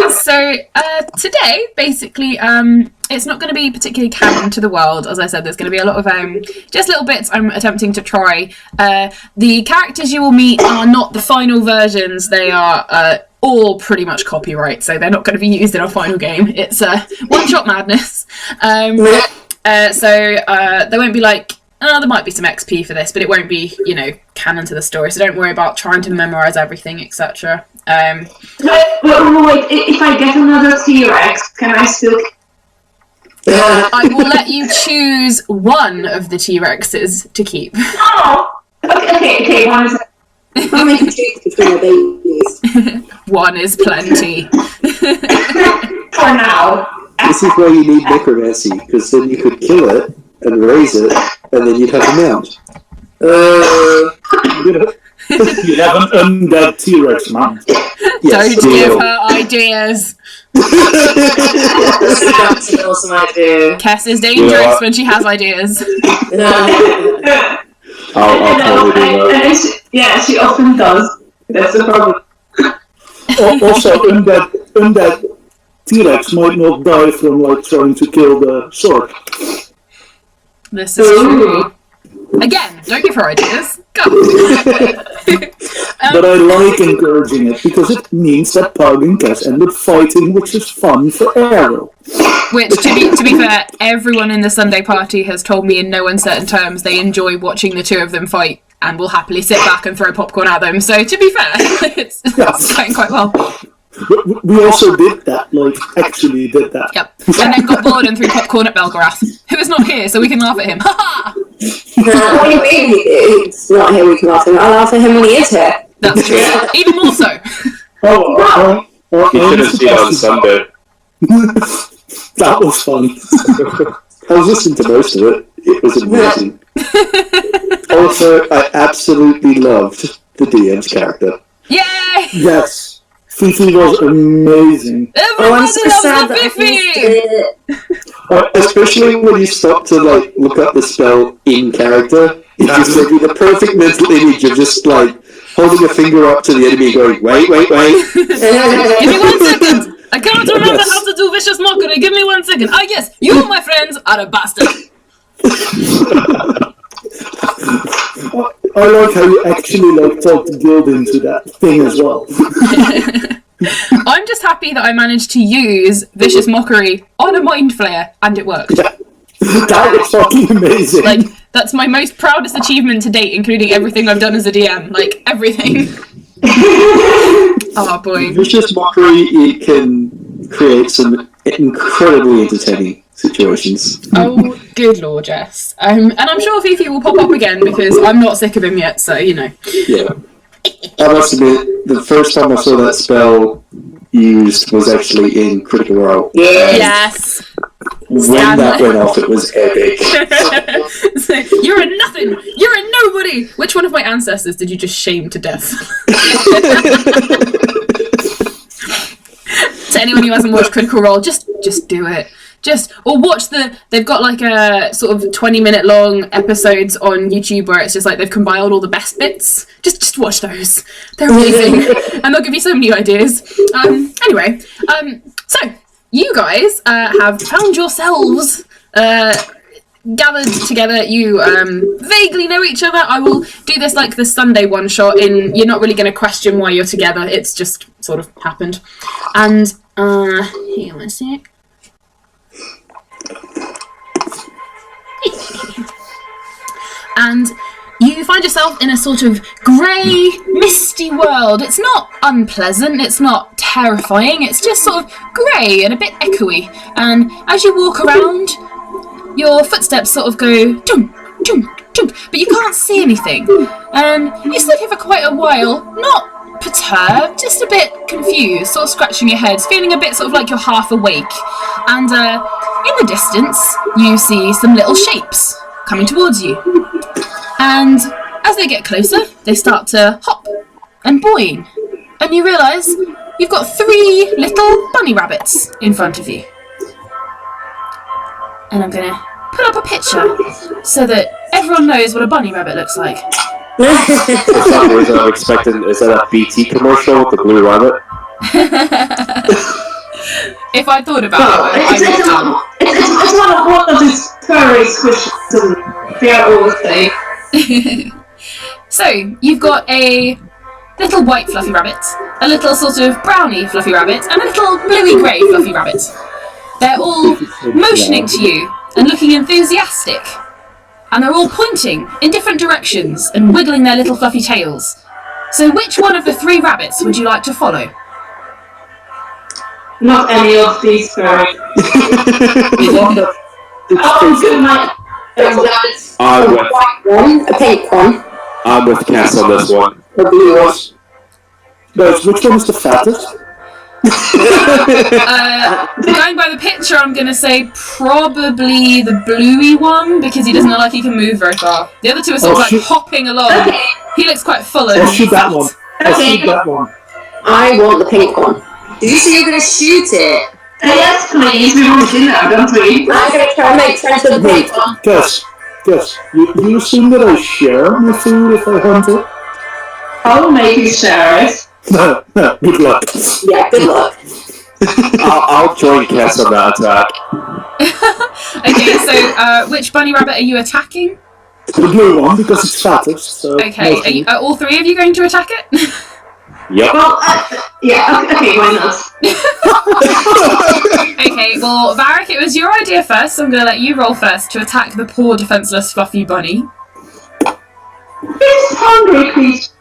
So today, basically, it's not going to be particularly canon to the world. As I said, there's going to be a lot of just little bits I'm attempting to try. The characters you will meet are not the final versions. They are all pretty much copyright, so they're not going to be used in our final game. It's one-shot madness. So there won't be like... there might be some XP for this, but it won't be, canon to the story. So don't worry about trying to memorize everything, etc. Wait, if I get another T-Rex, can I still... I will let you choose one of the T-Rexes to keep. Oh! Okay, one is... I'll make a choose between the babies. One is plenty. For now. This is why you need necromancy, because then you could kill it and raise it, and then you'd have a mount. You have an undead T-Rex mount. Yes, Don't give her ideas. That's an awesome idea. Cass is dangerous when she has ideas. I'll totally do that. She often does. That's the problem. Also, undead T-Rex might not die from trying to kill the sword. This is true. Again, don't give her ideas. Go. But I like encouraging it because it means that Pug and Cass end up fighting, which is fun for Arrow. Which, to be fair, everyone in the Sunday party has told me in no uncertain terms they enjoy watching the two of them fight and will happily sit back and throw popcorn at them. So, to be fair, it's going quite well. We also did that, actually did that. Yep. And then got bored and threw popcorn at Belgarath, who is not here, so we can laugh at him. Ha ha! What do you mean he's not here? We can laugh at him. I'll laugh at him when he is here. That's true. Even more so. You should have seen on Sunday. That was fun. I was listening to most of it. It was amazing. Also, I absolutely loved the DM's character. Yay! Yes. Fifi was amazing. Everyone loves sad the that Fifi! Especially when you stop to look up the spell in character, it just gave you the perfect mental image of just holding a finger up to the enemy going, wait. Give me 1 second! I cannot remember how to do vicious mockery. Give me 1 second. Ah yes, you, my friends, are a bastard. I like how you actually talked Guild into that thing as well. I'm just happy that I managed to use vicious mockery on a mind flayer and it worked. Yeah. That was fucking amazing. That's my most proudest achievement to date, including everything I've done as a DM. Everything. Oh boy. Vicious mockery, it can create some incredibly entertaining situations. Oh, good lord, yes. And I'm sure Fifi will pop up again because I'm not sick of him yet, so Yeah. I must admit, the first time I saw that spell used was actually in Critical Role. Yes. When that went off, it was epic. So, you're a nothing! You're a nobody! Which one of my ancestors did you just shame to death? To anyone who hasn't watched Critical Role, just do it. Or watch they've got a sort of 20-minute long episodes on YouTube where it's just they've compiled all the best bits. Just watch those. They're amazing. And they'll give you so many ideas. Anyway, so you guys have found yourselves gathered together. You vaguely know each other. I will do this like the Sunday one shot you're not really going to question why you're together. It's just sort of happened. And hang on a sec. And you find yourself in a sort of grey, misty world. It's not unpleasant, it's not terrifying, it's just sort of grey and a bit echoey. And as you walk around, your footsteps sort of go dunk, dunk, dunk, but you can't see anything. And you sit here for quite a while, not perturbed, just a bit confused, sort of scratching your head, feeling a bit sort of like you're half awake. And in the distance, you see some little shapes coming towards you. And as they get closer, they start to hop and boing. And you realise you've got 3 little bunny rabbits in front of you. And I'm going to put up a picture so that everyone knows what a bunny rabbit looks like. For some reason, I'm expecting, is that a BT commercial with the blue rabbit? If I thought about Well, it, I would. it's one of these furry squishes, and they're all safe. So, you've got a little white fluffy rabbit, a little sort of browny fluffy rabbit, and a little bluey-grey fluffy rabbit. They're all motioning to you and looking enthusiastic. And they're all pointing in different directions and wiggling their little fluffy tails. So which one of the 3 rabbits would you like to follow? Not any of these furry. I'll do my rabbits. I'm with, White one, a pink one, I'm with Cass on this one. a blue one. Guys, which one is the fattest? Going by the picture, I'm going to say probably the bluey one, because he doesn't look like he can move very far. The other 2 are sort of like hopping along. Okay. He looks quite full and I'll shoot that one. I'll Okay. shoot that one. I want the pink one. Did you say you're gonna shoot it? Yes, please, we want dinner, don't we? I'm going to try and make friends with the pink one. Guess, you assume that I share my food if I hunt it? I'll make you share it. No, good luck. Yeah, good luck. I'll join Cass on that attack. Okay, so which bunny rabbit are you attacking? The blue one, because it's fattest, so... Okay, are all 3 of you going to attack it? Yep. Well, yeah, okay, why not? Okay, well, Varric, it was your idea first, so I'm going to let you roll first to attack the poor defenseless fluffy bunny. These hungry creatures.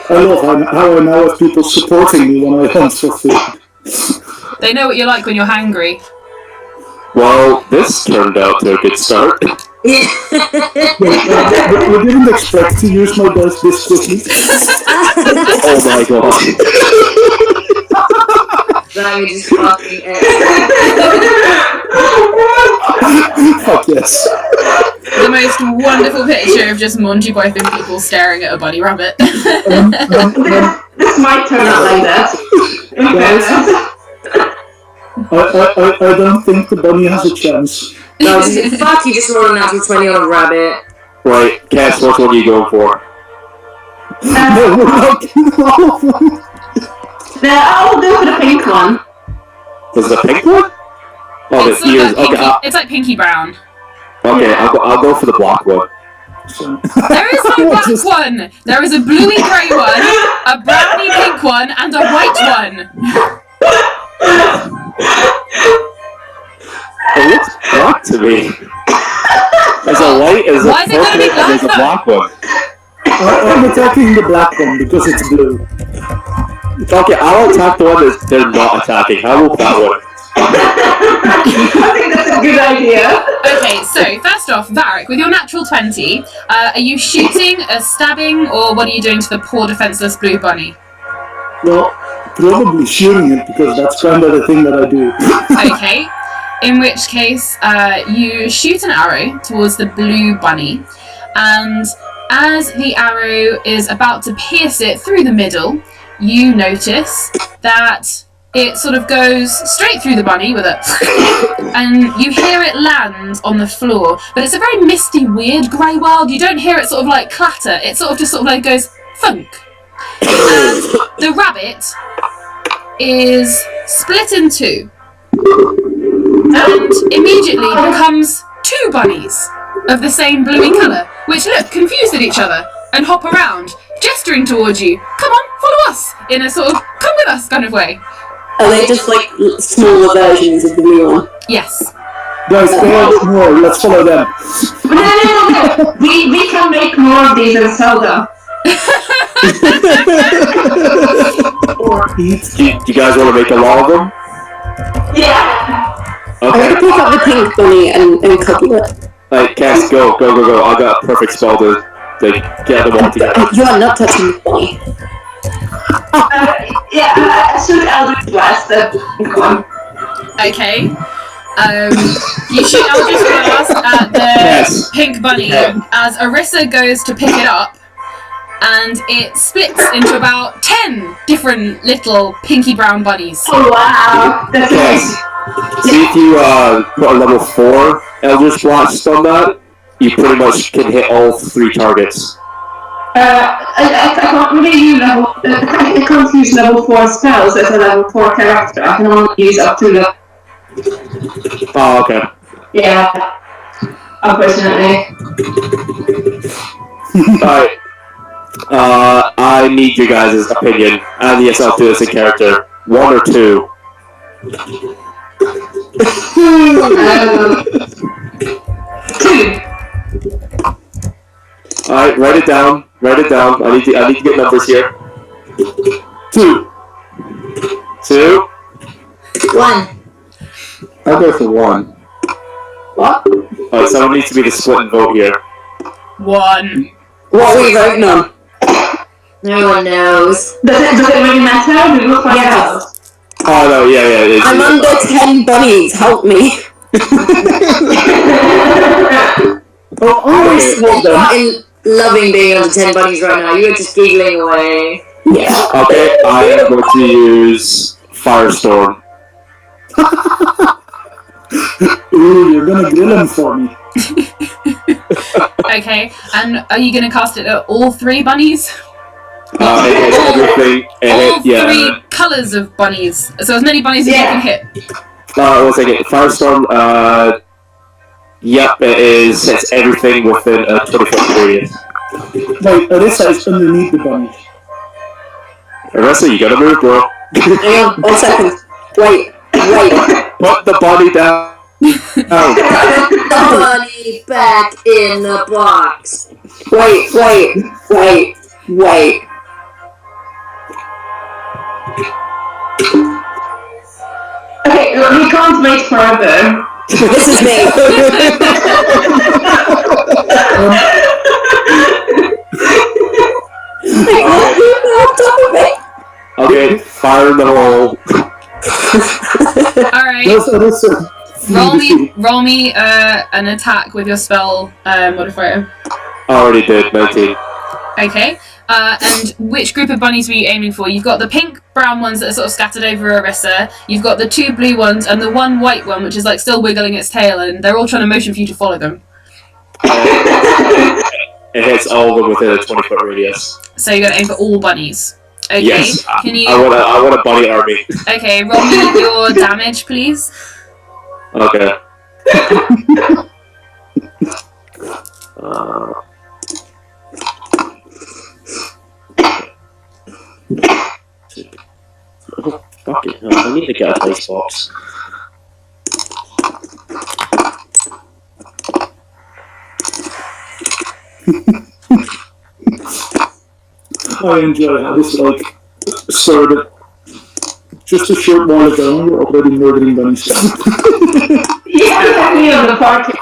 I love how I now have people supporting me when I hunt for food. They know what you're like when you're hangry. Well, this turned out to a good start. We didn't expect to use my dice this quickly. Oh my god. That was just fucking Fuck yes. The most wonderful picture of just Monty Python people staring at a bunny rabbit. This might turn out like that. In fairness. I don't think the bunny has a chance. No, fuck, you just rolled a natural 20 on a rabbit. Right, Cass, what one are you going for? No, we're not I'll go for the pink one. Is it a pink one? Oh, It's the sort of ears. like Okay, pinky, it's like pinky brown. okay, I'll go for the black one. There is no black one! There is a bluey grey one, a browny pink one, and a white one! It looks black to me. There's a white, there's a Why is it gonna be purple, and there's a black black one. I'm attacking the black one because it's blue. Okay, I'll attack the one that they're not attacking. How about that one? I think that's a good idea. Okay, so first off, Varric, with your natural 20, are you shooting, stabbing, or what are you doing to the poor defenseless blue bunny? Well, probably shooting it because that's kind of the thing that I do. Okay, in which case you shoot an arrow towards the blue bunny, and as the arrow is about to pierce it through the middle, you notice that it sort of goes straight through the bunny with a and you hear it land on the floor, but it's a very misty, weird grey world. You don't hear it sort of like clatter, it sort of just sort of like goes thunk. And the rabbit is split in 2 and immediately becomes 2 bunnies of the same bluey colour, which look confused at each other and hop around, gesturing towards you. Come on, follow us, in a sort of come with us kind of way. Are they just like smaller versions of the blue one? Yes. Guys, they have more. Let's follow them. No. We can make more of these and sell them. Or eat. Do you guys want to make a lot of them? Yeah. I'm Okay. going to pick up the pink bunny and cuddle it. Alright, Cass, go. I got a perfect spell to get them all together. You are not touching the bunny. Shoot Eldritch Blast that pink one. Okay. You shoot Eldritch Blast at the Yes. pink bunny as Arissa goes to pick it up, and it splits into about 10 different little pinky brown bunnies. Oh wow, that's Yes. amazing. See if you put a level 4 Eldritch Blast on that, you pretty much can hit all 3 targets. I can't really use I can't use level 4 spells as a level 4 character. I can only use up to level. Oh, okay. Yeah. Unfortunately. Alright. I need you guys' opinion. And yes, I'll do this in character. 1 or 2? 2. Alright, write it down. Write it down. I need to get numbers here. 2. 2. 1. I'll go for 1. What? Alright, someone needs to be the split and vote here. 1. What are we voting on? No one knows. Does it really matter? We will find Yes. out. Oh no, yeah. I'm under 10 bunnies, help me. Oh, I'm loving being under 10 bunnies right now. You are just giggling away. Yeah. Okay, I am going to use Firestorm. Ooh, you're gonna grill him for me. Okay, and are you going to cast it at all 3 bunnies? It hits everything. All Yeah. 3 colours of bunnies. So as many bunnies as you can hit. 1 second. Firestorm, yep, it is. Hits everything within a 20-foot radius. Wait, Arissa is underneath the bunnies. Arissa, you gotta move, bro. Hang on, 1 second. Wait. Put the body down. The bunny back in the box. Wait. Okay, we can't wait forever. This is me. Okay, fire in the hole. Alright, Does Arissa roll me an attack with your spell modifier. Already did, 19. Okay, and which group of bunnies were you aiming for? You've got the pink, brown ones that are sort of scattered over Arissa, you've got the 2 blue ones, and the 1 white one, which is like still wiggling its tail, and they're all trying to motion for you to follow them. It hits all of them within a 20-foot radius. So you're going to aim for all bunnies. Okay, Yes, can you... I want a bunny army. Okay, roll me your damage, please. Okay. Oh, fucking hell, I need to get a dice box. I enjoy how this started just a short while ago. We're already murdering bunnies. Yeah, me on the party.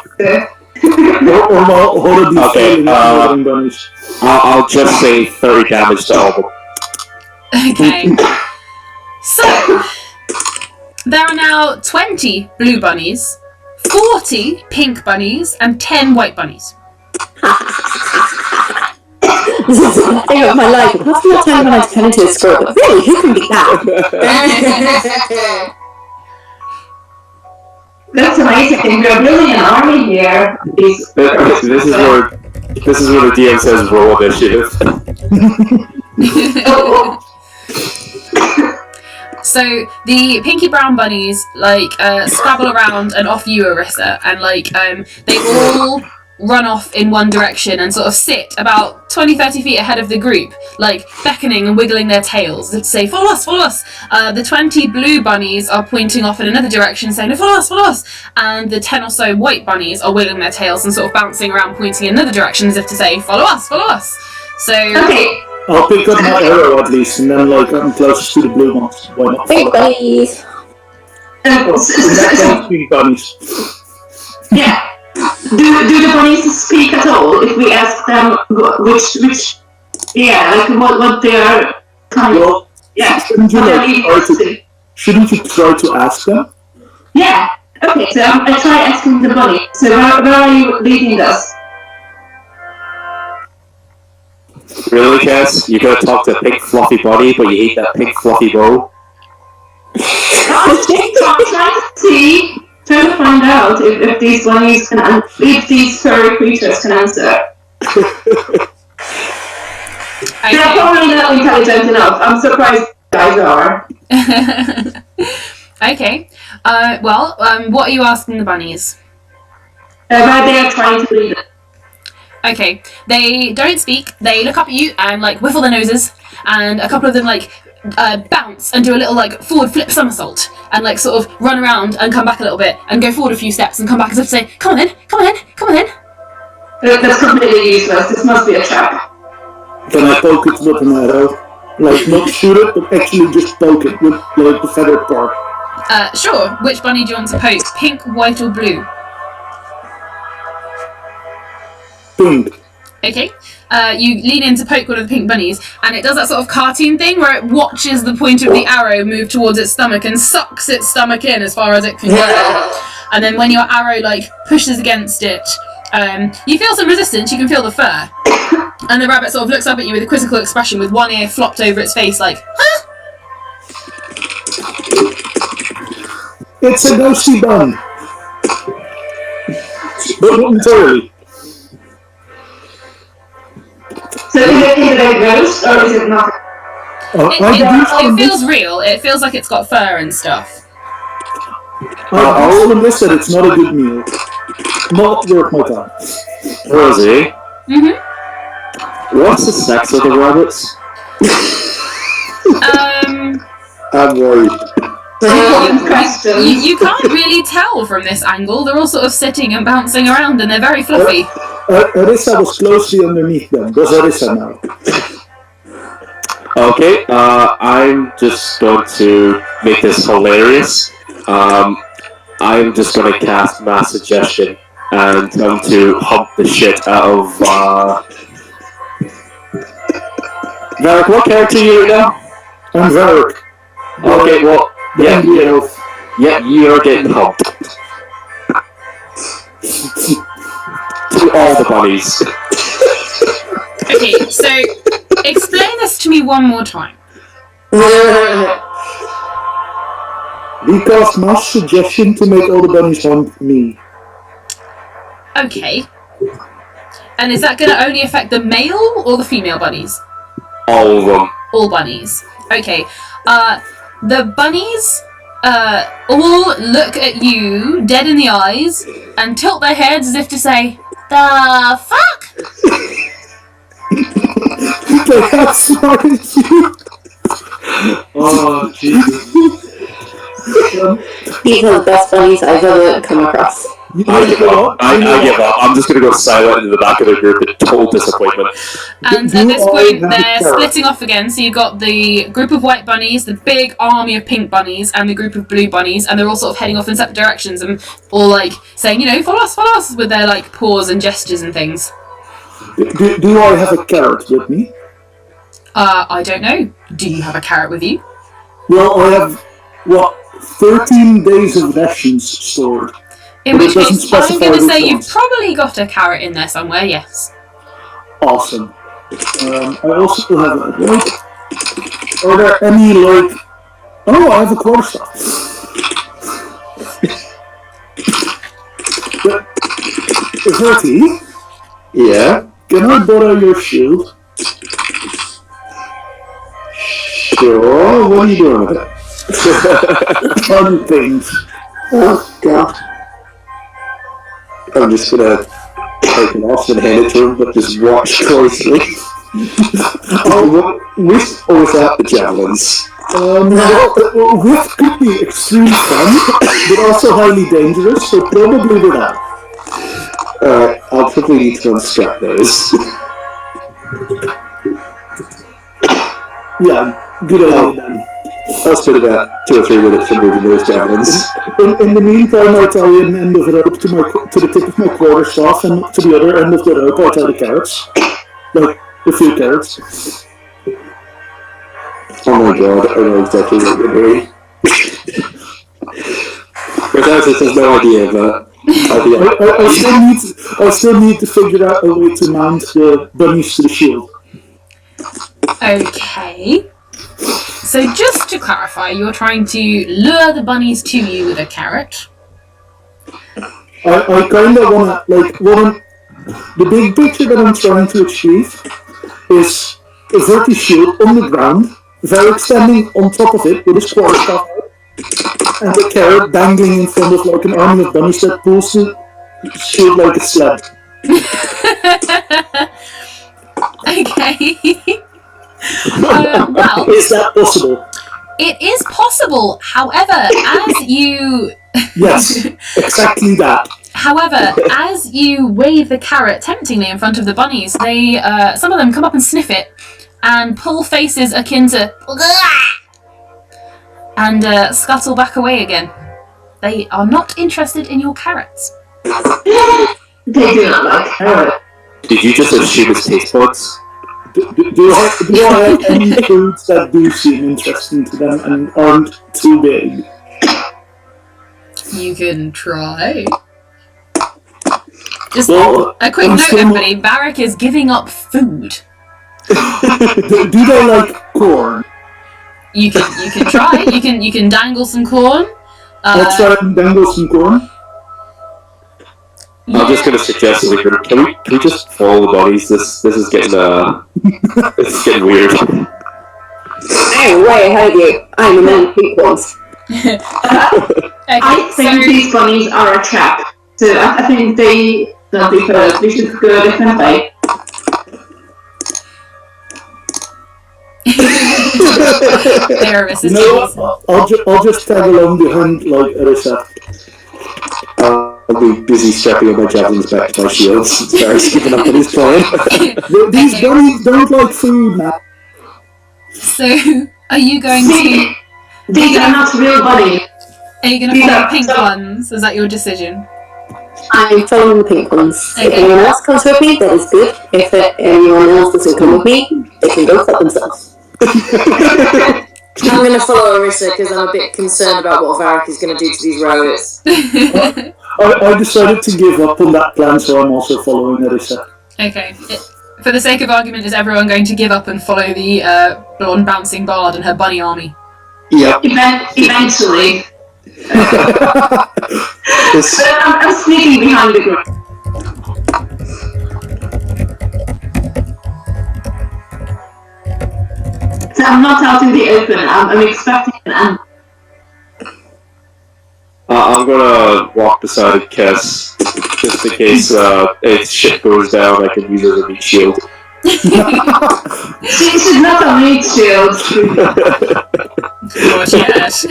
or already Okay, failing at murdering bunnies. I'll just say 30 damage to all of them. Okay. So, there are now 20 blue bunnies, 40 pink bunnies, and 10 white bunnies. This is the thing of my life. Half the time when I turn into a squirrel, but really, who can beat that? That's amazing. We're building an army here. This is where the DM says roll initiative. So the pinky brown bunnies scrabble around and off you, Arissa, and they all run off in one direction and sort of sit about 20-30 feet ahead of the group, beckoning and wiggling their tails to say, follow us, follow us. The 20 blue bunnies are pointing off in another direction saying, follow us, follow us. And the 10 or so white bunnies are wiggling their tails and sort of bouncing around pointing in another direction as if to say, follow us, follow us. So Okay. I'll pick up my arrow at least, and then I'm closest to the blue ones. Why not? Big bunnies. Pink bunnies. Yeah. Do the bunnies speak at all? If we ask them which what they are kind of, Well, yeah. shouldn't you try to ask them? Yeah. Okay. So I try asking the bunny. So where are you leading us? Really, Cass? You gotta talk to a pink fluffy bunny, but you ate that pink fluffy bow? I'm trying to see trying to find out if these bunnies can, if these furry creatures can answer. They're probably not intelligent enough. I'm surprised you guys are. Okay. What are you asking the bunnies? Where they are trying to lead it. Okay. They don't speak. They look up at you and like whiffle their noses, and a couple of them like bounce and do a little like forward flip somersault and like sort of run around and come back a little bit and go forward a few steps and come back as if to say, "Come on in, come on in, come on in." That's completely useless. This must be a trap. Can I poke it with an arrow? Like, not shoot it, but actually just poke it with like the feathered part. Sure. Which bunny do you want to poke? Pink, white, or blue? Pink. Okay. You lean in to poke one of the pink bunnies, and it does that sort of cartoon thing where it watches the point of the arrow move towards its stomach and sucks its stomach in as far as it can go. And then when your arrow like pushes against it, you feel some resistance. You can feel the fur, and the rabbit sort of looks up at you with a quizzical expression, with one ear flopped over its face, like, "Huh?" It's a ghosty bun. But not entirely. So is it a ghost or is it not? It feels real. It feels like it's got fur and stuff. I'll admit that it's not a good meal. Not worth my time. Rosie, Mm-hmm. what's the sex of the rabbits? I'm worried. You can't really tell from this angle. They're all sort of sitting and bouncing around, and they're very fluffy. Arissa was closely underneath them. Does Arissa now? Okay, I'm just going to make this hilarious. I'm just going to cast Mass Suggestion and come to hump the shit out of, Varric, what character are you right now? I'm Varric. Okay, well, yeah, you're getting humped. To all the bunnies. Okay, so explain this to me one more time. We cast Mass Suggestion to make all the bunnies hunt me. Okay. And is that going to only affect the male or the female bunnies? All of them. All bunnies. Okay. The bunnies all look at you dead in the eyes and tilt their heads as if to say, "The fuck?" They have smarted you. Oh, Jesus. These are the best bunnies I've ever come across. I give up. I give up. I'm just going to go silent into the back of the group in total disappointment. And at this point, they're splitting off again. So you've got the group of white bunnies, the big army of pink bunnies, and the group of blue bunnies, and they're all sort of heading off in separate directions and all like saying, follow us, with their like paws and gestures and things. Do I have a carrot with me? I don't know. Do you have a carrot with you? Well, I have, 13 days of rations stored. In which case, I'm going to say you've probably got a carrot in there somewhere, yes. Awesome. I also have a are there any, oh, I have a quarterstaff. Verti, Yeah? can I borrow your shield? Sure, what are you doing with it? Fun things. Oh, God. I'm just gonna take it off and hand it to him, but just watch closely. With or without the javelins? With could be extreme fun, but also highly dangerous, so probably without. Alright, I'll probably need to unstrap those. Yeah, good idea then. I'll spend about 2 or 3 minutes removing those javelins. In the meantime, I tie an end of the rope to the tip of my quarterstaff, and to the other end of the rope, I tie the carrots. Like, a few carrots. Oh my god, I know exactly what you're doing. Without it, there's no idea, but... I still need to figure out a way to mount the bunnies to the shield. Okay. So just to clarify, you're trying to lure the bunnies to you with a carrot. I kind of want to, like, the big picture that I'm trying to achieve is a verti shield on the ground, Varric standing on top of it with his quarterstaff and the carrot dangling in front of like an army of bunnies that pulls the shield like a sled. Okay. Well, Is that possible? it is possible. However, as you Yes, exactly that. However, as you wave the carrot temptingly in front of the bunnies, they some of them come up and sniff it and pull faces akin to and scuttle back away again. They are not interested in your carrots. They do not like carrot. Did you just assume it's taste buds? Do I have any foods that do seem interesting to them and aren't too big? You can try. Just Well, a quick I'm note, still- everybody. Varric is giving up food. Do they like corn? You can try. You can dangle some corn. I'll try and dangle some corn. I'm just gonna suggest as a group, can we just follow the bunnies? This is getting this is getting weird. I'm way ahead of you. I'm a man of pink ones. Okay, I think these bunnies are a trap. So I think they don't be first. We should go a different way. they're You resistant. know what? I'll just tag along behind like Arisa. I'll be busy strapping on my javelins back to my shields. Barry's giving up on his plan. These Okay. bunnies don't like food, man. So, are you going to? These are not real bunnies. Are you going to These follow are- pink ones? Is that your decision? I'm following the pink ones. If Okay. anyone else comes with me, that is good. If anyone else doesn't come with me, they can go fuck themselves. I'm going to follow Arissa because I'm a bit concerned about what Varric is going to do to these rabbits. I decided to give up on that plan, so I'm also following Arisa. Okay. For the sake of argument, is everyone going to give up and follow the blonde bouncing bard and her bunny army? Yep. Eventually. This- But I'm sneaking behind the group. So I'm not out in the open. I'm expecting an ambush. I'm gonna walk beside Kess just in case if shit goes down. I can use it as a meat shield. She's not a meat shield. Gosh, yes.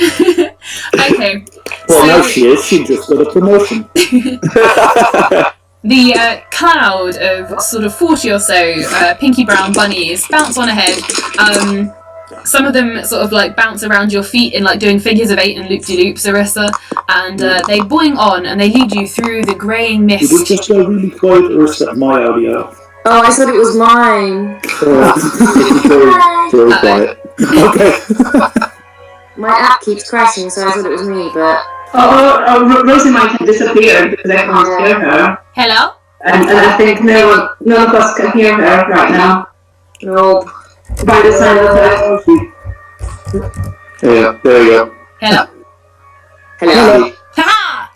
Okay. Well, now So she is. She just got a promotion. the cloud of sort of 40 or so pinky brown bunnies bounce on ahead. Some of them sort of like bounce around your feet in like doing figures of 8 and loop-de-loops, Arissa, and they boing on and they lead you through the greying You did mist. just go really quiet, or is that my audio? Oh, I thought it was mine. Very quiet. Okay. My app keeps crashing, so I thought it was me, but... Rosie might have disappeared because I can't hear her. Hello? And I think none of us can hear her right now. Nope. By the sound of her. Yeah, there you go. Hello? Hello. Ha!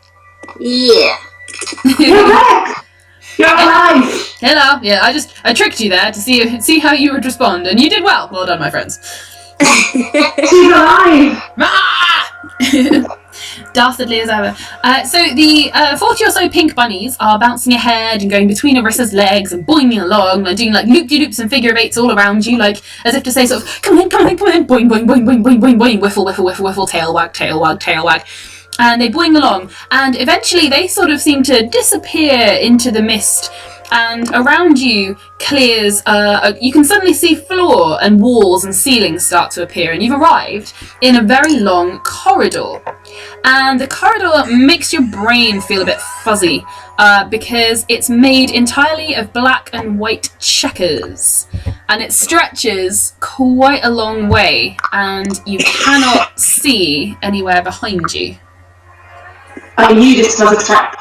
Yeah. You're back! You're alive! Hello. Yeah, I tricked you there to see how you would respond, and you did well. Well done, my friends. She's alive! Ah! Dastardly as ever. So the 40 or so pink bunnies are bouncing ahead and going between Arissa's legs and boinging along and doing like loop-de-loops and figure of 8s all around you, like as if to say sort of, come in, boing, boing, boing, boing, boing, boing, boing, whiffle, whiffle, whiffle, whiffle, tail wag, tail wag, tail wag. And they boing along, and eventually they sort of seem to disappear into the mist, and around you clears, you can suddenly see floor and walls and ceilings start to appear, and you've arrived in a very long corridor. And the corridor makes your brain feel a bit fuzzy, because it's made entirely of black and white checkers, and it stretches quite a long way, and you cannot see anywhere behind you. I knew this was a trap.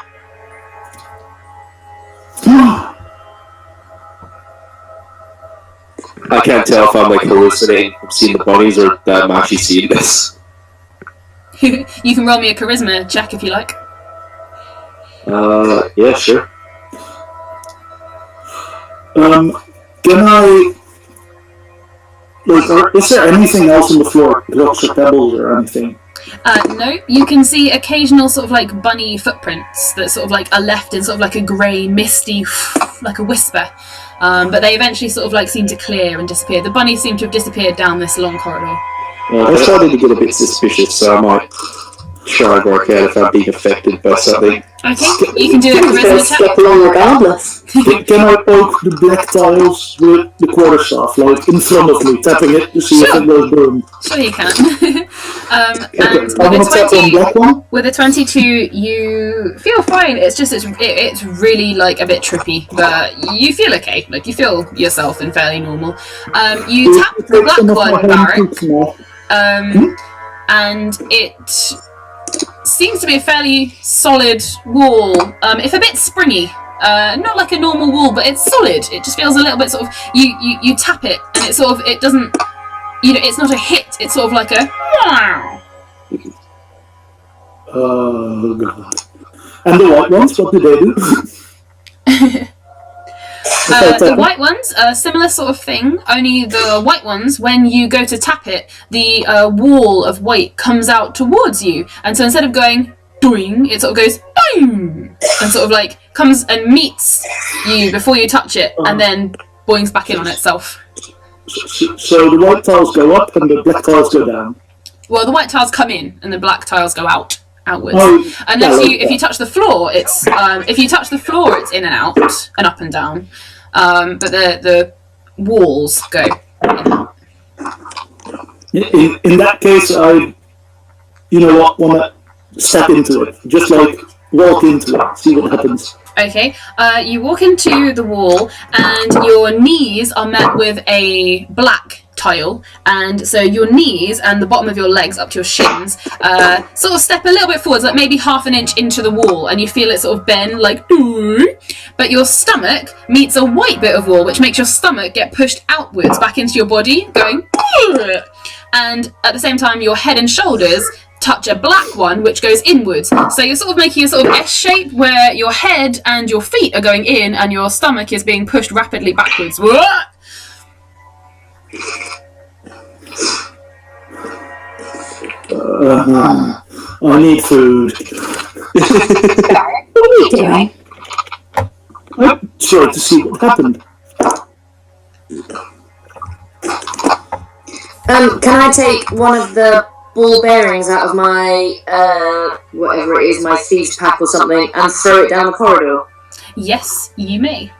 I can't tell if I'm like hallucinating from seeing the bunnies or that I'm actually seeing this. You can roll me a charisma check if you like. Yeah, sure. Can I... Like, is there anything else on the floor? Rocks or pebbles or anything? No, you can see occasional sort of like bunny footprints that sort of like are left in sort of like a grey, misty, like a whisper. But they eventually sort of like seem to clear and disappear. The bunnies seem to have disappeared down this long corridor. I'm starting to get a bit suspicious, so I might try and work out if I'm being affected by something. Okay, you can do a charisma Just check. step along regardless. Can I poke the black tiles with the quarterstaff, like in front of me, tapping it to see if it goes boom? Sure you can. And I'm gonna tap on black one. with a 22, you feel fine. It's just it's really like a bit trippy, but you feel okay. Like you feel yourself and fairly normal. You tap the black one, Barrick, and it seems to be a fairly solid wall. If a bit springy. Not like a normal wall, but it's solid. It just feels a little bit sort of you tap it and it sort of it doesn't, you know, it's not a hit. It's sort of like a wow. Oh god. And the white ones, what do they do? The white ones, a similar sort of thing, only the white ones, when you go to tap it, the wall of white comes out towards you. And so instead of going doing, it sort of goes boing, and sort of like comes and meets you before you touch it, and then boings back in on itself. So the white tiles go up and the black tiles go down. Well, the white tiles come in and the black tiles go outwards. Oh, Unless yeah, if you touch the floor, it's if you touch the floor, it's in and out and up and down. But the walls go in and out. In that case, I, you know what, want to step into it. Just like walk into it, see what happens. Okay, you walk into the wall and your knees are met with a black tile, and so your knees and the bottom of your legs up to your shins sort of step a little bit forwards, like maybe half an inch into the wall, and you feel it sort of bend like doo. But your stomach meets a white bit of wall, which makes your stomach get pushed outwards back into your body, going doo. And at the same time your head and shoulders touch a black one, which goes inwards. So you're sort of making a sort of S shape where your head and your feet are going in and your stomach is being pushed rapidly backwards. I need food. What are you doing? I'm sorry to see what happened. Can I take one of the ball bearings out of my, whatever it is, my thieves pack or something, and throw it down the corridor? Yes, you may.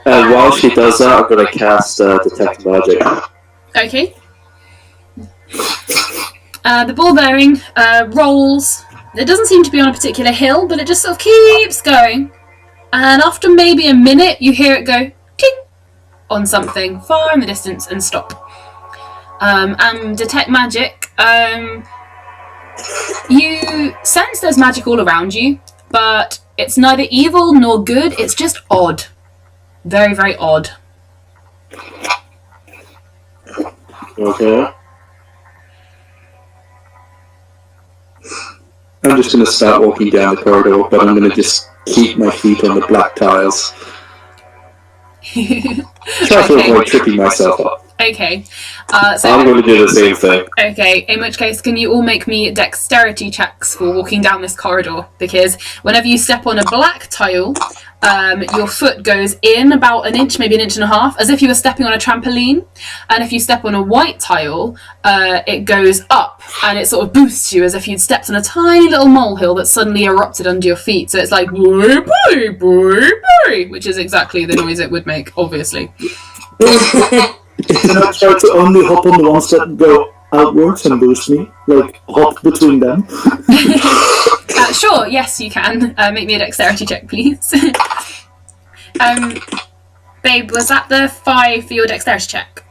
And while she does that, I'm going to cast Detect Magic. Okay. The ball bearing rolls. It doesn't seem to be on a particular hill, but it just sort of keeps going. And after maybe a minute, you hear it go ting on something far in the distance and stop. And Detect Magic, you sense there's magic all around you, but it's neither evil nor good, it's just odd. Very, very odd. Okay. I'm just going to start walking down the corridor, but I'm going to just keep my feet on the black tiles. Try to avoid tripping myself up. Okay. So I'm going to do the same thing. Okay, in which case, can you all make me dexterity checks for walking down this corridor? Because whenever you step on a black tile, your foot goes in about an inch, maybe an inch and a half, as if you were stepping on a trampoline. And if you step on a white tile, it goes up and it sort of boosts you as if you'd stepped on a tiny little molehill that suddenly erupted under your feet. So it's like, boy, boy, boy, boy, which is exactly the noise it would make, obviously. Can I try to only hop on the ones that go outwards and boost me? Like, hop between them? Sure, yes, you can. Make me a dexterity check, please. Babe, was that the 5 for your dexterity check?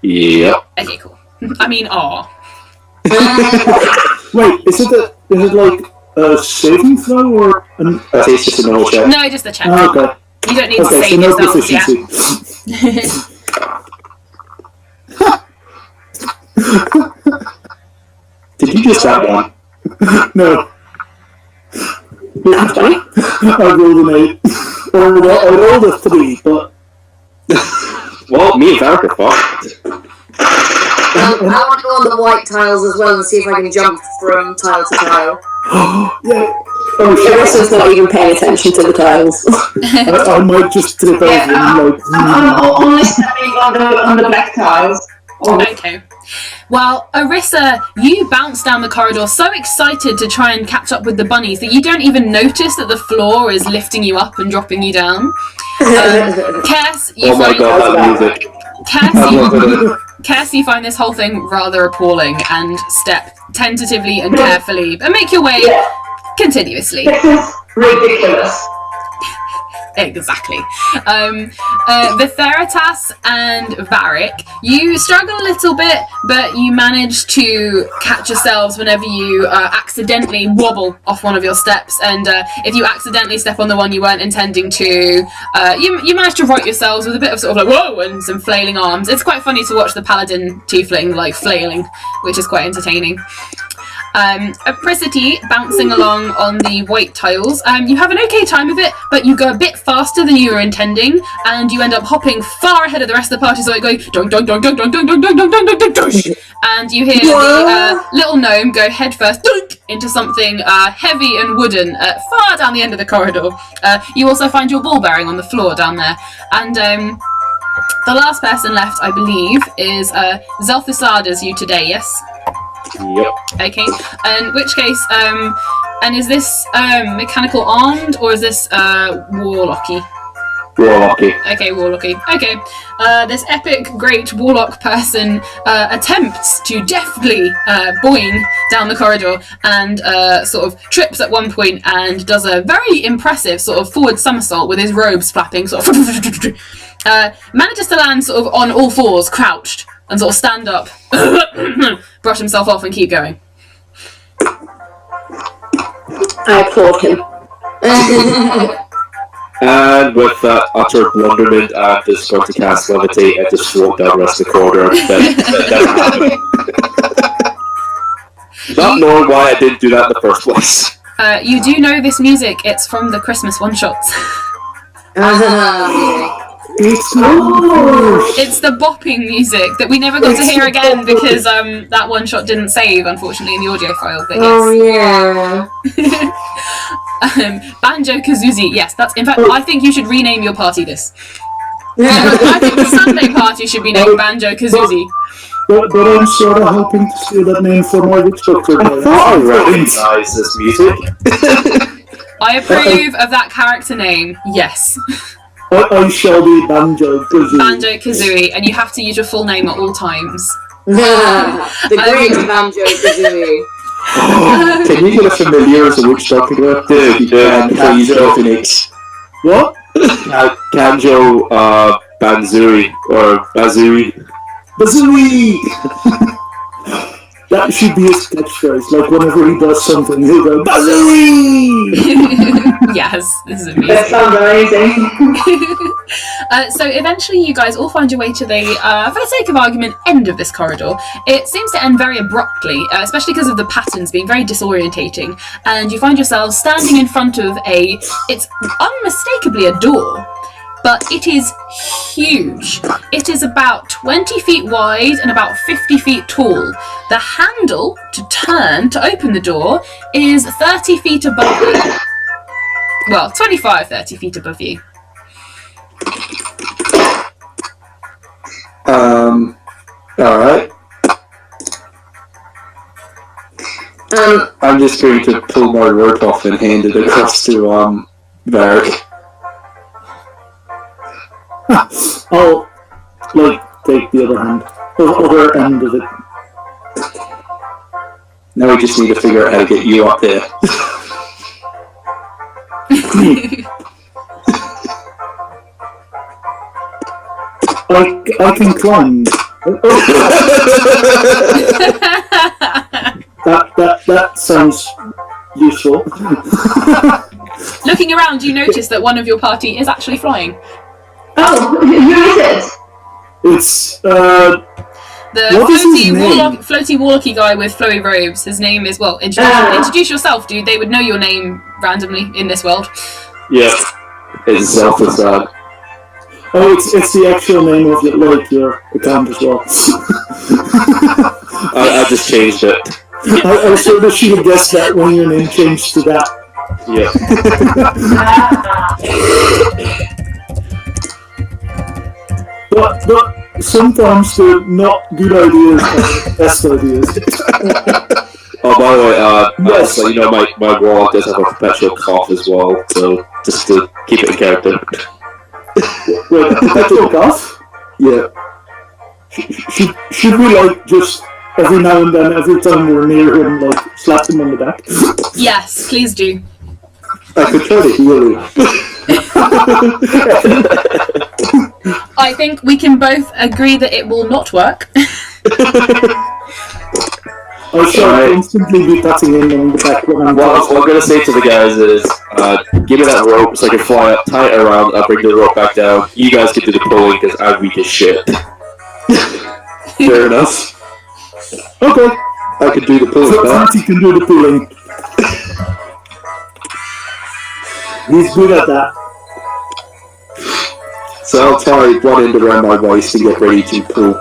Yep. Okay, cool. I mean, aw. Wait, is it like a saving throw or an... I think it's just a normal check. No, just a check. Okay. You don't need to Okay, so save no yourselves, yeah. proficiency. Did you just have one? No. That's funny. I rolled an 8. Or I rolled a 3, but Well, me and Varric are fucked. I want to go on the white tiles as well and see if I can jump from tile to tile. yeah. Oh shit! Carissa's not even paying attention to the tiles. I might just trip over Yeah, and like. I'm only stepping on the black tiles. Okay. Well, Orissa, you bounce down the corridor so excited to try and catch up with the bunnies that you don't even notice that the floor is lifting you up and dropping you down. Cass, you Oh my find, god, that music. Cass, you find this whole thing rather appalling and step tentatively and carefully and make your way continuously. This is ridiculous. Exactly. Vitheritas and Varric, you struggle a little bit, but you manage to catch yourselves whenever you accidentally wobble off one of your steps, and if you accidentally step on the one you weren't intending to, you manage to right yourselves with a bit of sort of like whoa and some flailing arms. It's quite funny to watch the paladin tiefling like flailing, which is quite entertaining. Apricity bouncing along on the white tiles. You have an okay time of it, but you go a bit faster than you were intending, and you end up hopping far ahead of the rest of the party, so like going dong dong dong dong dong dong dong dong dong dong dong dong, and you hear the little gnome go headfirst dunk into something heavy and wooden far down the end of the corridor. You also find your ball bearing on the floor down there, and the last person left, I believe, is Zelthisada's you today, yes? Yep. Okay, in which case, and is this mechanical armed or is this warlocky? Warlocky. Okay, warlocky. Okay, this epic great warlock person attempts to deftly boing down the corridor and sort of trips at one point and does a very impressive sort of forward somersault with his robes flapping, sort of manages to land sort of on all fours, crouched, and sort of stand up, brush himself off and keep going. I applaud him. And with that utter blunderment, I'm just going to cast Levitate and just float down the rest of the corridor. That happened. Not knowing why I didn't do that in the first place. You do know this music, it's from the Christmas one-shots. It's the bopping music that we never got to hear again because that one shot didn't save, unfortunately, in the audio file. But yes. Oh yeah. Banjo Kazooie. Yes, that's. In fact, I think you should rename your party this. I think the Sunday party should be named Banjo Kazooie. But I'm sort of hoping to see that name for my witch doctor. I recognize this music. I approve of that character name. Yes. I shall be Banjo Kazooie. Banjo Kazooie, and you have to use your full name at all times. The great Banjo Kazooie. Can you get a familiar as a witch doctor? Dude, Please, Phoenix. What? Kanjo Banzuri or Bazuri. Bazooie! That should be his catchphrase. Like whenever he does something, he'll go Bazooie! Yes, this is amazing. That sounds amazing. So eventually you guys all find your way to the, for the sake of argument, end of this corridor. It seems to end very abruptly, especially because of the patterns being very disorientating, and you find yourselves standing in front of it's unmistakably a door, but it is huge. It is about 20 feet wide and about 50 feet tall. The handle to turn to open the door is 30 feet above you. Well, 30 feet above you. Alright. I'm just going to pull my rope off and hand it across to Varric. I'll, take the other end of it. Now we just need to figure out how to get you up there. I can climb. That sounds useful. Looking around, you notice that one of your party is actually flying. Oh, who is it? It's The The What is his name? floaty warlocky guy with flowy robes. His name is, well, introduce yourself, dude. They would know your name randomly in this world. Yeah. It's Zelfasad. Oh, it's the actual name of your account as well. I just changed it. I sort of should have guessed that when your name changed to that. Yeah. But sometimes the not good ideas are the best ideas. Oh, by the way, Yes. so, you know, my warlock does have a perpetual cough as well, so just to keep it in character. Wait, a perpetual cough? Yeah. Should we just every now and then, every time we're near him, slap him on the back? Yes, please do. I could try to heal him. I think we can both agree that it will not work. I shall constantly be patting him on the back when I'm What I'm gonna say to the guys is, give me that rope so I can fly up, tie it around, I'll bring the rope back down. You guys can do the pulling because I'm weak as shit. Fair enough. Okay. I could do the pulling back. Franti can do the pulling. He's good at that. So I'll tie one end around my waist and get ready to pull.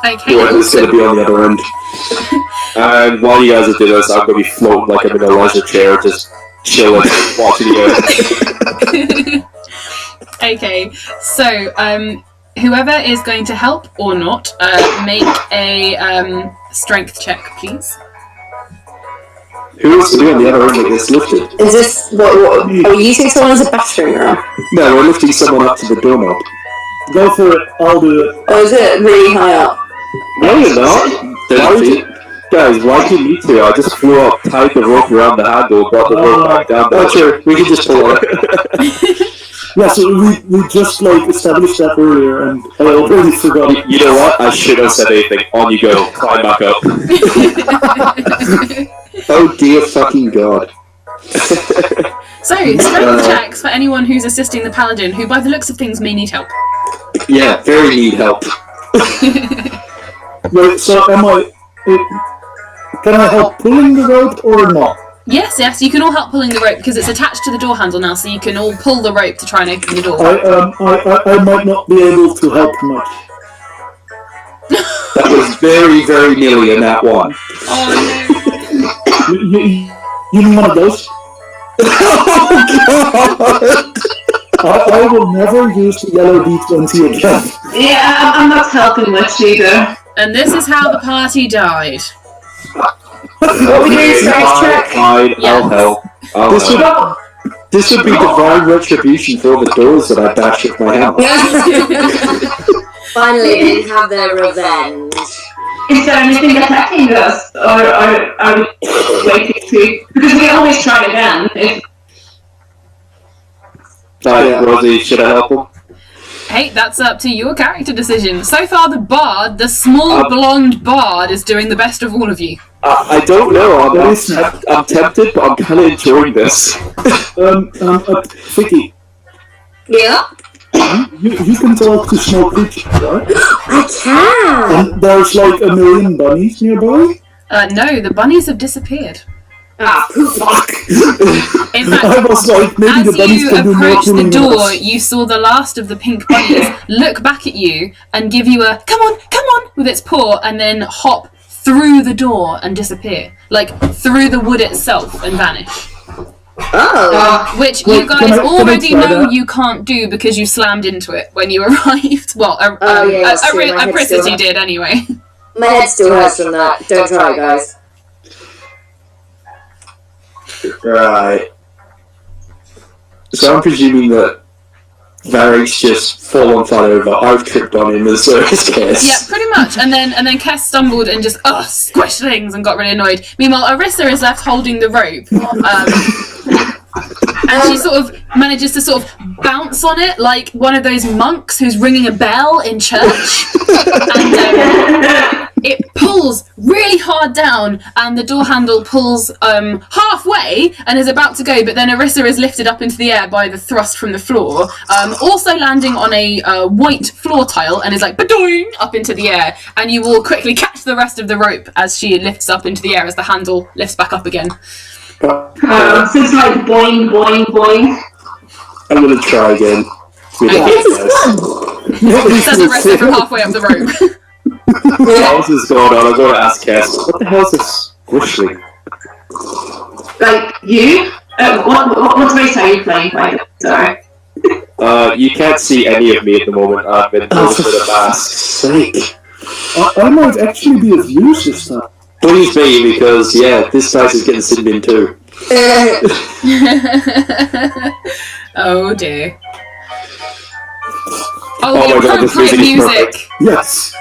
Okay. Whoever's going to be on the other end. And while you guys are doing this, I'm gonna be floating like I'm in a leisure chair, just chilling, watching you guys. Okay, so whoever is going to help or not, make a strength check, please. Who wants to be on the other end that gets lifted? Is this what are we using someone as a battering ram? No, we're lifting someone up to the doorknob. Go for it. I'll do it. Or is it really high up? No, you're not. Why would you, guys, why do you need to? I just flew up, tied the rope around the handle, brought the rope back down. Oh, sure, we can just pull it. Yeah, so we just established that earlier, and I already forgot. You know what? I shouldn't have said anything. On you go. Climb back up. Oh dear fucking god. So, strength checks for anyone who's assisting the paladin, who by the looks of things may need help. Yeah, very need help. Wait, so can I help pulling the rope or not? Yes, you can all help pulling the rope because it's attached to the door handle now, so you can all pull the rope to try and open the door. I might not be able to help much. That was very, very nearly in that one. Oh You need one of those? I will never use the yellow D20 again. Yeah, I'm not helping much either. no! And this is how the party died. What we doing? Strength check? Fine, I'll help. This would be divine retribution for all the doors that I bashed with my hammer. Finally, they have their revenge. Is there anything attacking us? Or are we waiting to... Because we always try again. Rosie, should I help him? Hey, that's up to your character decision. So far, the bard, the small blonde bard, is doing the best of all of you. I don't know. I'm tempted, but I'm kind of enjoying this. Vicky, Yeah? you can talk to small creatures, right? I can! And there's a million bunnies nearby? No, the bunnies have disappeared. Ah, Fuck! In fact, I was maybe the as bunnies you can do more approach the pulling than door, us. you saw the last of the pink bunnies look back at you and give you a come on, with its paw, and then hop through the door and disappear. Through the wood itself and vanish. Oh. Which Wait, you guys can I already try know that? you can't do because you slammed into it when you arrived. Well, that's true. My head's Princess still you did anyway. My head still hurts from that. Don't try it, guys. Right. So I'm presuming that Varric's just fallen flat over. I've tripped on him as a case. Yeah, pretty much. And then Kess stumbled and just squished things and got really annoyed. Meanwhile, Arissa is left holding the rope. And she sort of manages to sort of bounce on it like one of those monks who's ringing a bell in church. And it pulls really hard down, and the door handle pulls halfway and is about to go, but then Arissa is lifted up into the air by the thrust from the floor, also landing on a white floor tile, and is like badoing up into the air, and you will quickly catch the rest of the rope as she lifts up into the air as the handle lifts back up again. So it's like boing, boing, boing. I'm gonna try again. Says Arissa from halfway up the rope. While this is going on, I'm going to ask Cass, what the hell is this whistling? Like you? What race are you playing? Sorry. You can't see any of me at the moment. I've been Oh, told for with a mask. sake. I might actually be of use this time. Please be, because, yeah, this place is getting sin bin too. Oh dear. Oh Oh, my the God, this appropriate music is music. Yes.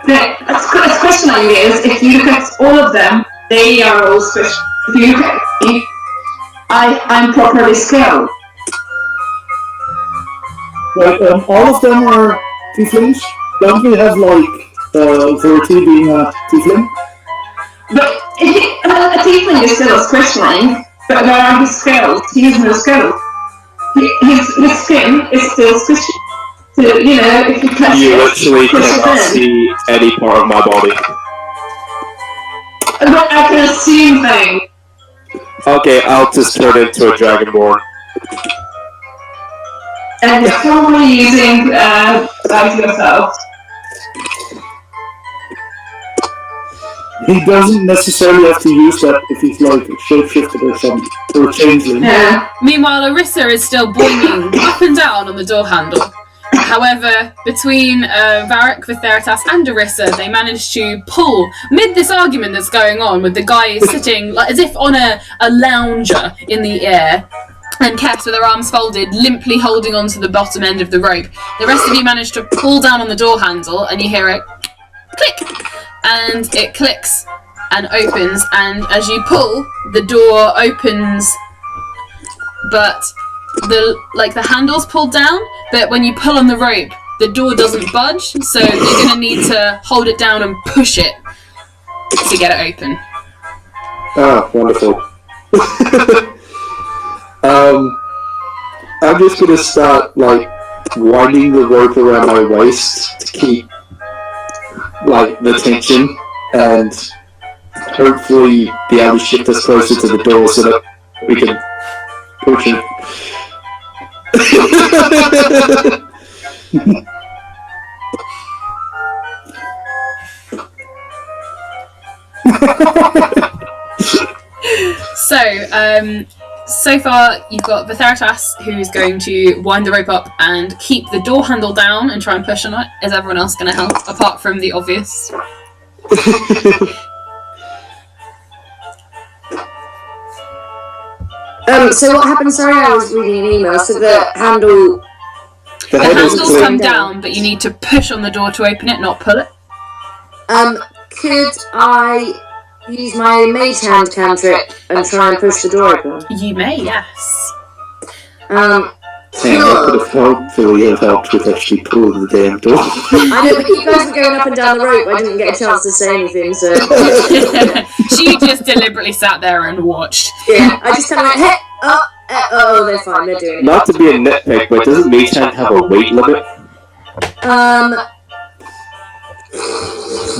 The question I is, if you look at all of them, they are all special. If you look at me, I'm properly skilled. Like, all of them are tieflings. Don't we have, like, Verity being a tiefling? But a tiefling is still a squishling, but where are his skills? He has no skills. His skin is still squishy. So, if you touch You it, literally push it cannot in. see any part of my body. But I can assume things. Okay, I'll just turn into a dragonborn. And you're probably using like yourself. He doesn't necessarily have to use that if he's like shapeshifted or something, or changeling. Yeah. Meanwhile, Arissa is still boinging up and down on the door handle. However, between Varric, Vitheritas, and Arissa, they manage to pull, mid this argument that's going on, with the guy sitting like, as if on a lounger in the air, and Kess, with her arms folded, limply holding onto the bottom end of the rope. The rest of you manage to pull down on the door handle, and you hear it click, and it clicks and opens, and as you pull, the door opens, but the handle's pulled down, but when you pull on the rope, the door doesn't budge, so you're gonna need to hold it down and push it to get it open. Ah, wonderful. I'm just gonna start, winding the rope around my waist to keep, the tension, and hopefully be able to shift us closer to the door so that we can push it. So far you've got Vitheritas, who's going to wind the rope up and keep the door handle down and try and push on it. Is everyone else going to help, apart from the obvious? So what happened? Sorry, I was reading an email. So the handle. The handle's come down, but you need to push on the door to open it, not pull it. Could I use my mage hand cantrip and try and push the door open? You may, yes. Damn, that could have hopefully helped with actually pulling the damn door. I know, but you guys were going up and down the rope. I didn't get a chance to say anything, so. She just deliberately sat there and watched. Yeah, I just kind of went, hey, oh, they're fine, they're doing it. Not to be a nitpick, but doesn't Mage Hand have a weight limit?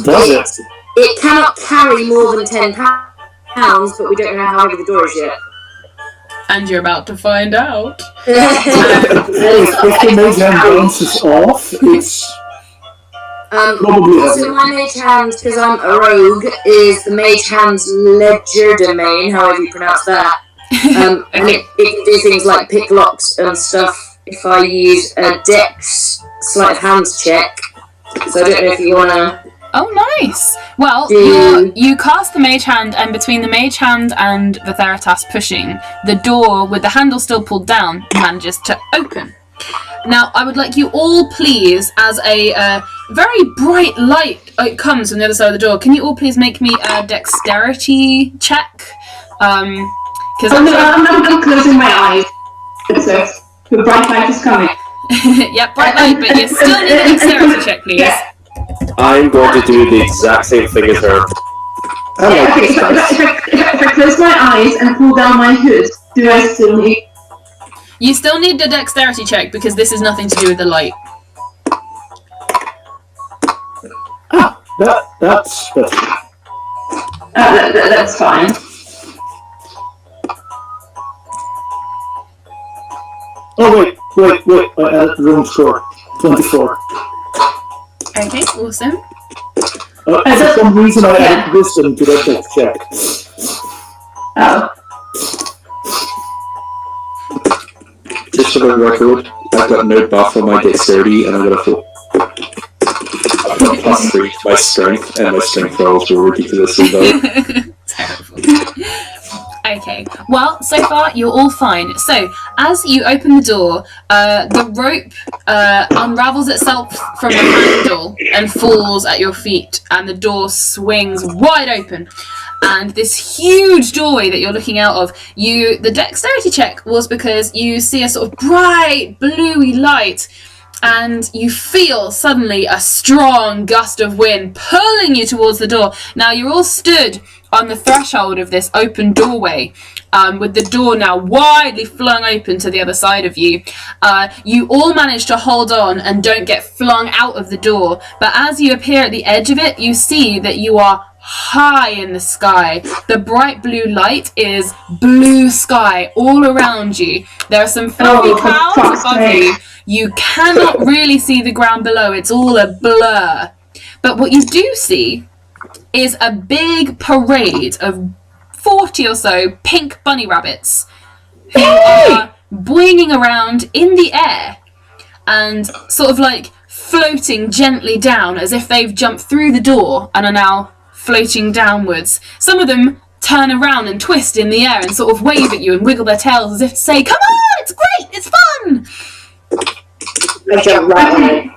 Does it? It cannot carry more than 10 pounds, but we don't know how heavy the door is yet. And you're about to find out. If the mage hand bounces off, it's probably So heavy. my mage hand, because I'm a rogue, is the mage hand's ledger domain, however you pronounce that. And it can do things like pick locks and stuff if I use a dex sleight of hands check. So I don't know if you want to... Oh, nice. Well, you cast the mage hand, and between the mage hand and the Vitheritas pushing, the door, with the handle still pulled down, manages to open. Now, I would like you all, please, as a very bright light comes from the other side of the door, can you all please make me a dexterity check? Because I'm closing my eyes. The bright light is coming. yeah, bright light, but you still need a dexterity check, please. Yeah. I'm going to do the exact same thing as her. I like Okay, this dice. if I close my eyes and pull down my hood, do I still need... You still need the dexterity check because this is nothing to do with the light. That's That's fine. Oh wait, I added the wrong score. 24. Okay, awesome. For some reason I added wisdom to that dex check. Oh. Just for the record, I've got no buff on my dexterity, and I've got a plus 3 to my strength, and my strength rolls were ridiculously low. Terrible. Okay, well, so far you're all fine. So, as you open the door, the rope unravels itself from the handle and falls at your feet, and the door swings wide open. And this huge doorway that you're looking out of, the dexterity check was because you see a sort of bright, bluey light, and you feel suddenly a strong gust of wind pulling you towards the door. Now, you're all stood on the threshold of this open doorway, with the door now widely flung open to the other side of you. You all manage to hold on and don't get flung out of the door, but as you appear at the edge of it, you see that you are high in the sky. The bright blue light is blue sky all around you. There are some fluffy clouds above you. You cannot really see the ground below. It's all a blur. But what you do see is a big parade of 40 or so pink bunny rabbits who are boinging around in the air and sort of like floating gently down as if they've jumped through the door and are now floating downwards. Some of them turn around and twist in the air and sort of wave at you and wiggle their tails as if to say, "Come on, it's great, it's fun!" I jump right on it.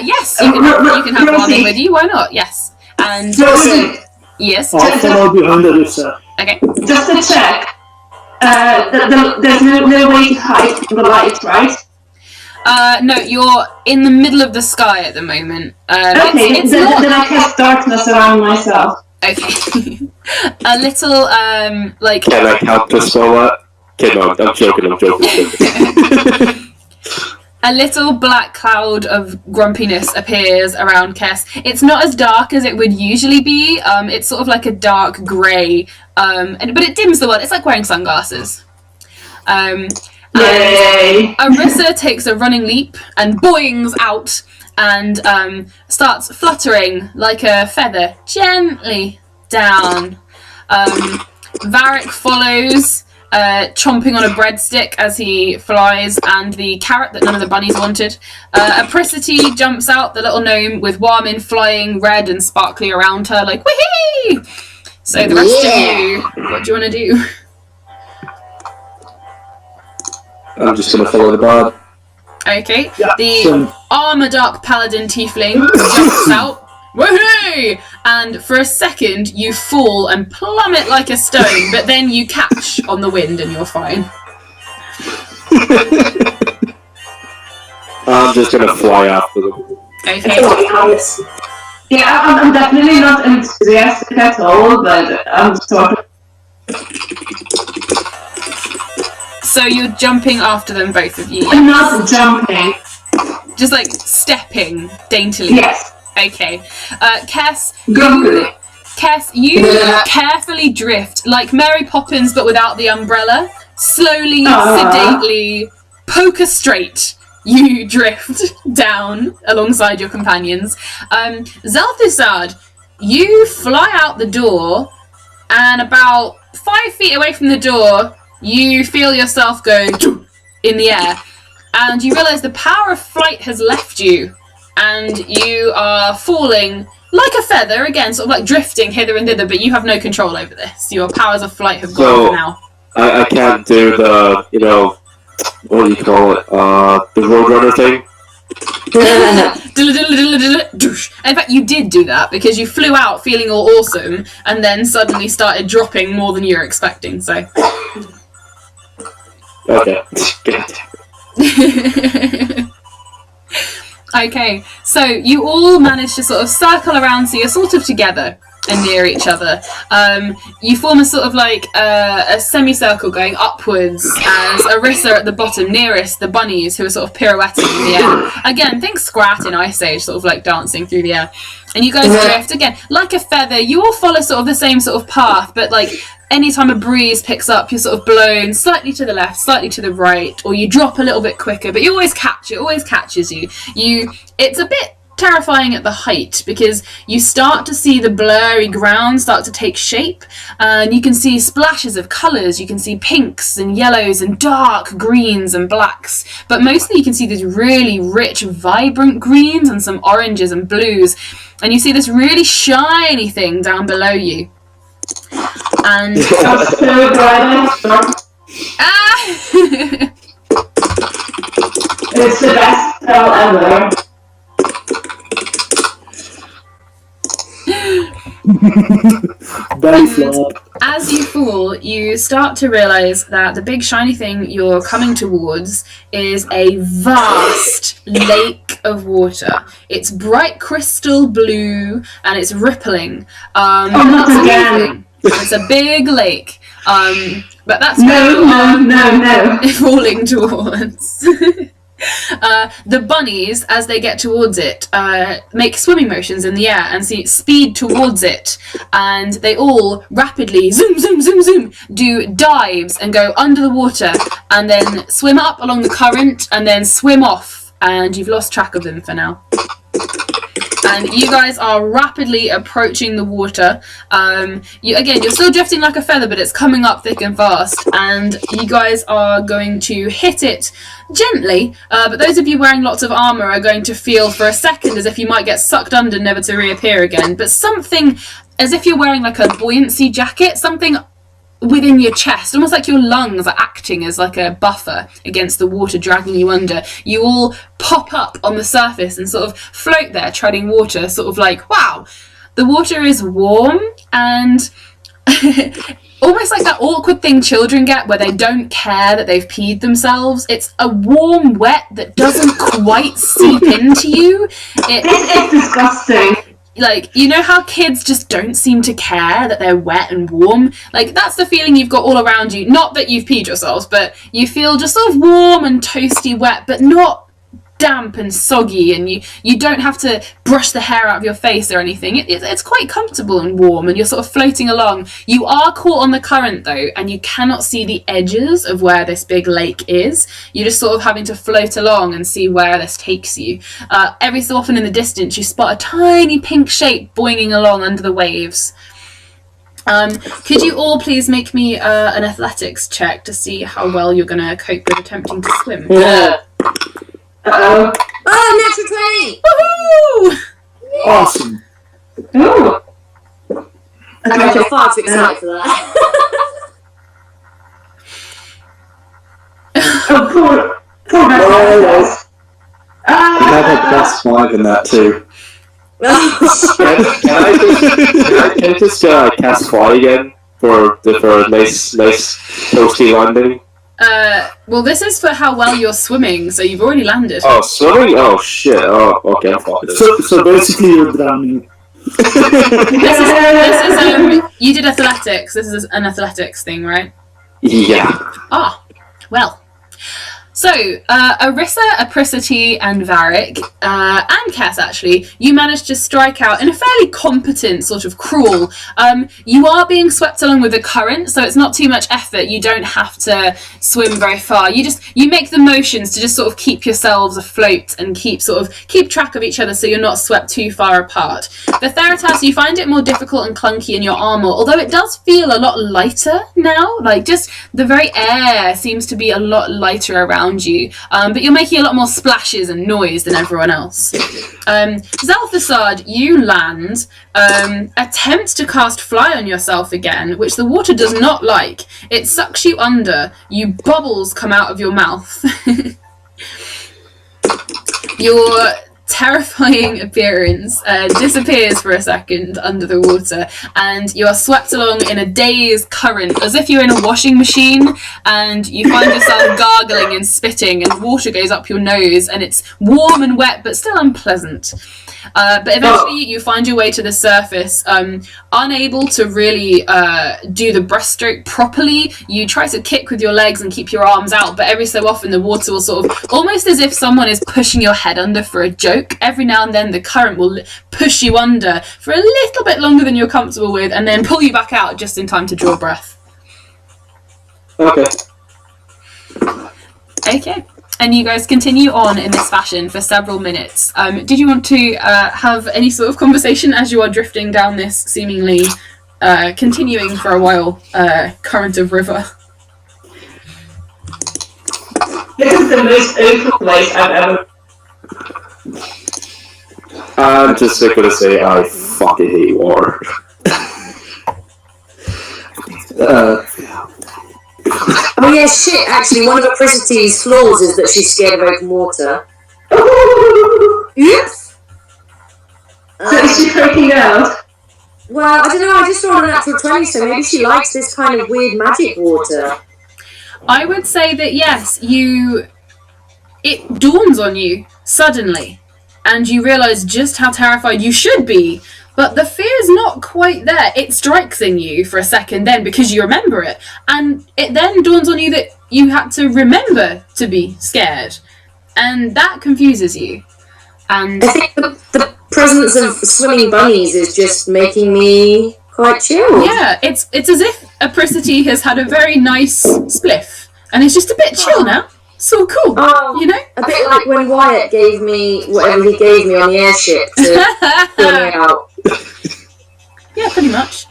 Yes, you can have one with you, why not? Yes. And yes. I'll follow behind Alyssa. Okay. Just to check, there's no way to hide from the light, right? No, you're in the middle of the sky at the moment. Okay, it's then I cast darkness around myself. Okay. A little, like... Can I counterspell that? Okay, no, I'm joking. A little black cloud of grumpiness appears around Kess. It's not as dark as it would usually be. It's sort of like a dark grey, but it dims the world. It's like wearing sunglasses. Yay! Arissa takes a running leap and boings out and starts fluttering like a feather gently down. Varric follows, chomping on a breadstick as he flies, and the carrot that none of the bunnies wanted. Apricity jumps out, the little gnome, with Warmin flying red and sparkly around her, like, whee! So the rest of you, what do you want to do? I'm just going to follow the bard. Okay, the armor dark paladin tiefling jumps out, woohoo! And for a second you fall and plummet like a stone, but then you catch on the wind and you're fine. I'm just going to fly after them. Okay. Yeah, I'm definitely not enthusiastic at all, but I'm sort of... So you're jumping after them, both of you? I'm not jumping. Just like stepping daintily? Yes. Okay. Cass, Grumpily. you carefully drift, like Mary Poppins but without the umbrella. Slowly, sedately, poker straight, you drift down alongside your companions. Zelthusad, you fly out the door, and about 5 feet away from the door, you feel yourself going in the air, and you realise the power of flight has left you, and you are falling like a feather, again, sort of like drifting hither and thither, but you have no control over this. Your powers of flight have gone for now. I can't do the, what do you call it, the Roadrunner thing? In fact, you did do that, because you flew out feeling all awesome, and then suddenly started dropping more than you were expecting, so... Okay. Okay, so you all manage to sort of circle around, so you're sort of together and near each other. You form a sort of like a semicircle going upwards as Arissa at the bottom, nearest the bunnies who are sort of pirouetting in the air. Again, think Scrat in Ice Age, sort of like dancing through the air. And you guys drift, again, like a feather. You all follow sort of the same sort of path, but like anytime a breeze picks up, you're sort of blown slightly to the left, slightly to the right, or you drop a little bit quicker, but you always catch it, always catches you. It's a bit terrifying at the height because you start to see the blurry ground start to take shape, and you can see splashes of colours. You can see pinks and yellows and dark greens and blacks, but mostly you can see these really rich vibrant greens and some oranges and blues, and you see this really shiny thing down below you. And It's the best spell ever. Belly flop. As you fall, you start to realise that the big shiny thing you're coming towards is a vast lake of water. It's bright crystal blue and it's rippling. That's amazing. It's a big lake. But that's No. falling towards. The bunnies, as they get towards it, make swimming motions in the air and speed towards it, and they all rapidly zoom, zoom, zoom, zoom, do dives and go under the water and then swim up along the current and then swim off, and you've lost track of them for now. And you guys are rapidly approaching the water. You're still drifting like a feather, but it's coming up thick and fast. And you guys are going to hit it gently. But those of you wearing lots of armour are going to feel for a second as if you might get sucked under, never to reappear again. But something, as if you're wearing like a buoyancy jacket, something within your chest, almost like your lungs are acting as like a buffer against the water dragging you under. You all pop up on the surface and sort of float there treading water, sort of like, wow, the water is warm and almost like that awkward thing children get where they don't care that they've peed themselves. It's a warm wet that doesn't quite seep into you. This is disgusting. Like, you know how kids just don't seem to care that they're wet and warm? Like, that's the feeling you've got all around you. Not that you've peed yourselves, but you feel just sort of warm and toasty wet, but not damp and soggy, and you don't have to brush the hair out of your face or anything. It's quite comfortable and warm, and you're sort of floating along. You are caught on the current, though, and you cannot see the edges of where this big lake is. You're just sort of having to float along and see where this takes you. Every so often in the distance, you spot a tiny pink shape boinging along under the waves. Could you all please make me an athletics check to see how well you're going to cope with attempting to swim? Yeah. Uh-oh. Oh, natural 20! Woohoo! Awesome. Ooh. I'm far too excited for that. Oh, poor Oh, I had a Ah! +5 in that too. Can I just cast fly again for a nice toasty landing? Well, this is for how well you're swimming, so you've already landed. Oh, swimming? Oh shit! Oh, okay, I'm fine. So basically you're drowning. This is you did athletics. This is an athletics thing, right? Yeah. Ah, well. So, Arissa, Apricity, and Varric, and Cass actually, you managed to strike out in a fairly competent sort of crawl. You are being swept along with the current, so it's not too much effort. You don't have to swim very far. You make the motions to just sort of keep yourselves afloat and keep track of each other so you're not swept too far apart. The Theratas, you find it more difficult and clunky in your armour, although it does feel a lot lighter now. Like, just the very air seems to be a lot lighter around you, but you're making a lot more splashes and noise than everyone else. Zalthasard, you land, attempt to cast fly on yourself again, which the water does not like. It sucks you under. Bubbles come out of your mouth. Your terrifying appearance disappears for a second under the water, and you are swept along in a dazed current, as if you're in a washing machine, and you find yourself gargling and spitting, and water goes up your nose, and it's warm and wet, but still unpleasant. But eventually you find your way to the surface, unable to really do the breaststroke properly. You try to kick with your legs and keep your arms out, but every so often the water will sort of, almost as if someone is pushing your head under for a joke. Every now and then the current will push you under for a little bit longer than you're comfortable with, and then pull you back out just in time to draw breath. Okay. Okay. And you guys continue on in this fashion for several minutes. Did you want to have any sort of conversation as you are drifting down this seemingly continuing for a while current of river? This is the most awful place I've ever. I'm just going to say I fucking hate water. Oh yeah, shit, actually, one of Apricity's flaws is that she's scared of open water. Oops! So is she freaking out? Well, I don't know, I just saw a natural 20, so maybe she likes this kind of weird magic water. I would say that yes, it dawns on you suddenly, and you realise just how terrified you should be, but the fear's not quite there. It strikes in you for a second then because you remember it, and it then dawns on you that you had to remember to be scared, and that confuses you. And I think the presence of swimming bunnies is just making me quite chill. yeah, it's as if Apricity has had a very nice spliff, and it's just a bit chill now. So cool, Oh, you know? a bit like when Wyatt gave me whatever he gave me on the airship to fill me out. Yeah, pretty much.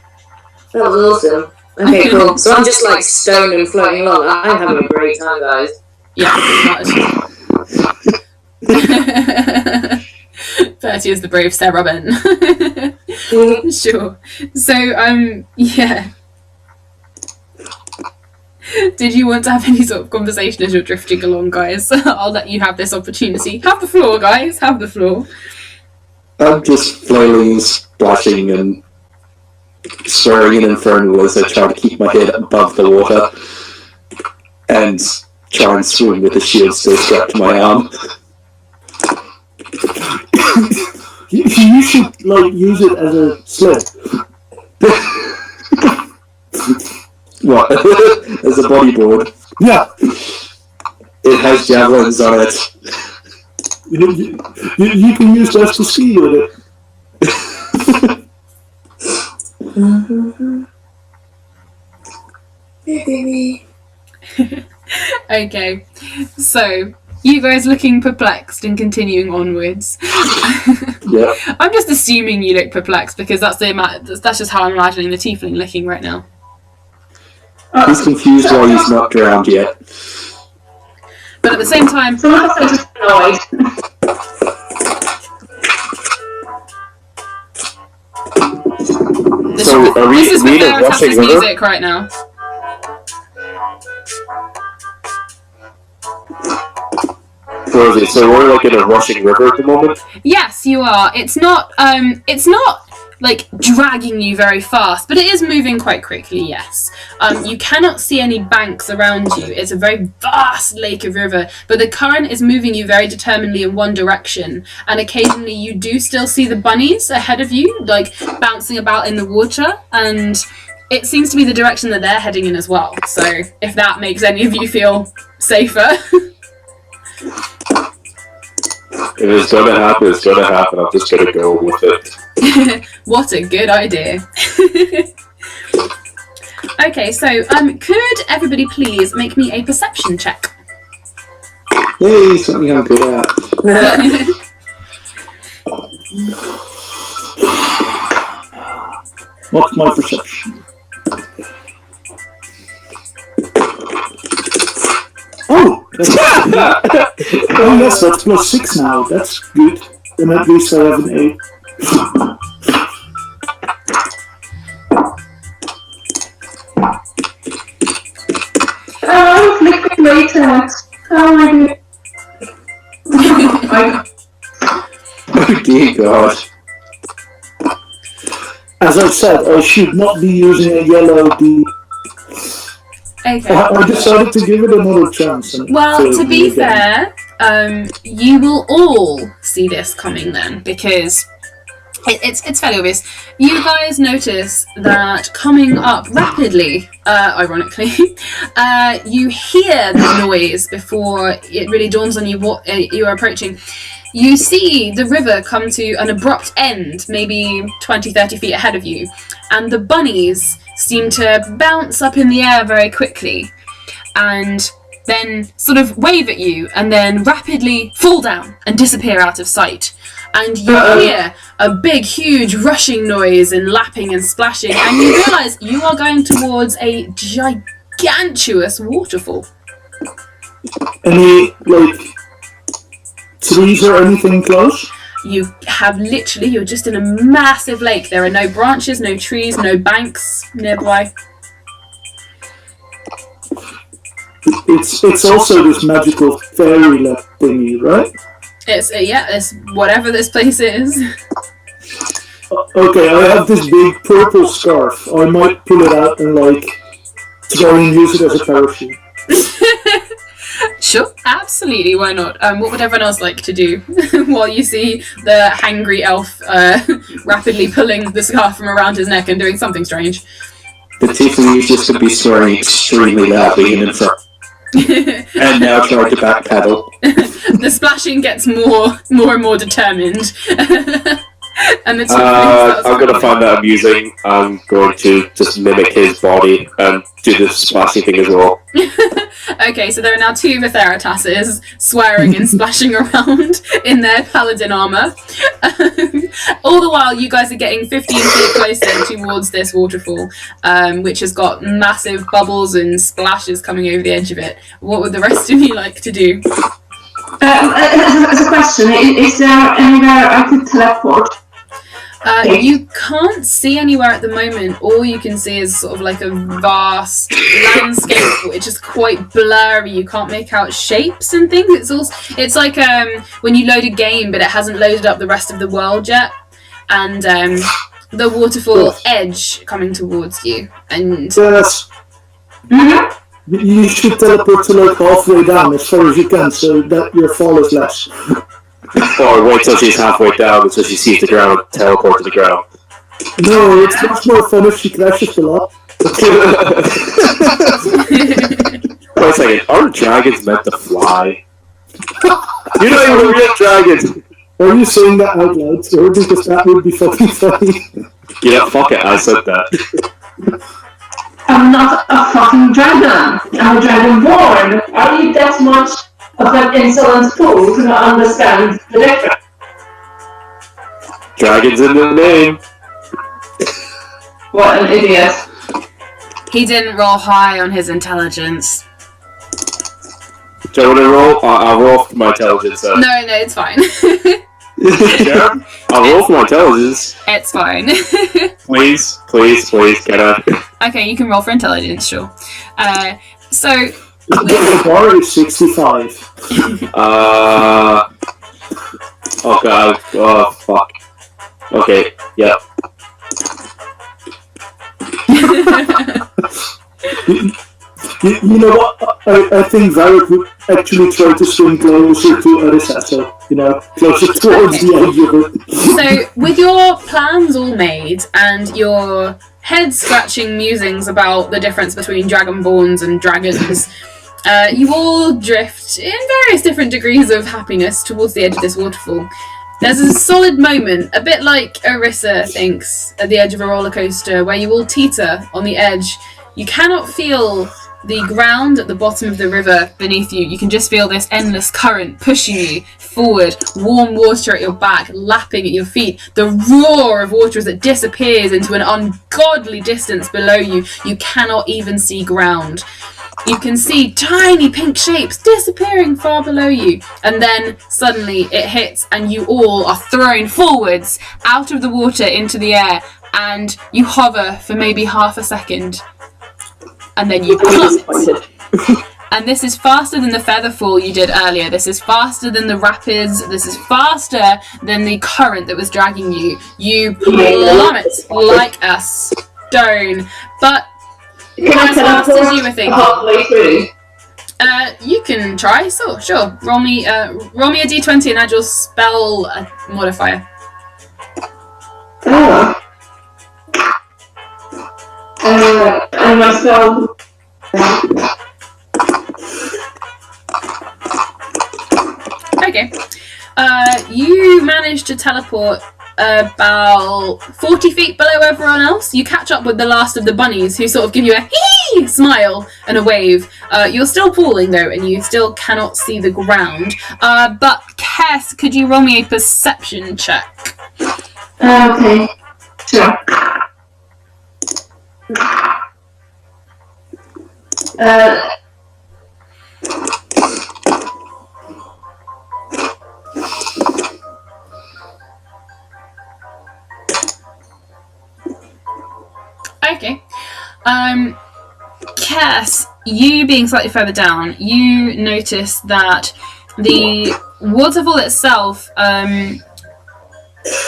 That was awesome. Okay, cool. So I'm just like stoned and floating along. I'm having a great time, guys. Yeah, Bertie is the brave Sarah Ben. Sure. So, yeah. Did you want to have any sort of conversation as you're drifting along, guys? I'll let you have this opportunity. Have the floor, guys. Have the floor. I'm just flailing, splashing, and swearing in infernal as I try to keep my head above the water and try and swim with the shield still strapped to my arm. You should like use it as a slip. What? As a bodyboard? Yeah. It has javelins on it. You can use that to ski with it. Okay, so you guys looking perplexed and continuing onwards. Yeah. I'm just assuming you look perplexed because that's just how I'm imagining the tiefling looking right now. He's confused why he's not drowned yet. But at the same time, Some of us are just annoyed. So are we this is in a Veritas' rushing river? music right now. So we're like in a rushing river at the moment? Yes, you are. It's not like dragging you very fast, but it is moving quite quickly, yes. You cannot see any banks around you. It's a very vast lake of river, but the current is moving you very determinedly in one direction, and occasionally you do still see the bunnies ahead of you, like bouncing about in the water, and it seems to be the direction that they're heading in as well. So if that makes any of you feel safer. If it's gonna happen, it's gonna happen. I'm just gonna go with it. What a good idea. Okay, so could everybody please make me a perception check? Yay, something I'm good at. What's my perception? Oh! Oh yes, that's +6 now. That's good. Then at least I have an 8. Oh, liquid latex. Oh my god. Dear God. As I said, I should not be using a yellow D. Okay. I decided to give it another chance. And Well, to be again. fair, you will all see this coming then, because it's fairly obvious. You guys notice that coming up rapidly, ironically, you hear the noise before it really dawns on you what you are approaching. You see the river come to an abrupt end, maybe 20, 30 feet ahead of you, and the bunnies seem to bounce up in the air very quickly, and then sort of wave at you, and then rapidly fall down and disappear out of sight. And you hear a big, huge rushing noise and lapping and splashing, and you realise you are going towards a gigantuous waterfall. Any, trees or anything close? You have literally, you're just in a massive lake. There are no branches, no trees, no banks nearby. It's also this magical fairyland thingy, right? It's whatever this place is. Okay, I have this big purple scarf. I might pull it out and try and use it as a parachute. Sure, absolutely, why not? What would everyone else like to do while you see the hangry elf rapidly pulling the scarf from around his neck and doing something strange? The tiefling is just going to be swearing extremely loudly in front. And now try to backpedal. The splashing gets more and more determined. And the I'm going to find that amusing. I'm going to just mimic his body and do the splashing thing as well. Okay, so there are now two Vitheratasses swearing and splashing around in their paladin armour. All the while, you guys are getting 15 feet closer towards this waterfall, which has got massive bubbles and splashes coming over the edge of it. What would the rest of you like to do? As a question, is there anywhere I could teleport? You can't see anywhere at the moment. All you can see is sort of like a vast landscape, which is quite blurry. You can't make out shapes and things. It's like when you load a game, but it hasn't loaded up the rest of the world yet. And the waterfall edge coming towards you. And Yes. You should teleport to halfway down as far as you can, so that your fall is less. Or wait till she's halfway down until she sees the ground and teleport to the ground. No, it's much more fun if she crashes a lot. Wait a second, aren't dragons meant to fly? You're not even a real dragon! Are you saying that out loud, sir? Because that would be fucking funny. Yeah, fuck it, I said that. I'm not a fucking dragon. I'm a dragonborn. Are you that much of an insolent fool to not understand the difference? Dragons in the name. What an idiot. he didn't roll high on his intelligence. Do you want to roll? I'll roll for my intelligence. No, it's fine. Yeah? I'll roll for my intelligence. It's fine. Please, get out. Okay, you can roll for intelligence, sure. So... The bar is 65. Oh god. Oh fuck. Okay. Yeah. You know what? I think Varric would actually try to swim closer to Arissa, so, closer towards the edge of it. So, with your plans all made and your head-scratching musings about the difference between dragonborns and dragons, you all drift in various different degrees of happiness towards the edge of this waterfall. There's a solid moment, a bit like Arissa thinks, at the edge of a roller coaster, where you all teeter on the edge. You cannot feel the ground at the bottom of the river beneath you. You can just feel this endless current pushing you forward, warm water at your back, lapping at your feet. The roar of water as it disappears into an ungodly distance below you. You cannot even see ground. You can see tiny pink shapes disappearing far below you. And then suddenly it hits and you all are thrown forwards out of the water into the air. And you hover for maybe half a second. And then you plummet. And this is faster than the feather fall you did earlier. This is faster than the rapids. This is faster than the current that was dragging you. You plummet like a stone. But not as fast as you were thinking. Halfway through. You can try. So sure. Roll me a d20 and add your spell modifier. Oh. And my spell. Okay. You managed to teleport about 40 feet below everyone else. You catch up with the last of the bunnies, who sort of give you a hee smile and a wave. You're still falling though, and you still cannot see the ground. But Kess, could you roll me a perception check? Okay. Sure. Okay. Cass, you being slightly further down, you notice that the waterfall itself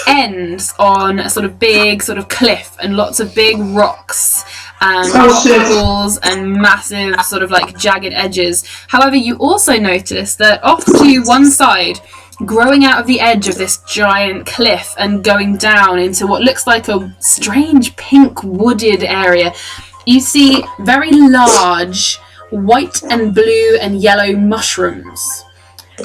ends on a sort of big sort of cliff and lots of big rocks and waterfalls and massive sort of like jagged edges. However, you also notice that off to one side, growing out of the edge of this giant cliff and going down into what looks like a strange pink wooded area, you see very large white and blue and yellow mushrooms.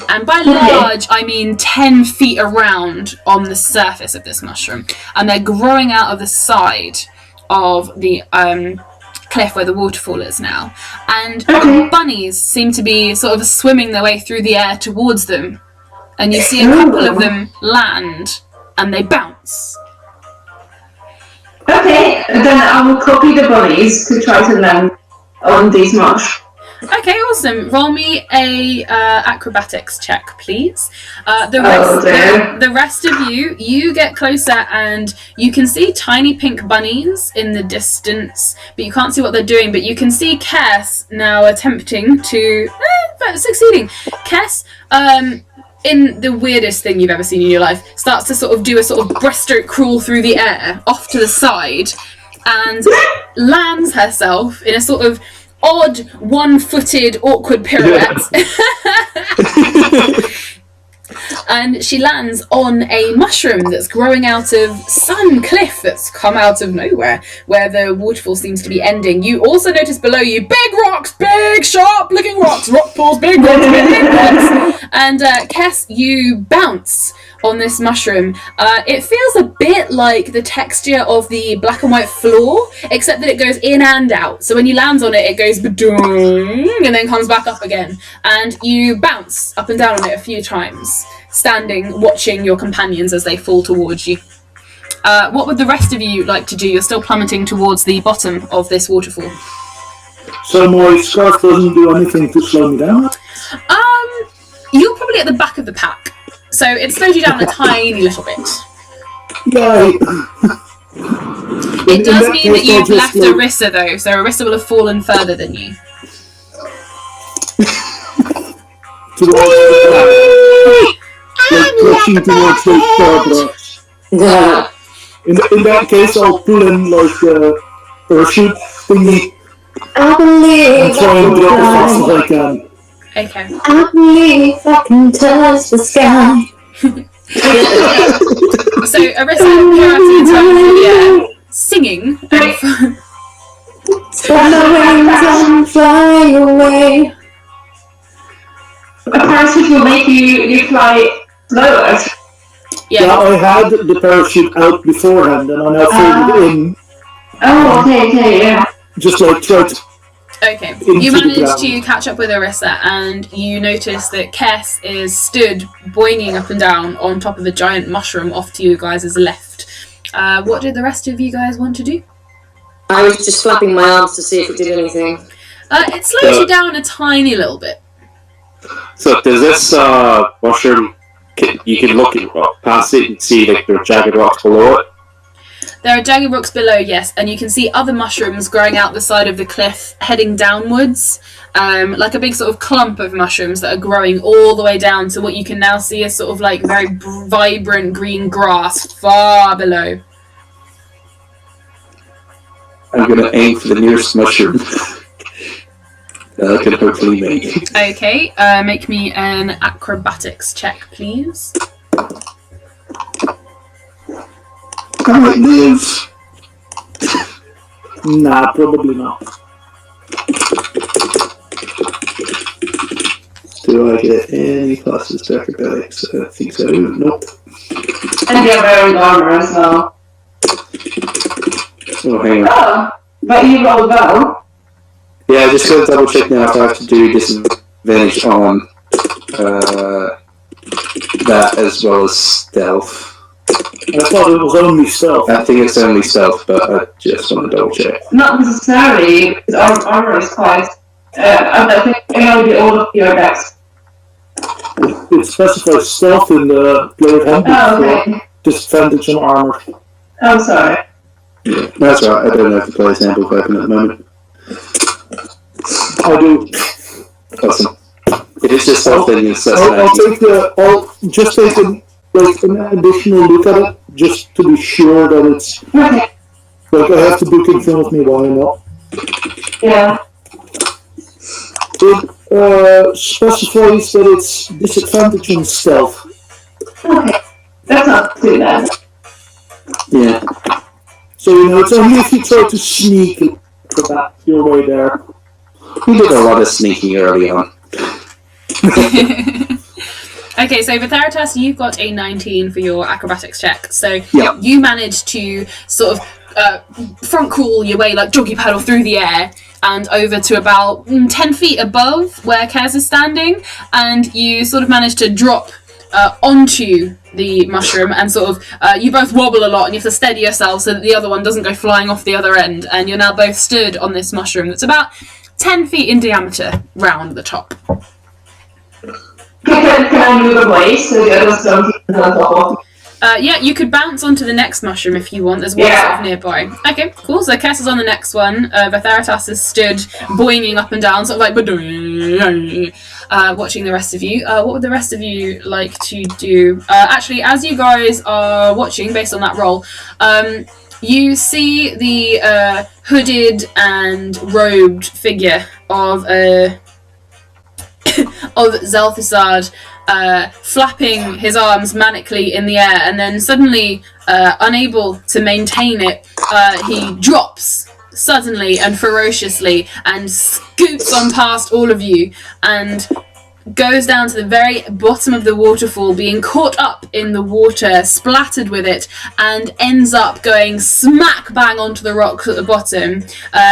And by large, I mean 10 feet around on the surface of this mushroom. And they're growing out of the side of the cliff where the waterfall is now. And bunnies seem to be sort of swimming their way through the air towards them. And you see a couple of them land, and they bounce. Okay, then I will copy the bunnies to try to land on these marsh. Okay, awesome. Roll me a acrobatics check, please. The rest of you get closer, and you can see tiny pink bunnies in the distance, but you can't see what they're doing. But you can see Kess now attempting to succeeding. Kess, in the weirdest thing you've ever seen in your life, starts to sort of do a sort of breaststroke crawl through the air off to the side and lands herself in a sort of odd one-footed awkward pirouette. And she lands on a mushroom that's growing out of some cliff that's come out of nowhere, where the waterfall seems to be ending. You also notice below you big rocks, big sharp-looking rocks, rock pools, big rocks, big rocks. And Kess, you bounce on this mushroom. It feels a bit like the texture of the black and white floor, except that it goes in and out. So when you land on it, it goes ba-doing and then comes back up again. And you bounce up and down on it a few times, standing, watching your companions as they fall towards you. What would the rest of you like to do? You're still plummeting towards the bottom of this waterfall. So my scarf doesn't do anything to slow me down? You're probably at the back of the pack, so it slows you down a tiny little bit. Yay! It does mean that you've left Arissa though, so Arissa will have fallen further than you. Pushing towards the progress. Yeah. In that case, I'll pull in like a parachute thingy I believe and try and drop as fast as I can. Okay. I believe I can touch the sky. So Arissa pirouetting in time through the air, singing. Spread the wings and fly away. A parachute will make you fly slower. Yeah, I had the parachute out beforehand and I now folded it in. Oh, okay, yeah. Just like try to... Okay, you managed to catch up with Arissa, and you notice that Kess is stood boinging up and down on top of a giant mushroom off to you guys' left. What did the rest of you guys want to do? I was just flapping my arms to see if it did anything. It slows you down a tiny little bit. So does this mushroom, you can look past it and see like the jagged rocks below it? There are jagged rocks below, yes, and you can see other mushrooms growing out the side of the cliff, heading downwards, like a big sort of clump of mushrooms that are growing all the way down to what you can now see as sort of like very vibrant green grass far below. I'm gonna aim for the nearest mushroom. That I can hopefully make. Okay, make me an acrobatics check, please. I might live. Nah, probably not. Do I get any classes to acrobatics? I think so. Nope. And you're wearing armor as well. Oh, hang on. Oh, but you rolled well. Yeah, just gotta double check now if I have to do disadvantage on that as well as stealth. I thought it was only stealth. I think it's only stealth, but I just want to double check. Not necessarily, because armor is quite. I think maybe all of your decks. It specifies stealth in the player handbook Oh, okay. for disadvantage on armor. Oh, sorry. Yeah, that's right. I don't have the player's handbook open at the moment. I do. Awesome. If it's just stealth, then it's I'll just take an additional look at it, just to be sure that it's, Okay. like, I have the book in front of me, why not? Yeah. It specifies that it's disadvantage on stealth. Okay. That's not too bad. Yeah. So, it's only if you try to sneak your way there. We did a lot of sneaking early on. Okay, so Vatharitas, you've got a 19 for your acrobatics check. So Yeah. you managed to sort of front crawl your way, like doggy paddle through the air and over to about 10 feet above where Kaz is standing, and you sort of managed to drop onto the mushroom, and sort of you both wobble a lot and you have to steady yourself so that the other one doesn't go flying off the other end, and you're now both stood on this mushroom that's about 10 feet in diameter round the top. Can I move away so the others don't get on top of? Yeah, you could bounce onto the next mushroom if you want. There's one sort of nearby. Okay, cool. So Kess is on the next one. Vatharitas is stood boinging up and down, sort of like watching the rest of you. What would the rest of you like to do? Actually, as you guys are watching, based on that roll, you see the hooded and robed figure of Zelthasard flapping his arms manically in the air, and then suddenly, unable to maintain it, he drops suddenly and ferociously and scoots on past all of you and goes down to the very bottom of the waterfall, being caught up in the water, splattered with it, and ends up going smack bang onto the rocks at the bottom.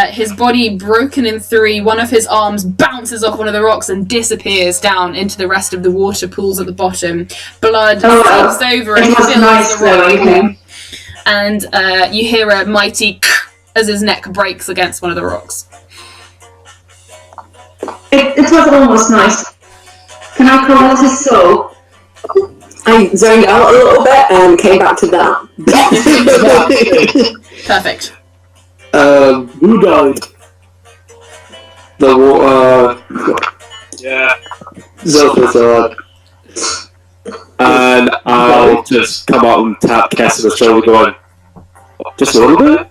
His body broken in three, one of his arms bounces off one of the rocks and disappears down into the rest of the water pools at the bottom. Blood seeps over and fills the rock. And you hear a mighty as his neck breaks against one of the rocks. It was almost nice. Can I correct his soul? I zoned out a little bit and came back to that. Perfect. Who died? Zelthasard. And I'll just come out and tap Cass on the shoulder going, just a little bit?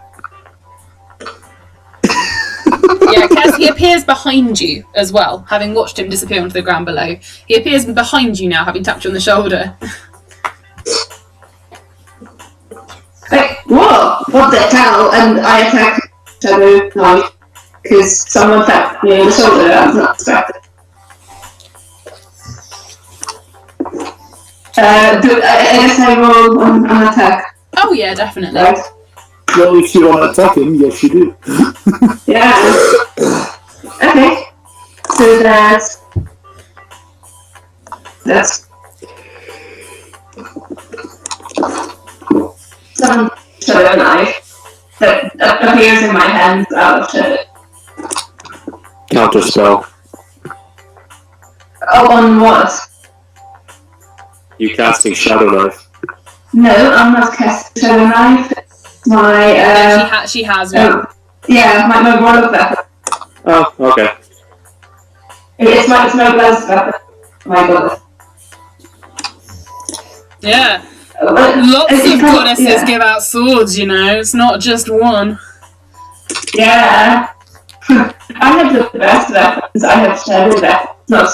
Yeah, Kaz, he appears behind you as well, having watched him disappear onto the ground below. He appears behind you now, having tapped you on the shoulder. Like, whoa! What the hell? And I attack Shadow Knight because someone tapped me on the shoulder. I was not expecting. I guess I roll an attack. Oh yeah, definitely. Right? Well, if you want to attack him, yes you do. Yeah. Okay. So that's 7 shadow knife that appears in my hands out of shadow. Counterspell. Oh, on what? You casting Shadow Knife. No, I'm not casting shadow knife. my She has one. my warlock weapon. Oh, okay. It's my blessed weapon. My goddess. Yeah. Lots of goddesses give out swords, you know. It's not just one. Yeah. I have the best weapons. I have shadow weapons, not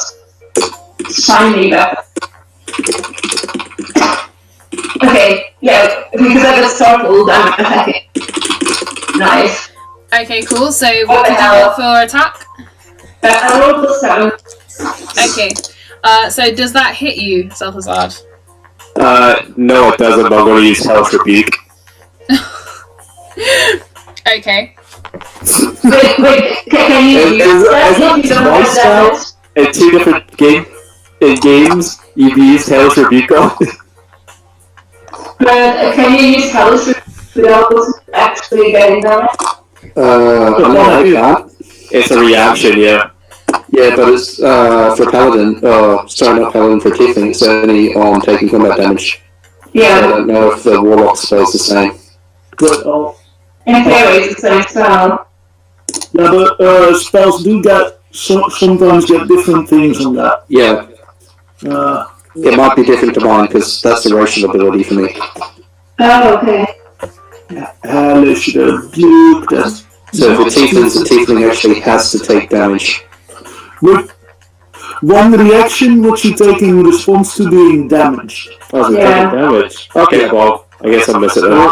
shiny weapons. Okay, yeah, because I got startled, I'm attacking. Nice. Okay, cool. So what did you roll for attack? I rolled a 7. Okay. So does that hit you, Selfazard? No, it doesn't, but I'm going to use Hellish Rebuke. Okay. Wait, can you use that if you don't have damage? In 2 different games, you've used Hellish Rebuke on. But can you use Hellish without actually getting damage? I'm not like that. It's a reaction, yeah. Yeah, but it's for Paladin, sorry, not Paladin, for Tiefling, it's only on taking combat damage. So I Yeah, don't know if the Warlock spell's the same. But, in theory it's the same spell. yeah, but spells do get sometimes get different things on that. Yeah, Uh, it might be different to mine, because that's the racial ability for me. Oh, okay. Hellish Rebuke. That's So if the Tiefling actually has to take damage. with one reaction which you take in response to being damaged. Oh, so Yeah. taking damage. Okay, well, I guess I'll miss it then.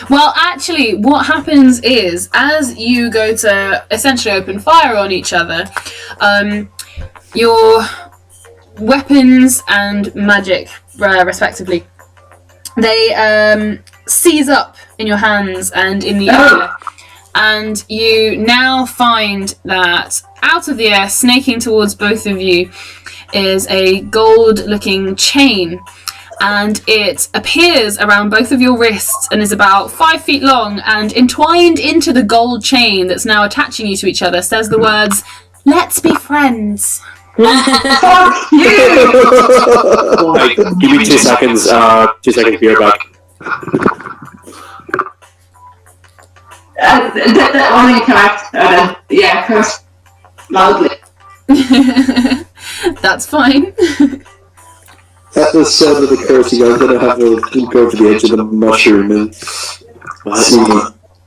Well, actually, what happens is, as you go to essentially open fire on each other, your weapons and magic, respectively, they seize up in your hands and in the air. And you now find that out of the air, snaking towards both of you, is a gold-looking chain. And it appears around both of your wrists and is about 5 feet long, and entwined into the gold chain that's now attaching you to each other says the words, "Let's be friends." Fuck you! Like, give me 2 seconds, 2 seconds to be right back. That only character, yeah, curse loudly. That's fine. At the sound of the cursing, I'm gonna have to go to the edge of the mushroom and see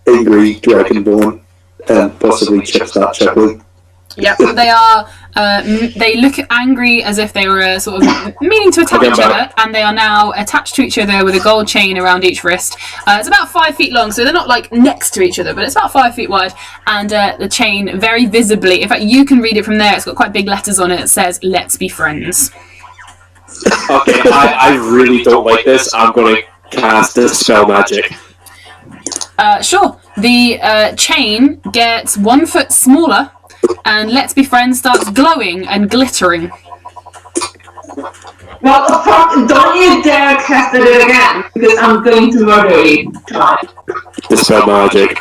angry Dragonborn and possibly check that chuckling. Yep, they are. They look angry as if they were sort of meaning to attack Okay, each other, and they are now attached to each other with a gold chain around each wrist. It's about 5 feet long, so they're not like next to each other, but it's about 5 feet wide. And the chain very visibly, in fact, you can read it from there. It's got quite big letters on it. It says, "Let's be friends." Okay, I really don't like this. I'm going to cast Dispel Magic. Sure. The chain gets 1 foot smaller, and Let's Be Friends starts glowing and glittering. Well, fuck, don't you dare cast it again, because I'm going to murder you. Dispel Magic.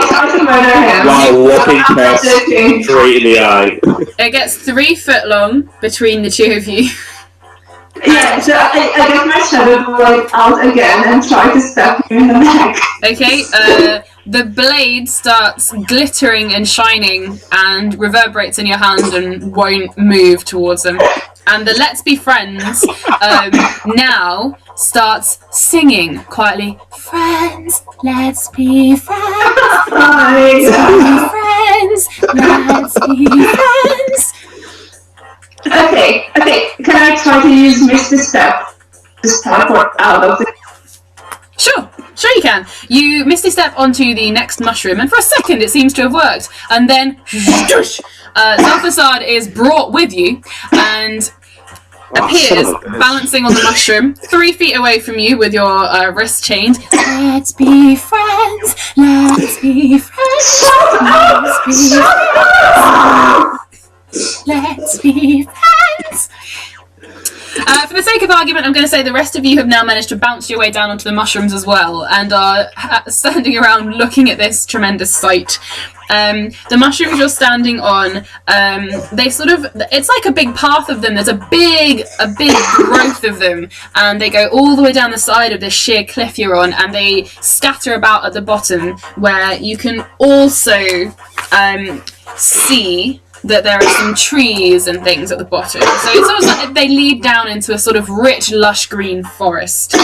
Try to murder him. While walking I'm past joking. straight in the eye. It gets 3 foot long between the two of you. Yeah, so I get my shadow blade out again and try to stab you in the neck. Okay, the blade starts glittering and shining and reverberates in your hand and won't move towards them. And the Let's Be Friends now starts singing quietly, "Friends, let's be friends, Hi. friends, let's be friends." Okay, can I try to use Misty Step? Just teleport out of the... Sure you can. You misty step onto the next mushroom, and for a second it seems to have worked, and then Zelfasad is brought with you and appears balancing on the mushroom 3 feet away from you with your wrist chained. Let's be friends, let's be friends, let's be friends, let's be friends. For the sake of argument, I'm going to say the rest of you have now managed to bounce your way down onto the mushrooms as well, and are standing around looking at this tremendous sight. The mushrooms you're standing on, they sort of, it's like a big path of them. There's a big growth of them, and they go all the way down the side of this sheer cliff you're on, and they scatter about at the bottom, where you can also see that there are some trees and things at the bottom. So it's almost like they lead down into a sort of rich, lush green forest.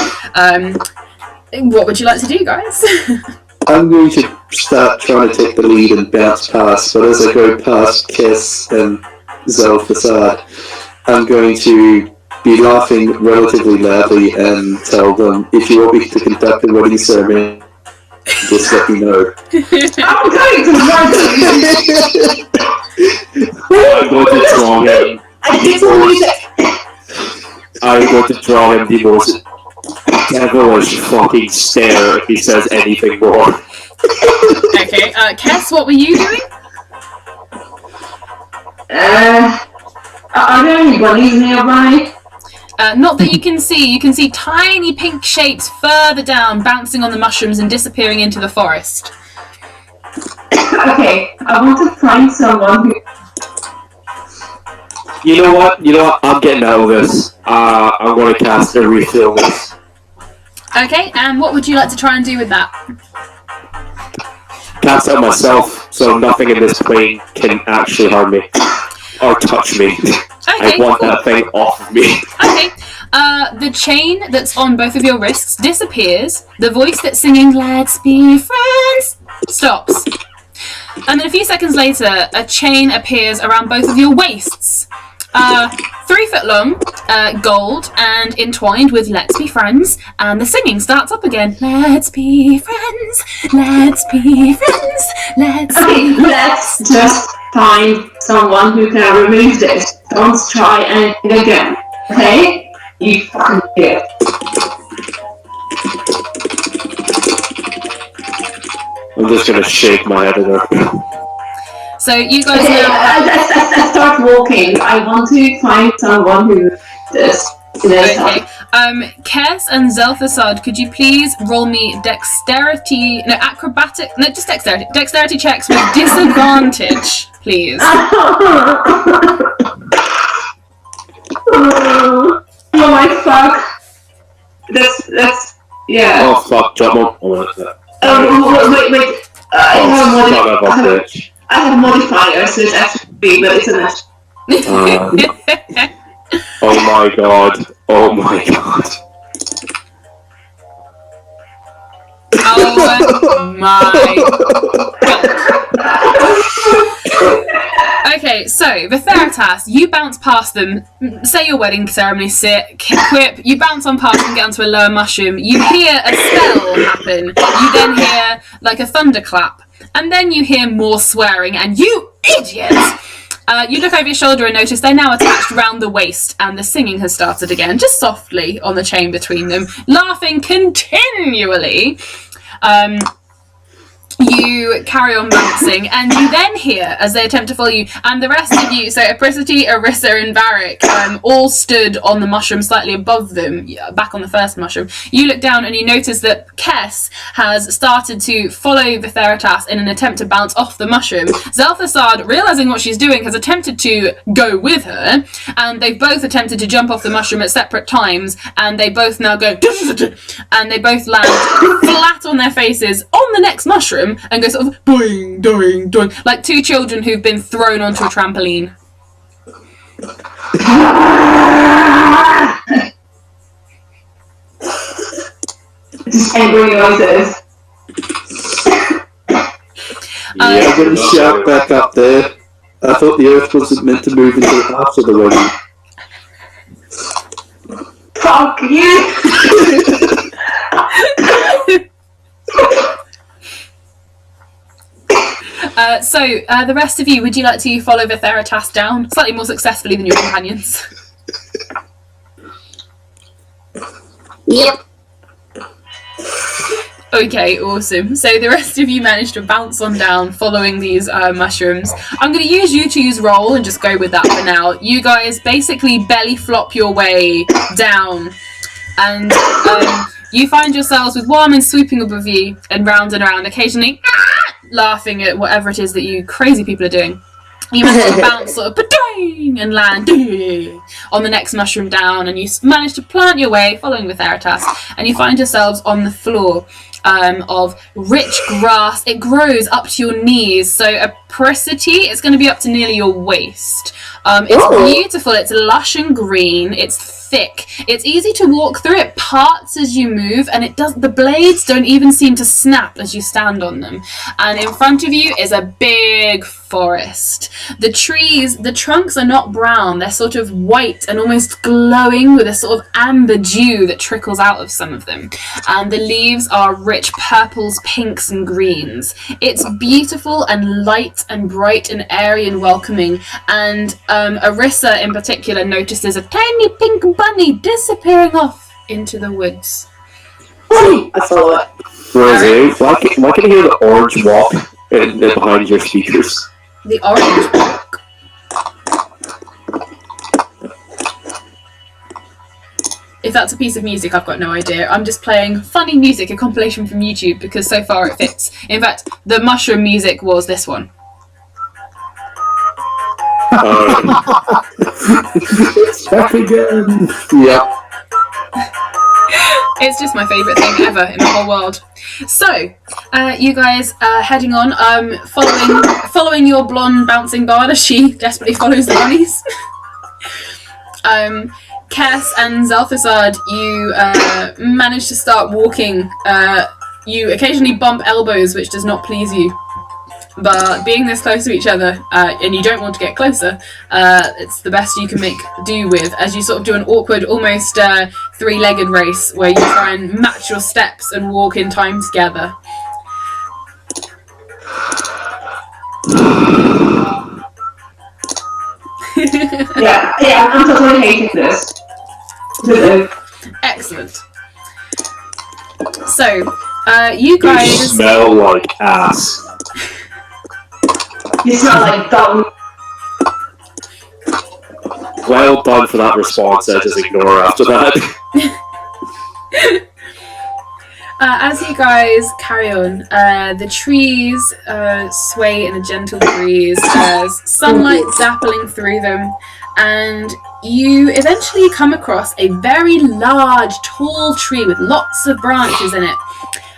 What would you like to do, guys? I'm going to start trying to take the lead and bounce past, but as I go past Kiss and Zelfasad, I'm going to be laughing relatively loudly and tell them, if you want me to conduct a wedding ceremony, just let me know. I'm going to murder you! I'm going to draw him. I hate the music! I'm going to draw him the most devilish fucking stare if he says anything more. Okay, Kess, what were you doing? Are there any bunnies nearby? Not that you can see. You can see tiny pink shapes further down, bouncing on the mushrooms and disappearing into the forest. Okay, I want to find someone who... You know what? I'm getting out of this. I'm going to cast a refill this. Okay, and what would you like to try and do with that? Cast out myself, so nothing in this plane can actually harm me. Or touch me. Okay, I want cool. that thing off of me. Okay, the chain that's on both of your wrists disappears. The voice that's singing "Let's be friends" stops. And then a few seconds later, a chain appears around both of your waists. 3 foot long, gold, and entwined with "Let's be friends," and the singing starts up again. Let's be friends, let's be friends, let's Okay, be friends. let's just find someone who can remove this. Don't try anything again, okay? You fucking idiot. I'm just going to shake my head at her. So you guys Okay, now... I start walking. I want to find someone who does this. Okay. Kess and Zelfasad, could you please roll me dexterity... No, acrobatic... No, just dexterity. Dexterity checks with disadvantage, please. Oh my fuck. That's... Yeah. Oh fuck, drop one. Oh, that. Wait. I have a modifier, so it's actually 3, but it's enough. Oh my god. Oh my god. Oh my god. Okay, so Vitheritas, you bounce past them, say your wedding ceremony, sit, quip, you bounce on past and get onto a lower mushroom, you hear a spell happen, you then hear like a thunderclap, and then you hear more swearing, and you idiots! You look over your shoulder and notice they're now attached round the waist, and the singing has started again, just softly on the chain between them, laughing continually. You carry on bouncing, and you then hear, as they attempt to follow you, and the rest of you, so Apricity, Arissa, and Varric, all stood on the mushroom slightly above them, back on the first mushroom. You look down and you notice that Kess has started to follow Vitheritas in an attempt to bounce off the mushroom. Zelfasad, realising what she's doing, has attempted to go with her, and they've both attempted to jump off the mushroom at separate times, and they both now go, and they both land flat on their faces on the next mushroom, and go sort of boing, doing, doing, like two children who've been thrown onto a trampoline. Just angry noises. I'm going to shout back up there. I thought the earth wasn't meant to move until after the wedding. Fuck you! So, the rest of you, would you like to follow Vitheritas down? Slightly more successfully than your companions. Yep. Okay, awesome. So the rest of you managed to bounce on down following these mushrooms. I'm going to use you two's roll and just go with that for now. You guys basically belly flop your way down, and you find yourselves with Warman sweeping above you and round, occasionally laughing at whatever it is that you crazy people are doing. You manage to bounce sort of ba-ding, and land on the next mushroom down, and you manage to plant your way, following with Theratas, and you find yourselves on the floor of rich grass. It grows up to your knees, so apricity, it's going to be up to nearly your waist. It's beautiful, it's lush and green, it's thick, it's easy to walk through, it parts as you move, and the blades don't even seem to snap as you stand on them. And in front of you is a big forest. The trees, the trunks are not brown, they're sort of white and almost glowing with a sort of amber dew that trickles out of some of them. And the leaves are rich purples, pinks and greens. It's beautiful and light and bright and airy and welcoming. And Arissa in particular notices a tiny pink bunny disappearing off into the woods. I follow it. Rosie, why can you hear the orange walk behind your speakers? The orange walk. If that's a piece of music, I've got no idea. I'm just playing funny music, a compilation from YouTube, because so far it fits. In fact, the mushroom music was this one. It's back again. Yep. It's just my favourite thing ever in the whole world. So, you guys are heading on, following your blonde bouncing bard as she desperately follows the bunnies. Kess and Zelthasard, you manage to start walking. You occasionally bump elbows, which does not please you. But being this close to each other, and you don't want to get closer, it's the best you can make do with, as you sort of do an awkward, almost three-legged race, where you try and match your steps and walk in time together. yeah, I'm totally hating this. Excellent. So, you You guys... smell like ass. You smell like dumb. Well done for that response, I just ignore after that. As you guys carry on, the trees sway in a gentle breeze, there's sunlight dappling through them, and you eventually come across a very large, tall tree with lots of branches in it.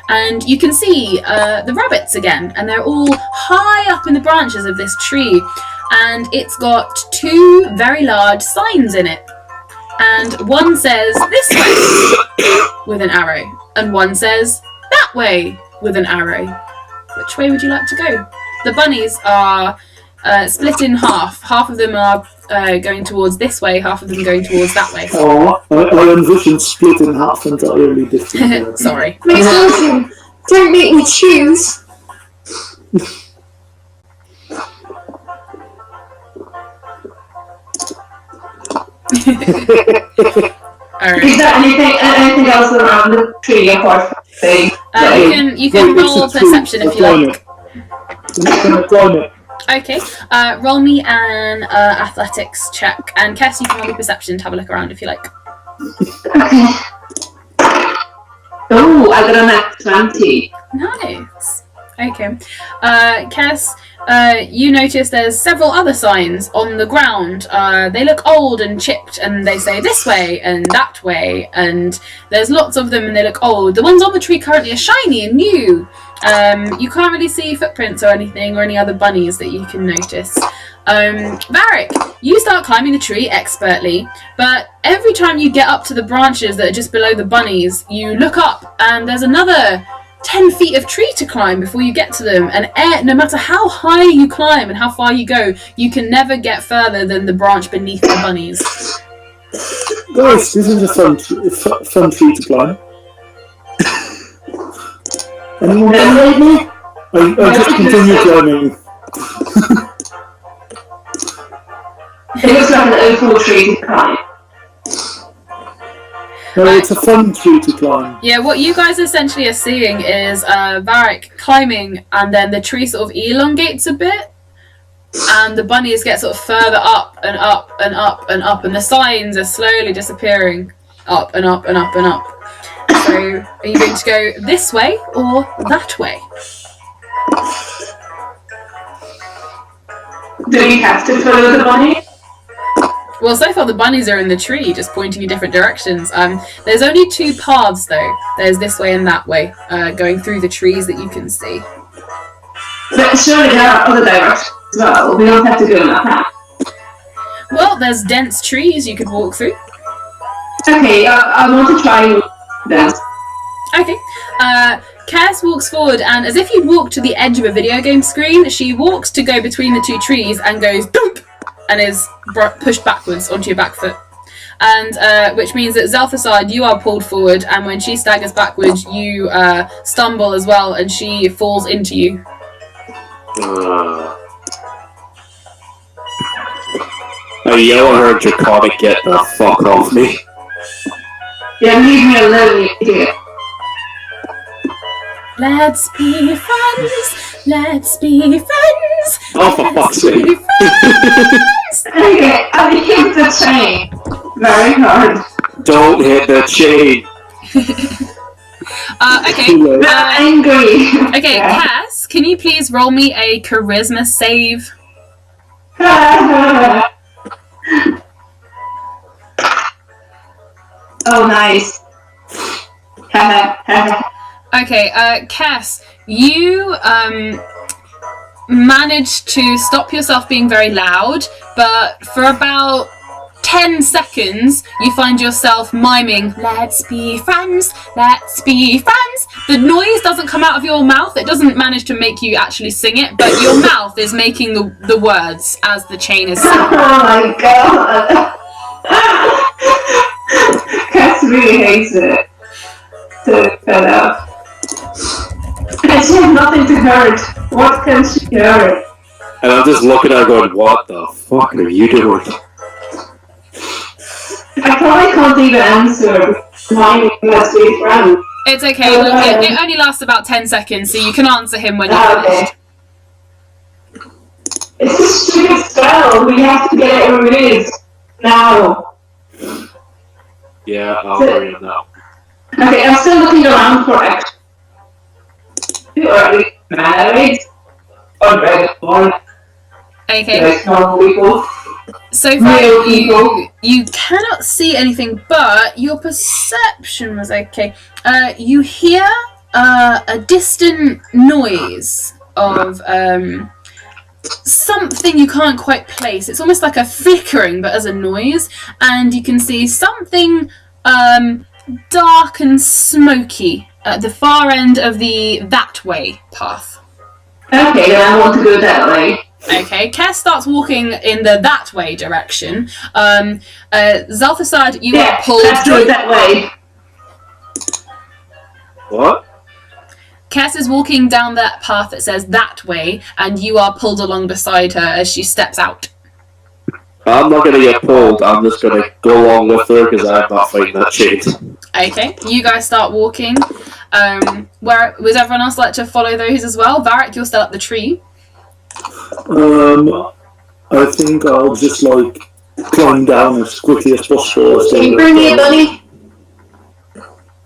And you can see the rabbits again, and they're all high up in the branches of this tree, and it's got two very large signs in it. And one says this way with an arrow, and one says that way with an arrow. Which way would you like to go? The bunnies are split in half. Half of them are going towards this way, half of them going towards that way. Oh, I envision split in half entirely different. Sorry. Don't make me choose. Alright. Is there anything else around the tree apart from the You can roll perception if you like. Okay, roll me an athletics check, and Kess, you can roll me perception to have a look around if you like. Okay. Oh, I got a nat 20. Nice. Okay. Kess, you notice there's several other signs on the ground. They look old and chipped, and they say this way and that way, and there's lots of them and they look old. The ones on the tree currently are shiny and new. You can't really see footprints or anything, or any other bunnies that you can notice. Varric, you start climbing the tree expertly, but every time you get up to the branches that are just below the bunnies, you look up and there's another 10 feet of tree to climb before you get to them, and no matter how high you climb and how far you go, you can never get further than the branch beneath the bunnies. Guys, this is a fun tree to climb. Anyone want me? I just continue climbing. It looks like an awful tree to climb. No, it's a fun tree to climb. Yeah, what you guys essentially are seeing is Varric climbing, and then the tree sort of elongates a bit, and the bunnies get sort of further up and up and up and up, and the signs are slowly disappearing up and up and up and up. So, are you going to go this way or that way? Do we have to follow the bunny? Well, so far the bunnies are in the tree, just pointing in different directions. There's only 2 paths, though. There's this way and that way, going through the trees that you can see. But surely there are other directions as well. We don't have to go on that path. Well, there's dense trees you could walk through. Okay, I want to try that. Okay. Cass walks forward, and as if you'd walk to the edge of a video game screen, she walks to go between the 2 trees and goes dump, and is pushed backwards onto your back foot. And which means that Zelphasard, you are pulled forward, and when she staggers backwards, you stumble as well, and she falls into you. I yell at her, Draconic, get the fuck off me. Yeah, leave me alone, you idiot. Let's be friends. Let's be friends. Oh, for fuck's sake. Be friends. Okay, I hit the chain very hard. Don't hit the chain. Okay. I'm angry. Okay, Cass, can you please roll me a charisma save? Oh, nice. Okay, Cass, you managed to stop yourself being very loud, but for about 10 seconds, you find yourself miming, let's be friends, let's be friends. The noise doesn't come out of your mouth, it doesn't manage to make you actually sing it, but your mouth is making the words as the chain is singing. Oh my god. Cass really hates it. So fed up. And she has nothing to hurt. What can she hurt? And I'm just looking at her going, what the fuck are you doing? I probably can't even answer. My let's be friends. It's okay, it only lasts about 10 seconds, so you can answer him when you're finished. It's a stupid spell. We have to get it removed now. Yeah, I'll worry now. Okay, I'm still looking around for action. You already married? Already born? Okay. There's no people. So far, you cannot see anything, but your perception was okay. You hear a distant noise of something you can't quite place. It's almost like a flickering, but as a noise, and you can see something dark and smoky at the far end of the that way path. Okay, then I want to go that way. Okay, Cass starts walking in the that way direction. Zelphasard, you are pulled. Let's do it that way. What? Cass is walking down that path that says that way, and you are pulled along beside her as she steps out. I'm not gonna get pulled, I'm just gonna go along with her because I'm not fighting that shit. Okay, you guys start walking. Where would everyone else like to follow those as well? Varric, you're still up the tree. I think I'll just climb down as quickly as possible. Can you bring me a bunny?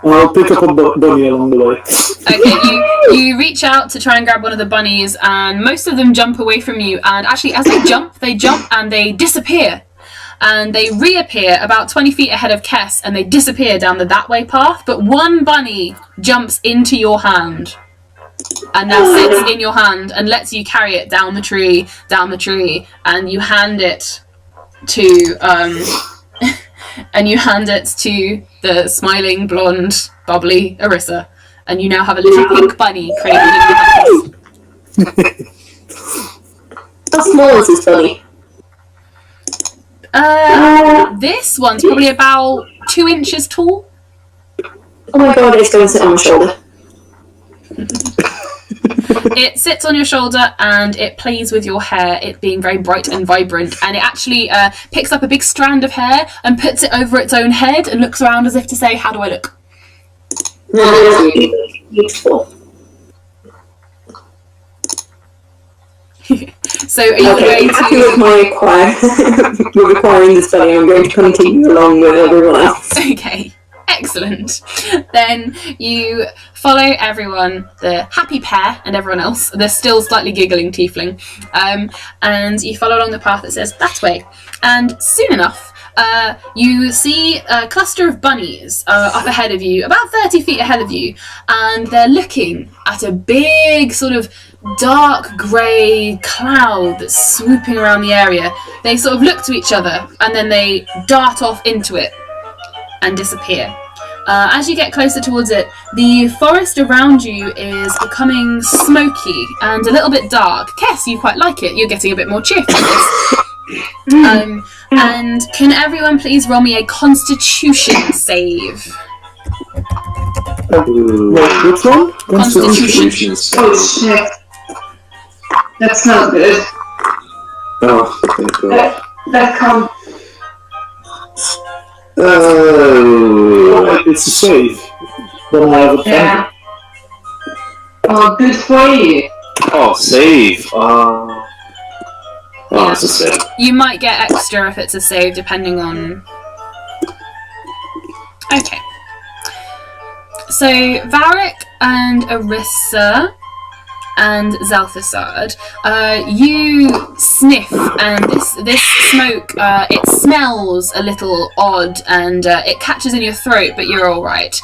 I'll pick up a bunny along the way. Okay, you reach out to try and grab one of the bunnies, and most of them jump away from you, and actually as they jump and they disappear. And they reappear about 20 feet ahead of Kess, and they disappear down the that way path, but one bunny jumps into your hand. And now sits in your hand and lets you carry it down the tree, and you hand it to the smiling, blonde, bubbly Arissa, and you now have a little pink bunny cradled in your hands. How small is this bunny? This one's probably about 2 inches tall. Oh my god, it's going to sit on my shoulder. It sits on your shoulder and it plays with your hair, it being very bright and vibrant, and it actually picks up a big strand of hair and puts it over its own head and looks around as if to say, how do I look? Beautiful. So are you going happy to... with my with acquiring this bunny, I'm going to continue along with everyone else. Okay. Excellent. Then you follow everyone, the happy pair and everyone else. They're still slightly giggling tiefling. And you follow along the path that says that way. And soon enough, you see a cluster of bunnies up ahead of you, about 30 feet ahead of you. And they're looking at a big sort of dark grey cloud that's swooping around the area. They sort of look to each other and then they dart off into it and disappear. As you get closer towards it, the forest around you is becoming smoky and a little bit dark. Kess, you quite like it. You're getting a bit more cheerful. And can everyone please roll me a Constitution save? Wait, which one? Constitution. Oh shit. That's not good. Oh, thank God. That can't. Oh, it's a save. Then I have a 10. Yeah. Oh, good for you. Oh, save. Oh, it's a save. You might get extra if it's a save, depending on... Okay. So, Varric and Arissa and Zalthasard, you sniff, and this smoke, it smells a little odd, and it catches in your throat, but you're alright.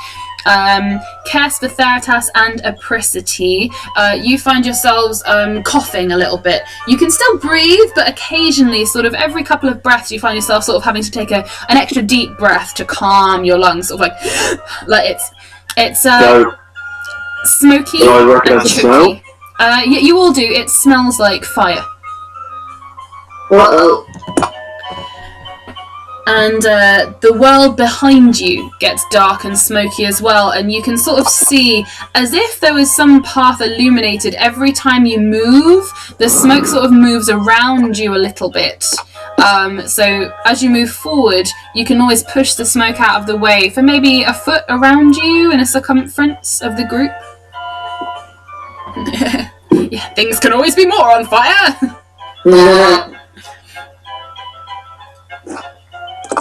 Kesper, Theratas, and Apricity, you find yourselves coughing a little bit. You can still breathe, but occasionally, sort of every couple of breaths, you find yourself sort of having to take an extra deep breath to calm your lungs, sort of like it's smoky Do I recognize and the smell? choky. You all do. It smells like fire. Uh-oh. And the world behind you gets dark and smoky as well, and you can sort of see, as if there was some path illuminated every time you move, the smoke sort of moves around you a little bit. So as you move forward, you can always push the smoke out of the way for maybe a foot around you in a circumference of the group. Yeah, things can always be more on fire!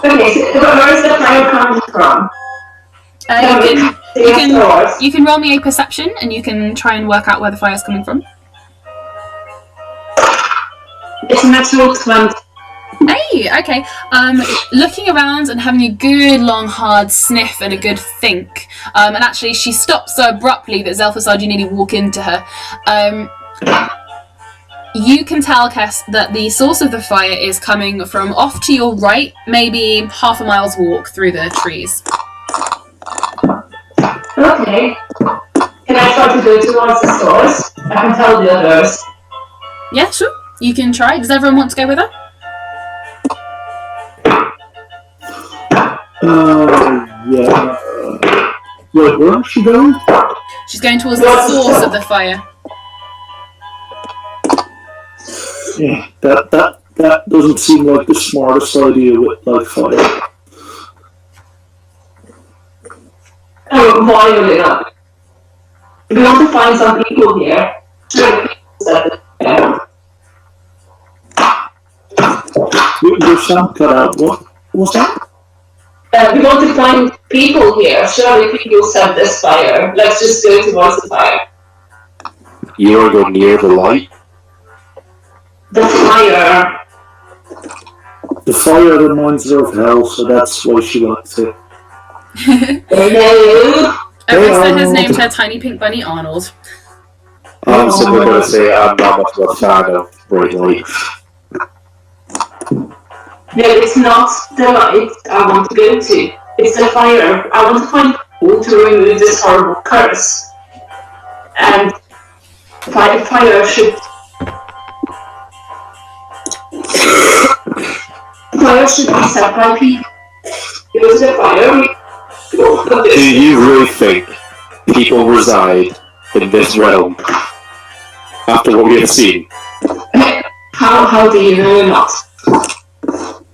Okay, so where is the fire coming from? You can roll me a perception, and you can try and work out where the fire's coming from. It's a natural 20. Hey, okay. Looking around and having a good long hard sniff and a good think. And actually she stops so abruptly that Zelfasard, you nearly walk into her. You can tell, Kess, that the source of the fire is coming from off to your right, maybe half a mile's walk through the trees. Okay. Can I try to go towards the source? I can tell the others. Yeah, sure. You can try. Does everyone want to go with her? Yeah. Wait, where is she going? She's going towards the source of the fire. Yeah, that doesn't seem like the smartest idea with like fire. Oh, why not? We want to find some people here. Your sound cut out. What was that? We want to find people here. Surely people set this fire. Let's just go towards the fire. You want to go near the light? The fire. The fire reminds her of hell, so that's why she likes it. Hello. Arista has named her tiny pink bunny Arnold. I'm simply going to say I'm not much of a fan of bright light. No, it's not the light I want to go to. It's the fire. I want to find people to remove this horrible curse. And fire should... Fire should be set by people. Go to the fire. Do you really think people reside in this realm after what we have seen? How do you know not?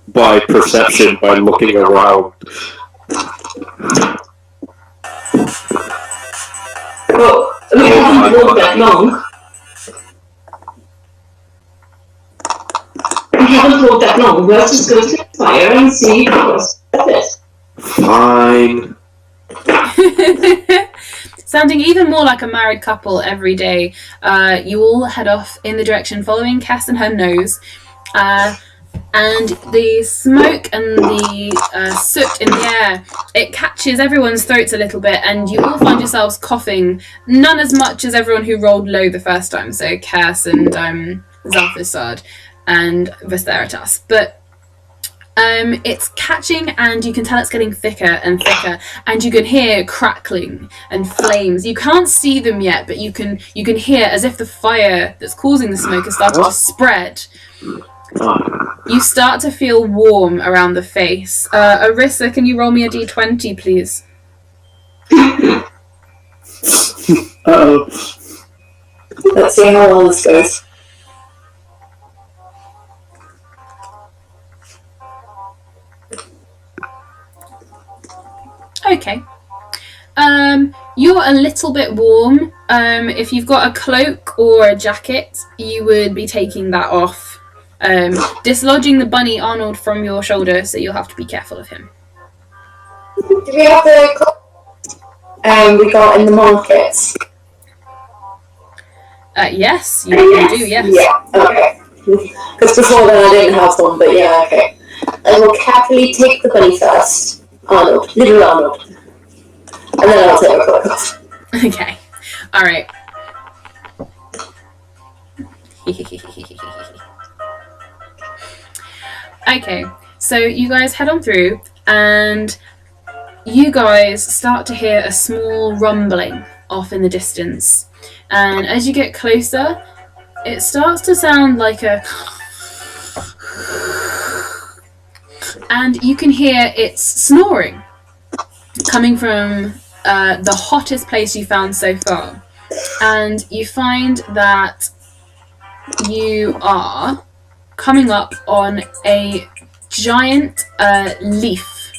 By perception, by looking around. Well, we haven't walked that long. We haven't walked that long. Let's just go to the fire and see what's it. Fine. Sounding even more like a married couple every day, you all head off in the direction following Cass and her nose. And the smoke and the soot in the air, it catches everyone's throats a little bit, and you all find yourselves coughing, none as much as everyone who rolled low the first time, so Cass and Zalthasad and Vistheritas. But it's catching, and you can tell it's getting thicker and thicker, and you can hear crackling and flames. You can't see them yet, but you can hear as if the fire that's causing the smoke has started to spread. You start to feel warm around the face. Arissa, can you roll me a d20, please? Uh-oh. Let's see how well this goes. Okay. You're a little bit warm. If you've got a cloak or a jacket, you would be taking that off. Dislodging the bunny Arnold from your shoulder, so you'll have to be careful of him. Do we have the we got in the markets? Yes, you do, yes. Yeah, okay. Because before then I didn't have one, but yeah, okay. I will carefully take the bunny first. Arnold, little Arnold. And then I'll take my cloak off. Okay, alright. Okay, so you guys head on through, and you guys start to hear a small rumbling off in the distance. And as you get closer, it starts to sound like a... And you can hear it's snoring, coming from the hottest place you found so far. And you find that you are coming up on a giant leaf,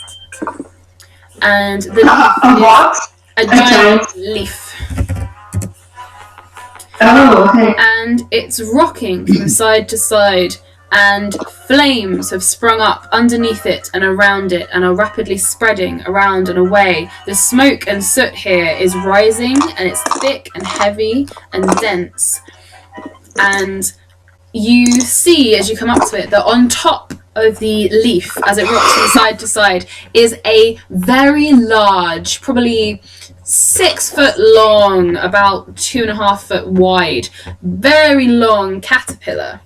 and the leaf is a giant leaf. Oh, okay. And it's rocking from side to side, and flames have sprung up underneath it and around it and are rapidly spreading around and away. The smoke and soot here is rising, and it's thick and heavy and dense. And you see, as you come up to it, that on top of the leaf, as it rocks from side to side, is a very large, probably 6 foot long, about 2.5 foot wide, very long caterpillar.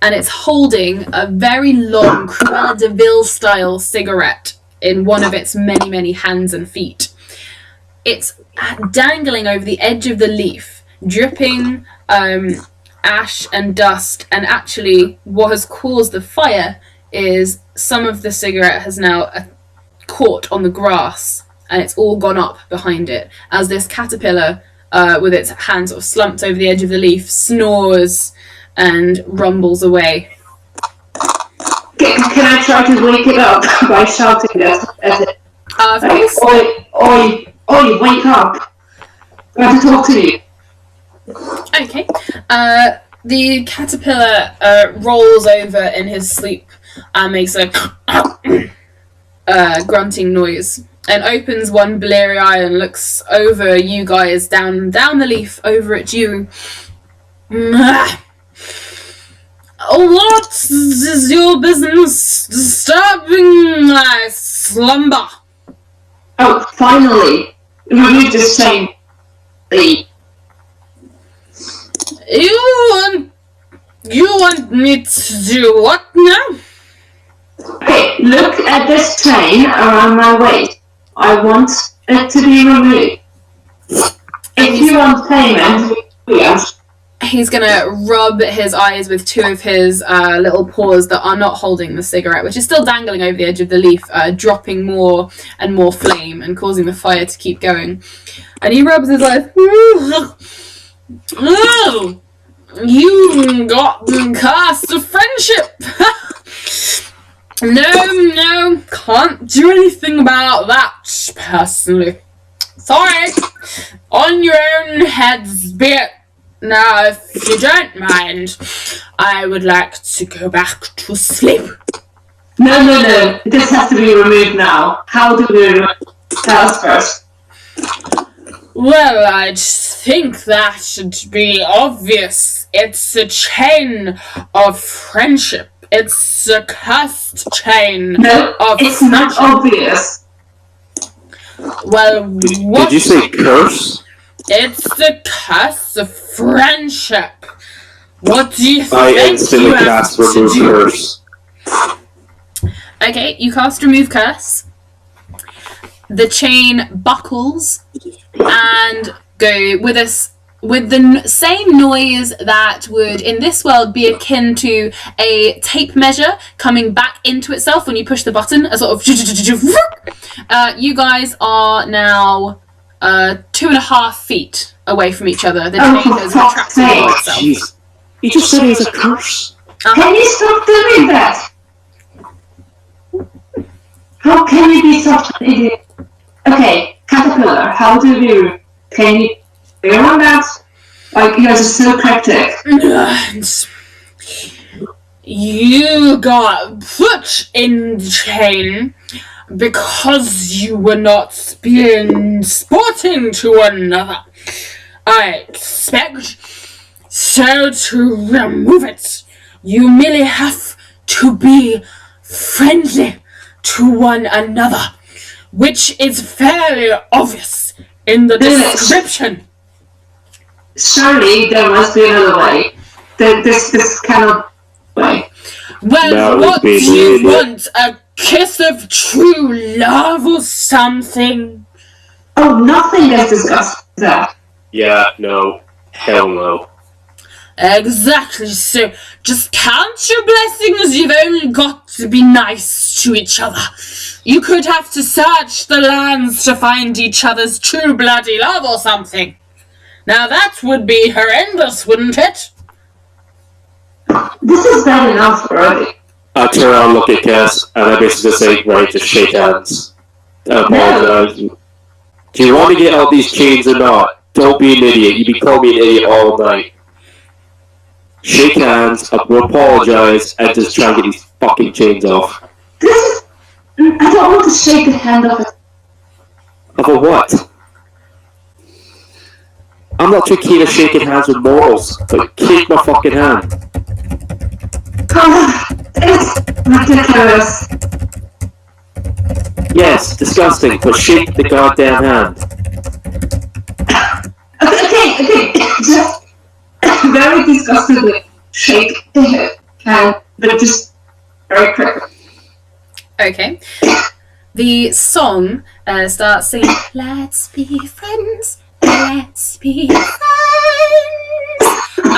And it's holding a very long Cruella de Vil style cigarette in one of its many, many hands and feet. It's dangling over the edge of the leaf, dripping ash and dust, and actually what has caused the fire is some of the cigarette has now caught on the grass, and it's all gone up behind it as this caterpillar with its hands sort of slumped over the edge of the leaf snores and rumbles away. Can I try to wake it up by shouting at it? Of course. Oi, wake up! I want to talk to you. Okay. The caterpillar rolls over in his sleep and makes a grunting noise, and opens one bleary eye and looks over you guys, down the leaf, over at you. What is your business disturbing my slumber? Oh, finally! Remove this chain. You want me to do what now? Okay, look at this chain around my waist. I want it to be removed. If you want payment, yes. He's gonna rub his eyes with 2 of his little paws that are not holding the cigarette, which is still dangling over the edge of the leaf, dropping more and more flame and causing the fire to keep going. And he rubs his eyes. Oh, you got cast of friendship. No, can't do anything about that, personally. Sorry, on your own heads be it. Now, if you don't mind, I would like to go back to sleep. No. This has to be removed now. How do we remove it? Tell us first. Well, I think that should be obvious. It's a chain of friendship. It's a cursed chain No, of it's not friendship. obvious. Well, what? Did you say curse? It's the curse of friendship. What do you I think instantly you have cast to remove do? curse. Okay, you cast remove curse. The chain buckles and go with the same noise that would in this world be akin to a tape measure coming back into itself when you push the button. A sort of you guys are now 2.5 feet away from each other. The chain has retracted Oh, itself. jeez. You just said it was a curse. Can you stop doing that? How can you be such an idiot? Okay, Caterpillar, how do you... Can you clear on that? Like, you're just so cryptic. You got put in the chain because you were not being sporting to one another. I expect so to remove it. You merely have to be friendly to one another, which is fairly obvious in the description. Surely there must be another way. This cannot way. Well, That what do would be you weird. want? A kiss of true love or something? Oh, nothing has discussed that. Yeah, no. Hell no. Exactly so. Just count your blessings. You've only got to be nice to each other. You could have to search the lands to find each other's true bloody love or something. Now that would be horrendous, wouldn't it? This is bad enough already. I turn around, look at Cass, and I basically just say, right, just shake hands. I apologize. Do you want to get out these chains or not? Don't be an idiot. You've been calling me an idiot all night. Shake hands, apologize, and just try and get these fucking chains off. This is... I don't want to shake the hand of it. Of a what? I'm not too keen on shaking hands with mortals, but kick my fucking hand. It's ridiculous. Yes, disgusting, but shake the goddamn hand. Okay, just very disgustedly shake the hand, but just very quick. Okay. The song starts singing, let's be friends, let's be friends.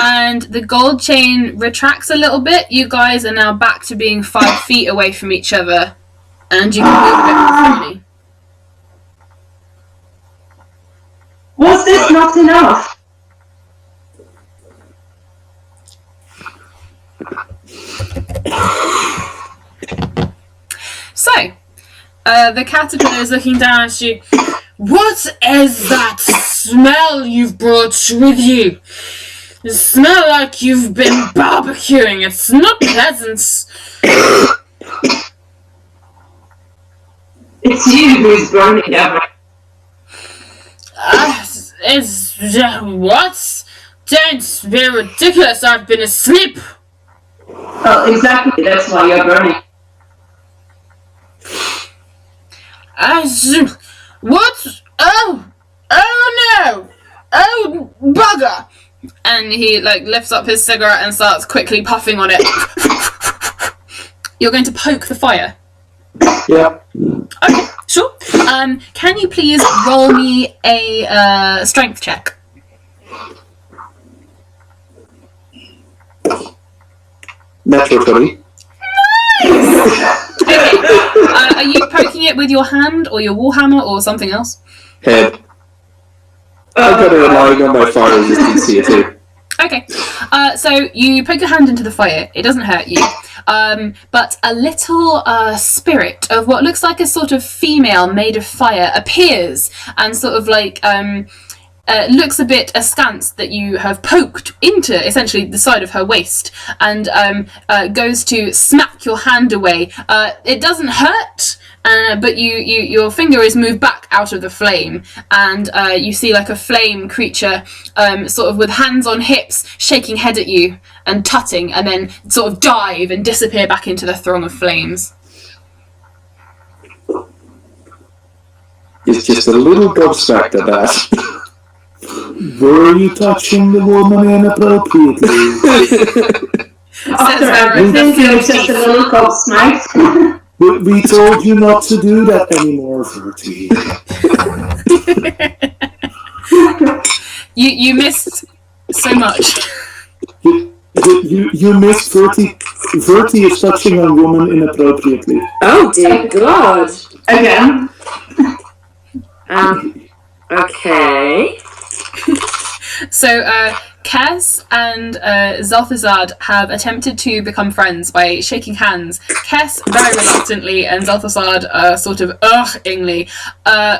And the gold chain retracts a little bit. You guys are now back to being 5 feet away from each other. And you can move a bit more freely. Was this not enough? So, the caterpillar is looking down at you. What is that smell you've brought with you? You smell like you've been barbecuing. It's not pleasant. It's you who's burning everything. What? Don't be ridiculous. I've been asleep. Oh, exactly. That's why you're burning. What? Oh no! Oh bugger! And he lifts up his cigarette and starts quickly puffing on it. You're going to poke the fire. Yeah. Okay, sure. Can you please roll me a strength check? Natural 20. Okay. Are you poking it with your hand or your warhammer or something else? Head. I'm kind of relying on my fire resistance here too. Okay. So you poke your hand into the fire. It doesn't hurt you. But a little spirit of what looks like a sort of female made of fire appears and sort of looks a bit askance that you have poked into essentially the side of her waist and goes to smack your hand away. It doesn't hurt, but your finger is moved back out of the flame, and you see like a flame creature, sort of with hands on hips, shaking head at you and tutting, and then sort of dive and disappear back into the throng of flames. It's just a little gobsmacked at that. Were you touching the woman inappropriately? After everything, you're just a little gobsmacked. We told you not to do that anymore, Verti. You missed so much. You missed Verti. Verti is touching a woman inappropriately. Oh dear God. Again. Okay. So, Kes and Zelthazad have attempted to become friends by shaking hands. Kes very reluctantly and Zelthazad sort of ugh-ingly,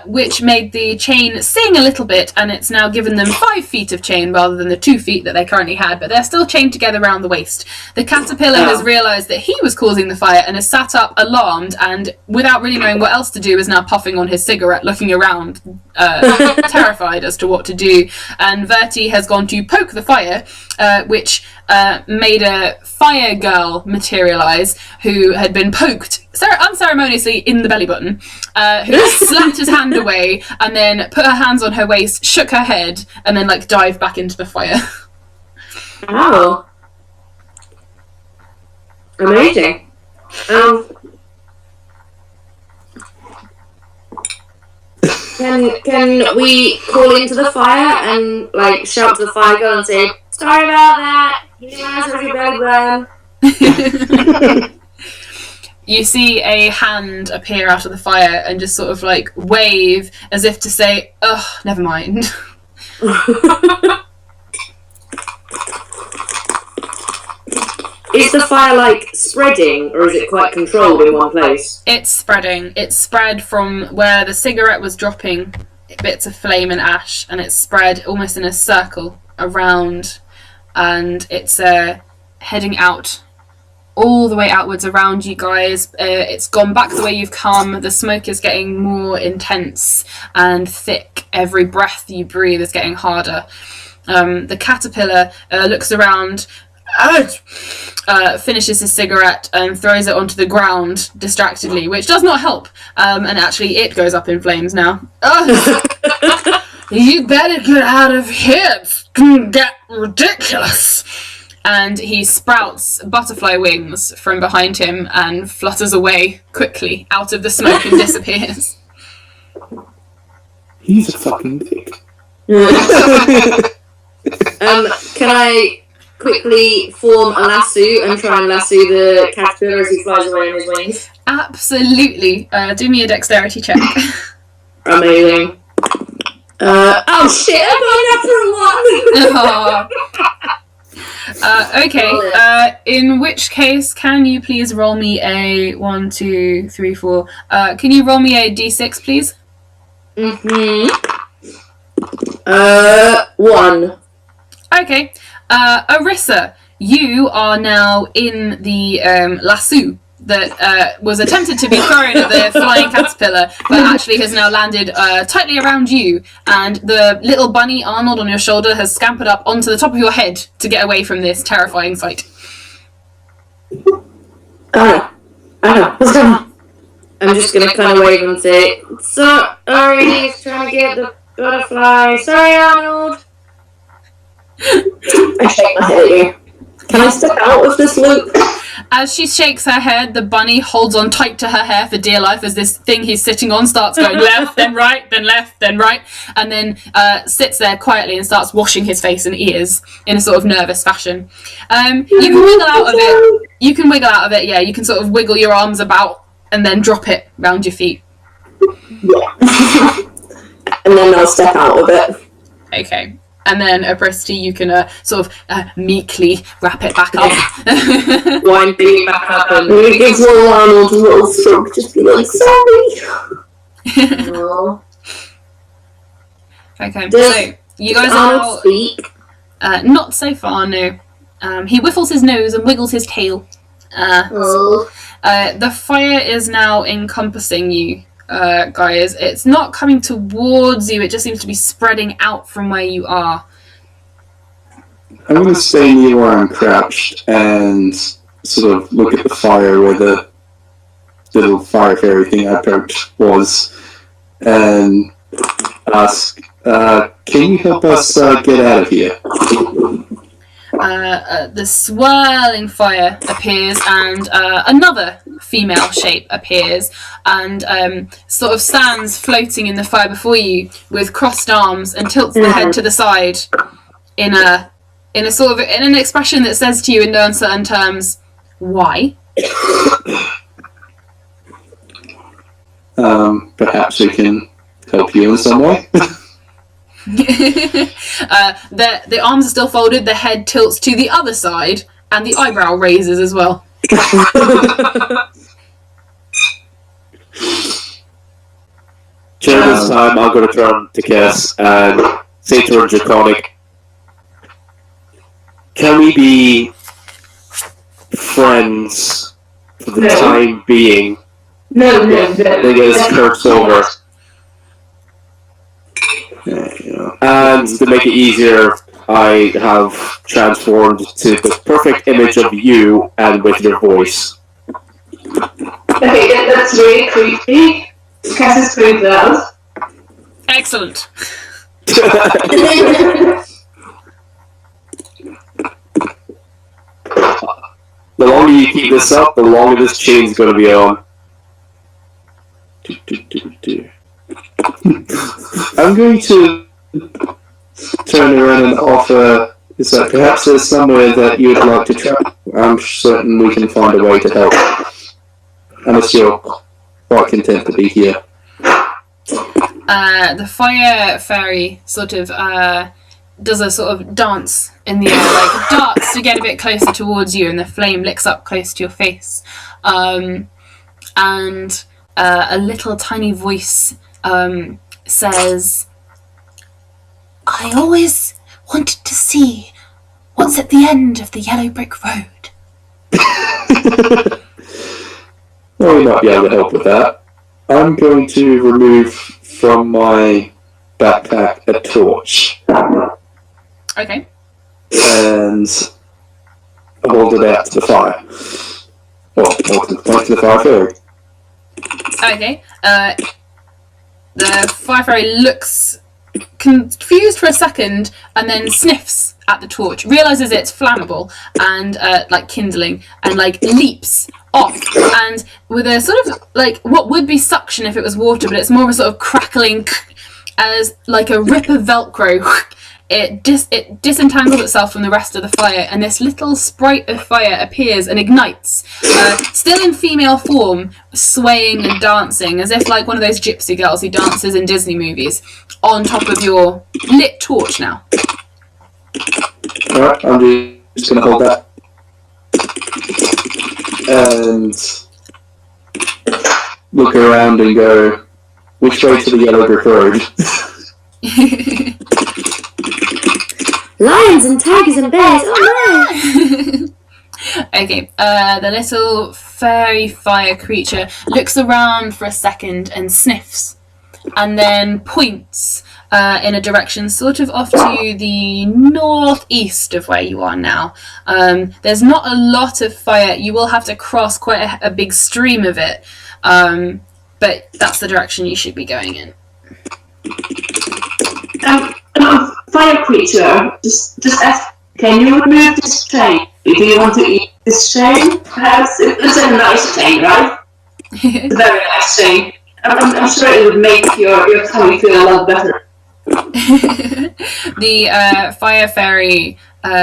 which made the chain sing a little bit, and it's now given them 5 feet of chain rather than the 2 feet that they currently had, but they're still chained together around the waist. The caterpillar has realised that he was causing the fire and has sat up alarmed, and without really knowing what else to do is now puffing on his cigarette, looking around, terrified as to what to do. And Verti has gone to poke the fire, which made a fire girl materialise who had been poked unceremoniously in the belly button, who slapped his hand away and then put her hands on her waist, shook her head, and then like dived back into the fire. Oh. Amazing. Can we call into the fire and like shout to the fire girl and say, "Sorry about that. You guys have your belly button." You see a hand appear out of the fire and just sort of like wave as if to say, "Ugh, never mind." Is the fire like spreading, or is it quite controlled in one place? It's spreading. It's spread from where the cigarette was dropping bits of flame and ash, and it's spread almost in a circle around, and it's heading out all the way outwards around you guys. It's gone back the way you've come. The smoke is getting more intense and thick. Every breath you breathe is getting harder. The caterpillar looks around, finishes his cigarette and throws it onto the ground distractedly, which does not help, and actually it goes up in flames now. You better get out of here, it's gonna get ridiculous. And he sprouts butterfly wings from behind him and flutters away quickly out of the smoke and disappears. He's a fucking dick. Can I quickly form a lasso and try and lasso the caterpillar as he flies away on his wings? Absolutely. Do me a dexterity check. Amazing. Oh shit, I'm going after one! Okay, in which case, can you please roll me a 1, 2, 3, 4. Can you roll me a d6, please? 1. Okay. Arissa, you are now in the lasso that was attempted to be thrown at the flying caterpillar, but actually has now landed tightly around you, and the little bunny Arnold on your shoulder has scampered up onto the top of your head to get away from this terrifying sight. I know. What's going on? I'm just gonna kind of wave and say, "Sorry, he's trying to get the butterfly. Sorry, Arnold." I shake my head at you. Can I step out of this loop? As she shakes her head, the bunny holds on tight to her hair for dear life as this thing he's sitting on starts going left, then right, then left, then right, and then sits there quietly and starts washing his face and ears in a sort of nervous fashion. You can wiggle out of it. You can wiggle out of it, yeah. You can sort of wiggle your arms about and then drop it round your feet. Yeah. And then I'll step out of it. Okay. And then, Apresti, you can sort of meekly wrap it back up. Wind it back up and We give little Arnold a little shrug, just be like, sorry. oh. Okay, Does so you guys Arnold are... speak? Not so far, no. He whiffles his nose and wiggles his tail. Oh. The fire is now encompassing you, guys. It's not coming towards you, it just seems to be spreading out from where you are. I'm going to stay near where I'm crouched and sort of look at the fire where the little fire fairy thing I poked was, and ask, can you help us get out of here? The swirling fire appears, and another female shape appears, and sort of stands floating in the fire before you with crossed arms, and tilts the head to the side in an expression that says to you in no uncertain terms, "Why?" Perhaps we can help you in some way. The arms are still folded, the head tilts to the other side, and the eyebrow raises as well. During this time, I'm going to turn to Cass and say to her in Draconic, can we be friends for the time being? No. They get his curse over. And to make it easier, I have transformed to the perfect image of you and with your voice. Okay, that's really creepy. Cass is creeped out. Excellent. The longer you keep this up, the longer this chain's going to be on. I'm going to turn around and offer, is that perhaps there's somewhere that you would like to travel? I'm certain we can find a way to help. Unless you're quite content to be here. The fire fairy sort of does a sort of dance in the air, like darts to get a bit closer towards you, and the flame licks up close to your face. And a little tiny voice says, "I always wanted to see what's at the end of the yellow brick road." Well, we might be able to help with that. I'm going to remove from my backpack a torch. Okay. And hold it out to the fire. Well, point to the fire fairy. Okay. The fire fairy looks confused for a second and then sniffs at the torch, realizes it's flammable and like kindling, and like leaps off, and with a sort of like what would be suction if it was water, but it's more of a sort of crackling as like a rip of Velcro. It disentangles itself from the rest of the fire, and this little sprite of fire appears and ignites, still in female form, swaying and dancing, as if like one of those gypsy girls who dances in Disney movies, on top of your lit torch now. Alright, I'm just going to hold that. And look around and go, which way to the yellow brick road? Lions and tigers and bears, oh no! Okay, the little fairy fire creature looks around for a second and sniffs, and then points in a direction sort of off to the northeast of where you are now. There's not a lot of fire. You will have to cross quite a big stream of it, but that's the direction you should be going in. Fire creature, just ask, can you remove this chain? Do you want to eat this chain? Perhaps it's a nice chain, right? It's a very nice chain. I'm sure it would make your tummy feel a lot better. The fire fairy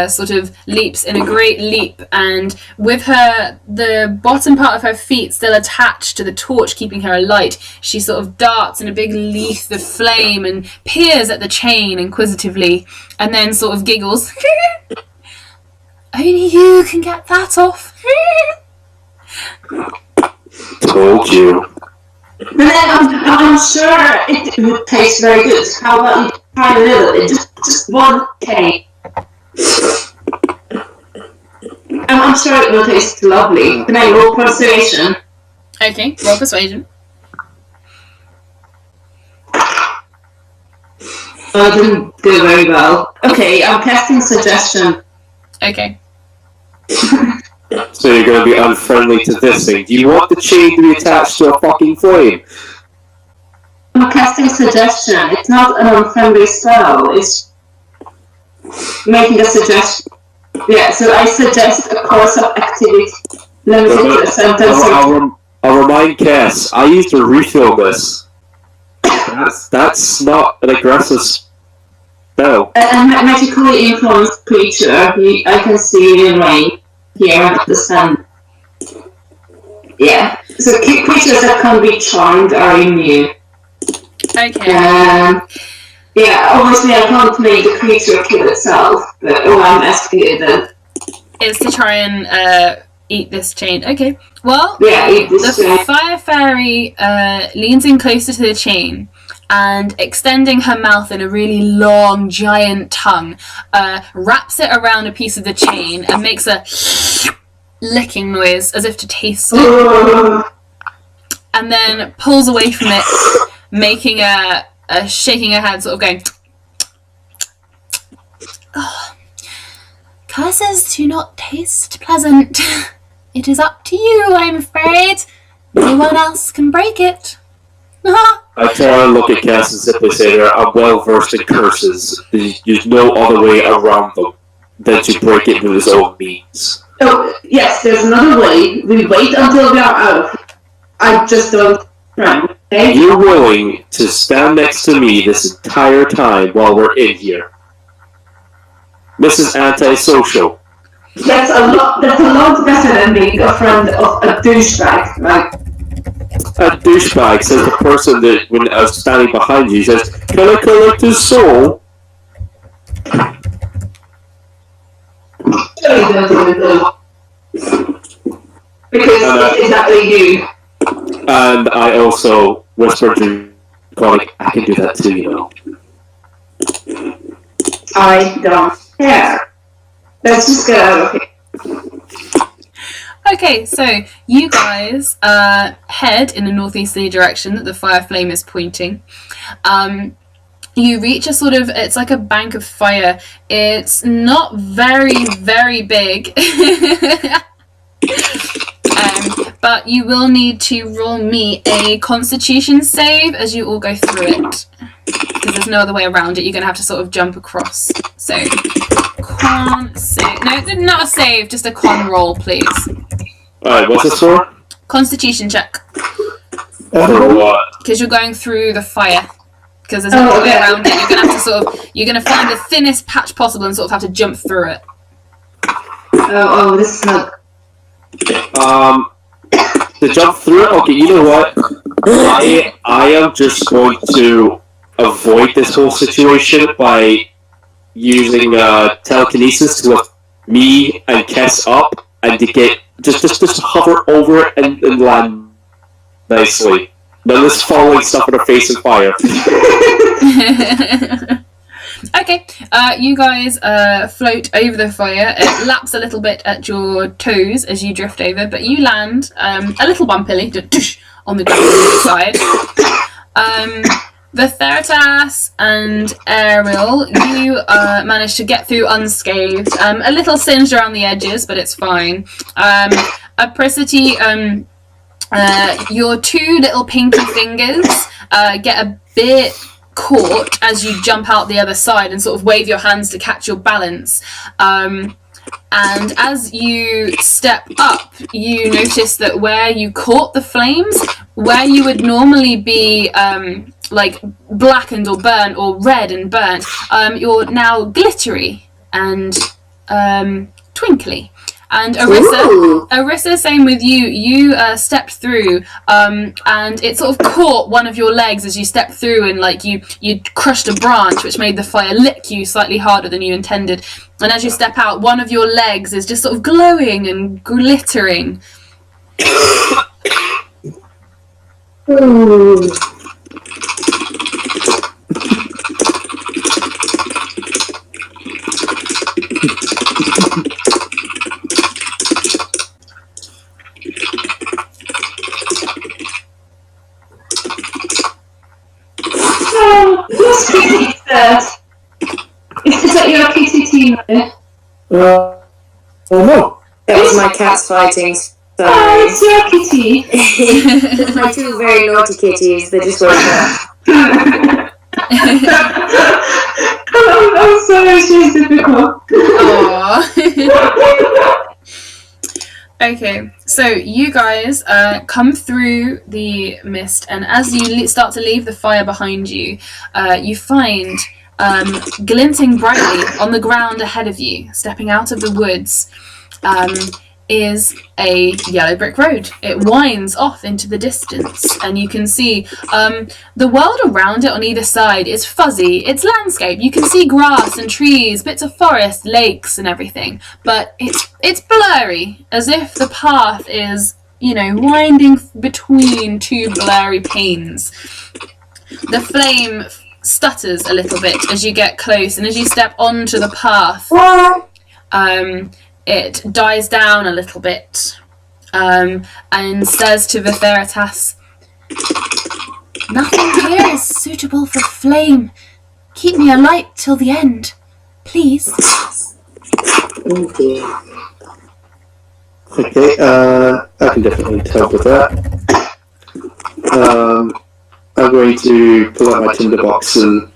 sort of leaps in a great leap, and with the bottom part of her feet still attached to the torch keeping her alight, she sort of darts in a big lethe of flame and peers at the chain inquisitively, and then sort of giggles. Only you can get that off. Told you. And then I'm sure it would taste very good. How about you try a little bit? Just one cake. I'm sure it will taste lovely. Can I roll persuasion? Okay, roll persuasion. Oh, it didn't go very well. Okay, I'm casting suggestion. Okay. So you're going to be unfriendly to this thing. Do you want the chain to be attached to a fucking flame? I'm casting suggestion. It's not an unfriendly spell. It's making a suggestion. Yeah, so I suggest a course of activity limited to a sentence. I'll remind Cass, I used to refill this. That's not an aggressive spell. A magically influenced creature. I can see in rain here at the sun. Yeah. So creatures that can be charmed are immune. Okay. Yeah, obviously I can't make the creature kill itself, but all I'm asking you then is to try and eat this chain. Okay. Well, yeah, eat this the chain. fire fairy leans in closer to the chain and, extending her mouth in a really long, giant tongue, wraps it around a piece of the chain and makes a licking noise as if to taste it, and then pulls away from it, making a shaking her head, sort of going, oh, curses do not taste pleasant. It is up to you, I'm afraid. No one else can break it. I try and look at Cass and simply say I'm well versed in curses. There's no other way around them than to break it with his own means. Oh, yes, there's another way. We wait until we are out. I just don't run, okay? You're willing to stand next to me this entire time while we're in here. Mrs. Antisocial. That's a lot better than being a friend of a douchebag, like... A douchebag, says the person that, when I was standing behind you, says, "Can I collect his soul?" Because it's exactly you. And I also whispered to Connie, I can do that too, you know. I don't care. Let's just get out of here. Okay, so you guys head in a northeasterly direction that the fire flame is pointing. You reach a sort of, it's like a bank of fire. It's not very, very big. But you will need to roll me a constitution save as you all go through it. Because there's no other way around it. You're going to have to sort of jump across. So, con save. No, not a save, just a con roll, please. Alright, what's this for? Constitution check. For what? Because you're going through the fire. Because there's no other way around it. You're going to have to sort of, you're going to find the thinnest patch possible and sort of have to jump through it. Oh, this is not... To jump through it? Okay, you know what? I am just going to avoid this whole situation by using telekinesis to lift me and Kess up and to get just hover over it and land nicely. None of this falling stuff in her face and fire. Okay, you guys float over the fire. It laps a little bit at your toes as you drift over, but you land a little bumpily on the ground on the other side. The Theratas and Ariel, you manage to get through unscathed. A little singed around the edges, but it's fine. Apricity, your two little pinky fingers get a bit caught as you jump out the other side and sort of wave your hands to catch your balance. And as you step up, you notice that where you caught the flames, where you would normally be like blackened or burnt or red and burnt, you're now glittery and twinkly. And Arissa, same with you. You stepped through, and it sort of caught one of your legs as you stepped through, and like you crushed a branch, which made the fire lick you slightly harder than you intended. And as you step out, one of your legs is just sort of glowing and glittering. Whose kitty is that? Is that your kitty, Tina? Oh no. That was my cats fighting. Oh, Sorry. it's your kitty. It's my two very naughty kitties. They just woke up. I'm sorry, she's difficult. Aww. Okay, so you guys come through the mist, and as you start to leave the fire behind you, you find glinting brightly on the ground ahead of you, stepping out of the woods, is a yellow brick road. It winds off into the distance, and you can see the world around it on either side is fuzzy. It's landscape. You can see grass and trees, bits of forest, lakes and everything, but it's blurry, as if the path is, winding between two blurry panes. The flame stutters a little bit as you get close, and as you step onto the path, it dies down a little bit, and says to Vitheritas, "Nothing here is suitable for flame. Keep me alight till the end, please." Oh dear. Okay, I can definitely help with that. I'm going to pull out my tinderbox and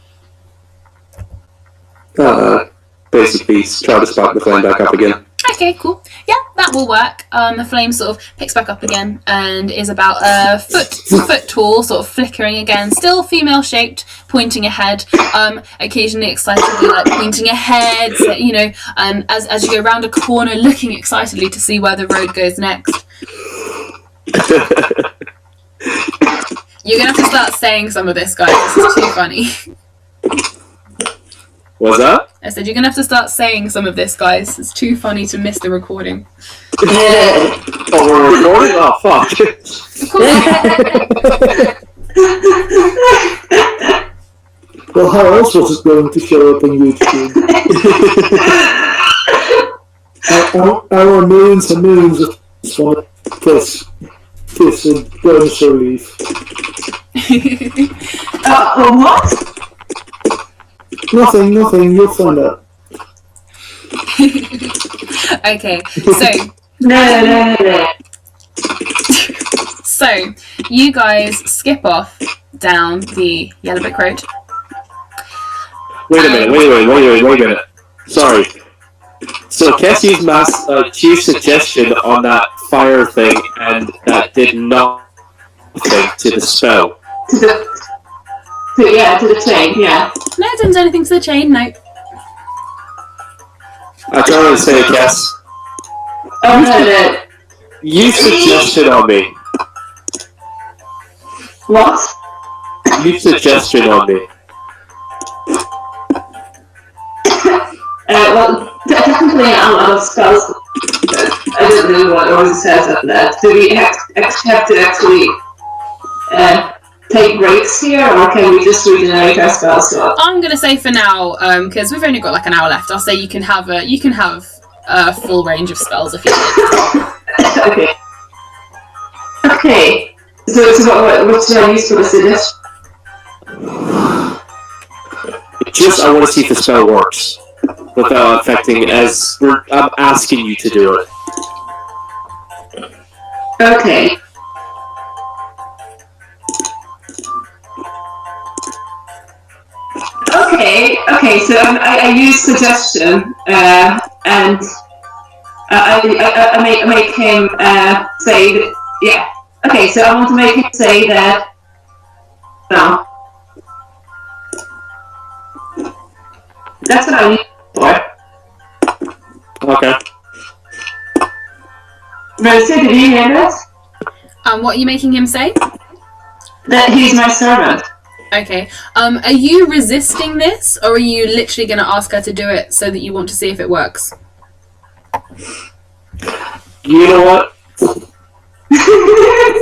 basically try to spark the flame back up again. Okay, cool. Yeah, that will work. The flame sort of picks back up again and is about a foot tall, sort of flickering again. Still female shaped, pointing ahead. Occasionally excitedly, like pointing ahead. So, as you go round a corner, looking excitedly to see where the road goes next. You're gonna have to start saying some of this, guys. This is too funny. What's that? I said you're gonna have to start saying some of this, guys. It's too funny to miss the recording. Oh, we're recording? Oh, fuck. Well, how else was it going to show up on YouTube? Our millions and millions of just want to kiss and dinosaur leaf. What? Nothing, you'll find out. Okay, so No. so you guys skip off down the yellow brick road. Wait a minute. Sorry. So Cassie's chief suggestion on that fire thing, and that did nothing to the spell. To the chain, yeah. No, it didn't do anything to the chain, no. I don't want to say it, Cass. Oh, no. You suggested on me. What? You suggested on me. Well, technically I'm out of spells. I don't know what it always says up there. Do we have to actually take breaks here, or can we just regenerate our spells? I'm gonna say for now, because we've only got like an hour left. I'll say you can have a full range of spells if you like. Okay. So what should I use for the suggestion? I want to see if the spell works without affecting. I'm asking you to do it. Okay. Okay, so I use suggestion, and I make him say that, yeah. Okay, so I want to make him say that. No. That's what I need for. Okay. Rosie, did you hear that? What are you making him say? That he's my servant. Okay. Are you resisting this, or are you literally going to ask her to do it so that you want to see if it works? You know what?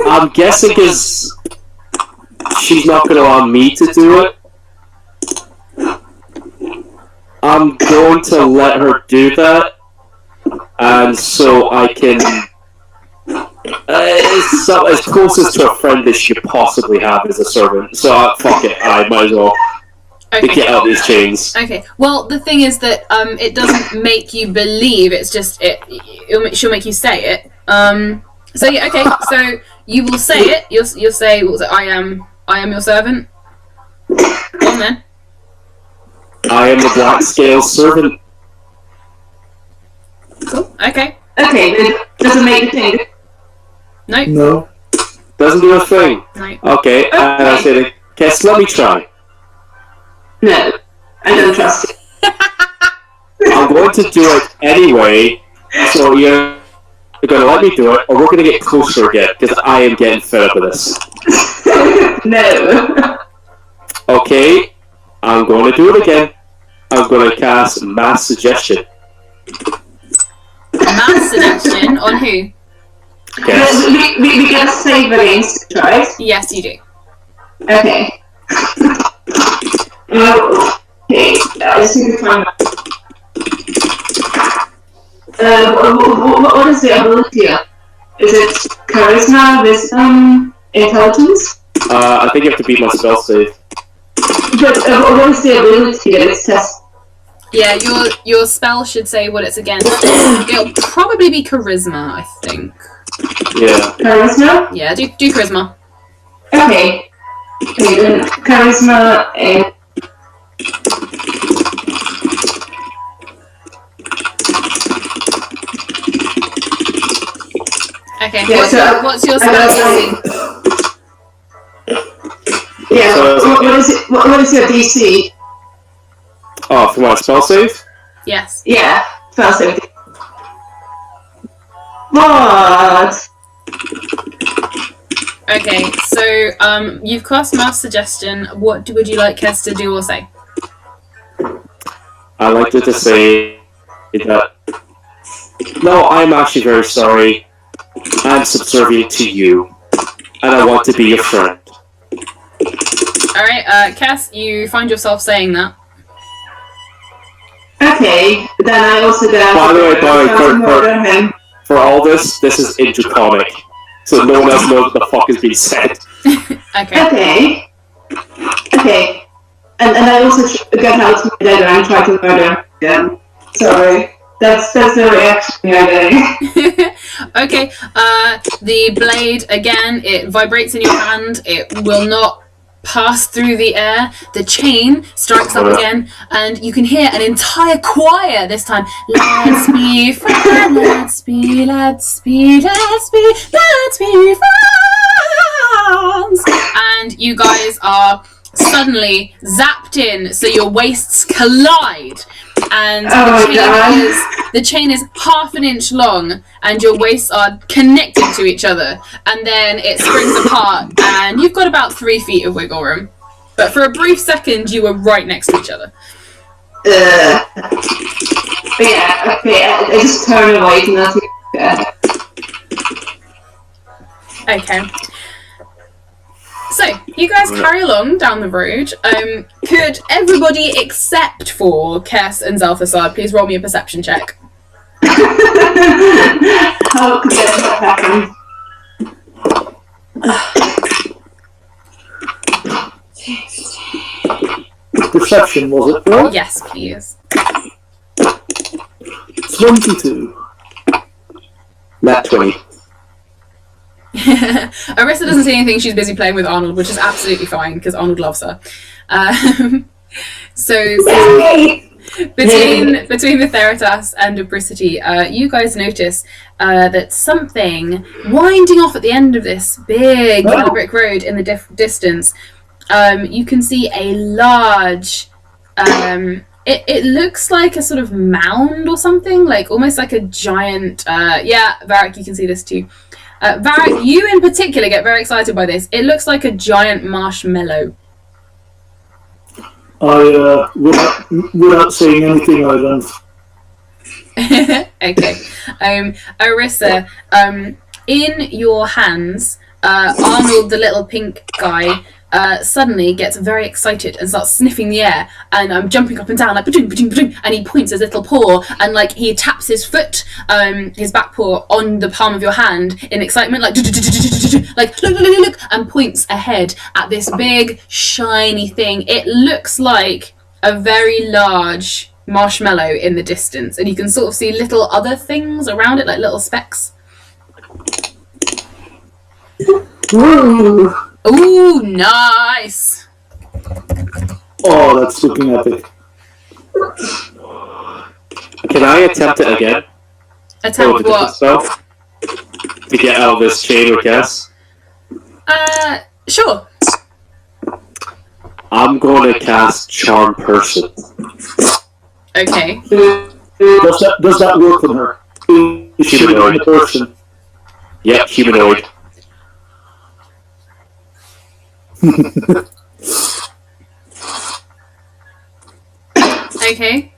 I'm guessing because she's not going to allow me to do it. I'm going to let her do that, and so I can. It's as closest to a friend as you possibly have as a servant. So fuck it, I might as well. to get out of these chains. Okay. Well, the thing is that it doesn't make you believe. It's just she'll make you say it. So yeah. Okay. So you will say it. You'll say, what was it? I am your servant. Go on then. I am the Black Scale Servant. Cool. Okay. Okay, then doesn't make a thing. No. No. Doesn't do a thing. No. Okay, and I say to Kess, let me try. No, I don't trust it. I'm going to do it anyway, so you're going to let me do it, or we're going to get closer again, because I am getting fed up with this. No. Okay, I'm going to do it again. I'm going to cast Mass Suggestion. Mass suggestion on who? Yes. We get a save against it, right? Yes, you do. Okay. Okay, I just need to find out. What is the ability? Is it charisma, wisdom, intelligence? I think you have to beat my spell save. But what is the ability that it's tested? Yeah, your spell should say what it's against. It'll probably be charisma, I think. Yeah. Charisma? Yeah, do charisma. Okay. Okay, then charisma and... Okay, Yeah, what's your spell DC? Yeah, So- what is your DC? Oh, for my spell save? Yes. Yeah, spell save. What? Okay, so you've cast Mass Suggestion. What would you like Kess to do or say? I like to say that... No, I'm actually very sorry. I'm subservient to you, and I want to be your friend. Alright, Kess, you find yourself saying that. Okay, then I also got... By the way, murder him. for all this is intercomic, so no one else knows what the fuck is being said. Okay. Okay. Okay. And I also got out my dagger and tried to murder him. Sorry. That's the reaction you're getting. Okay, the blade, again, it vibrates in your hand. It will not pass through the air. The chain strikes up again, and you can hear an entire choir this time. Let's be friends, let's be friends. And you guys are suddenly zapped in, so your waists collide. And the chain is half an inch long, and your waists are connected to each other, and then it springs apart, and you've got about 3 feet of wiggle room. But for a brief second, you were right next to each other. But yeah, okay, I just turn away to nothing. Okay. So, you guys carry along down the road. Could everybody except for Kess and Zalthasar please roll me a perception check? How could that happen? Perception, was it? Right? Yes, please. 22. Nat 20. Arissa doesn't see anything. She's busy playing with Arnold, which is absolutely fine because Arnold loves her. So between the Theratas and Abricity, you guys notice that something winding off at the end of this big yellow brick road in the distance. You can see a large. It looks like a sort of mound or something, like almost like a giant. Yeah, Varric, you can see this too. Varric, you in particular get very excited by this. It looks like a giant marshmallow. I, without saying anything, I don't. Okay. Arissa, in your hands, Arnold, the little pink guy, suddenly gets very excited and starts sniffing the air and jumping up and down like ba-doom, ba-doom, ba-doom, and he points his little paw and like he taps his foot, his back paw on the palm of your hand in excitement, like like look, and points ahead at this big shiny thing. It looks like a very large marshmallow in the distance, and you can sort of see little other things around it, like little specks. Ooh, nice! Oh, that's looking epic. Can I attempt it again? Attempt what? Spell? To get out of this chain or guess? Sure. I'm going to cast Charm Person. Okay. Does that work on her? Is she Humanoid. a person? Yep, humanoid. Okay.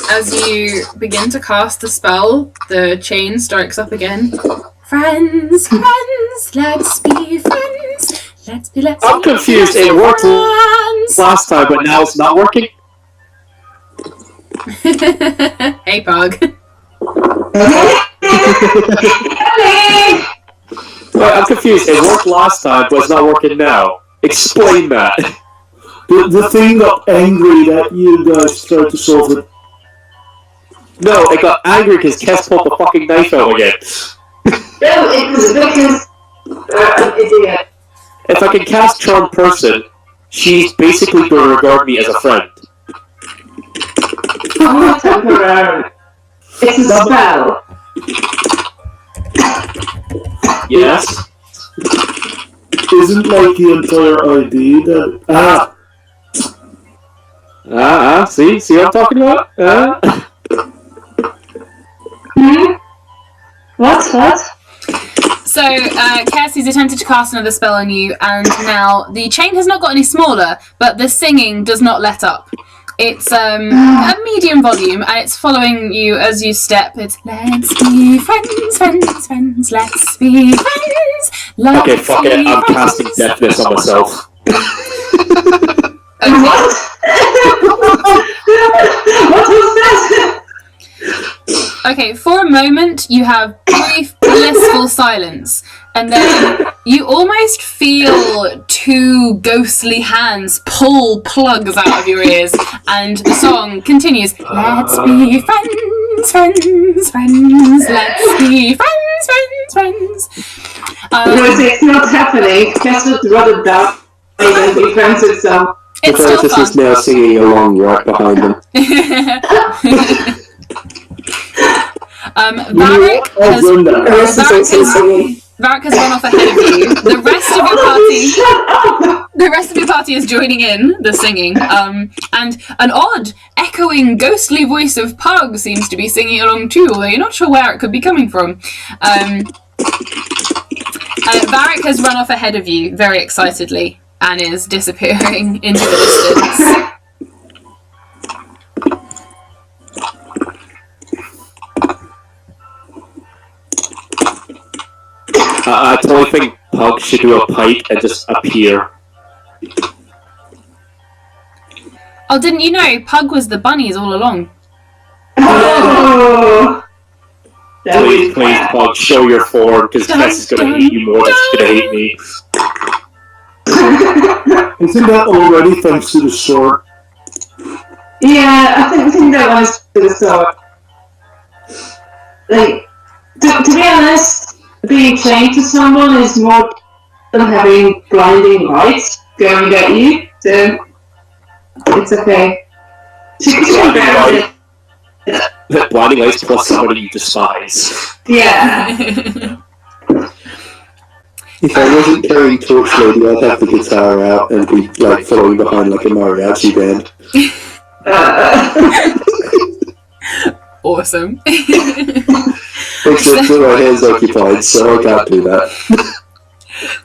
As you begin to cast the spell, the chain strikes up again. Friends, let's be friends. Let's be. I'm confused. It worked friends. last time, but now it's not working? Hey, Pug. Wait, I'm confused. It worked last time, but it's not working now. Explain that. The thing got angry that you guys tried to solve it. No, it got angry because Kess pulled the fucking knife out again. No, it was because an idiot. If I can cast Charm Person, she's basically going to regard me as a friend. Only temporary. It's a spell. Yes? Isn't like the entire idea that See what I'm talking about? What? So, Kirsty's attempted to cast another spell on you, and now the chain has not got any smaller, but the singing does not let up. It's a medium volume, and it's following you as you step. It's let's be friends, let's be friends. Okay, fuck it. I'm casting deafness on myself. What? What was that? Okay, for a moment you have brief, blissful silence, and then you almost feel two ghostly hands pull plugs out of your ears, and the song continues. Let's be friends, let's be friends. No, it's not happening. That's just rather down and be friends with some. It's The still Francis is fun. now singing along right behind them. Varric has run off ahead of you. The rest of your party is joining in the singing, and an odd, echoing, ghostly voice of Pug seems to be singing along too, although you're not sure where it could be coming from. Varric has run off ahead of you very excitedly and is disappearing into the distance. I totally think Pug should do a pike and just appear. Oh, didn't you know Pug was the bunnies all along? Oh! Please, Pug, show your form, because Kess is going to hate you more than she's going to hate me. isn't that already thanks to the sword? Yeah, I think that was to the sword. Like, to be honest, being chained to someone is more than having blinding lights going at you, so it's okay. Blinding lights plus somebody you despise. Yeah. If I wasn't carrying Torch Lady, I'd have the guitar out and be like following behind like a mariachi band. Awesome. Except for my hands occupied, so I can't do that.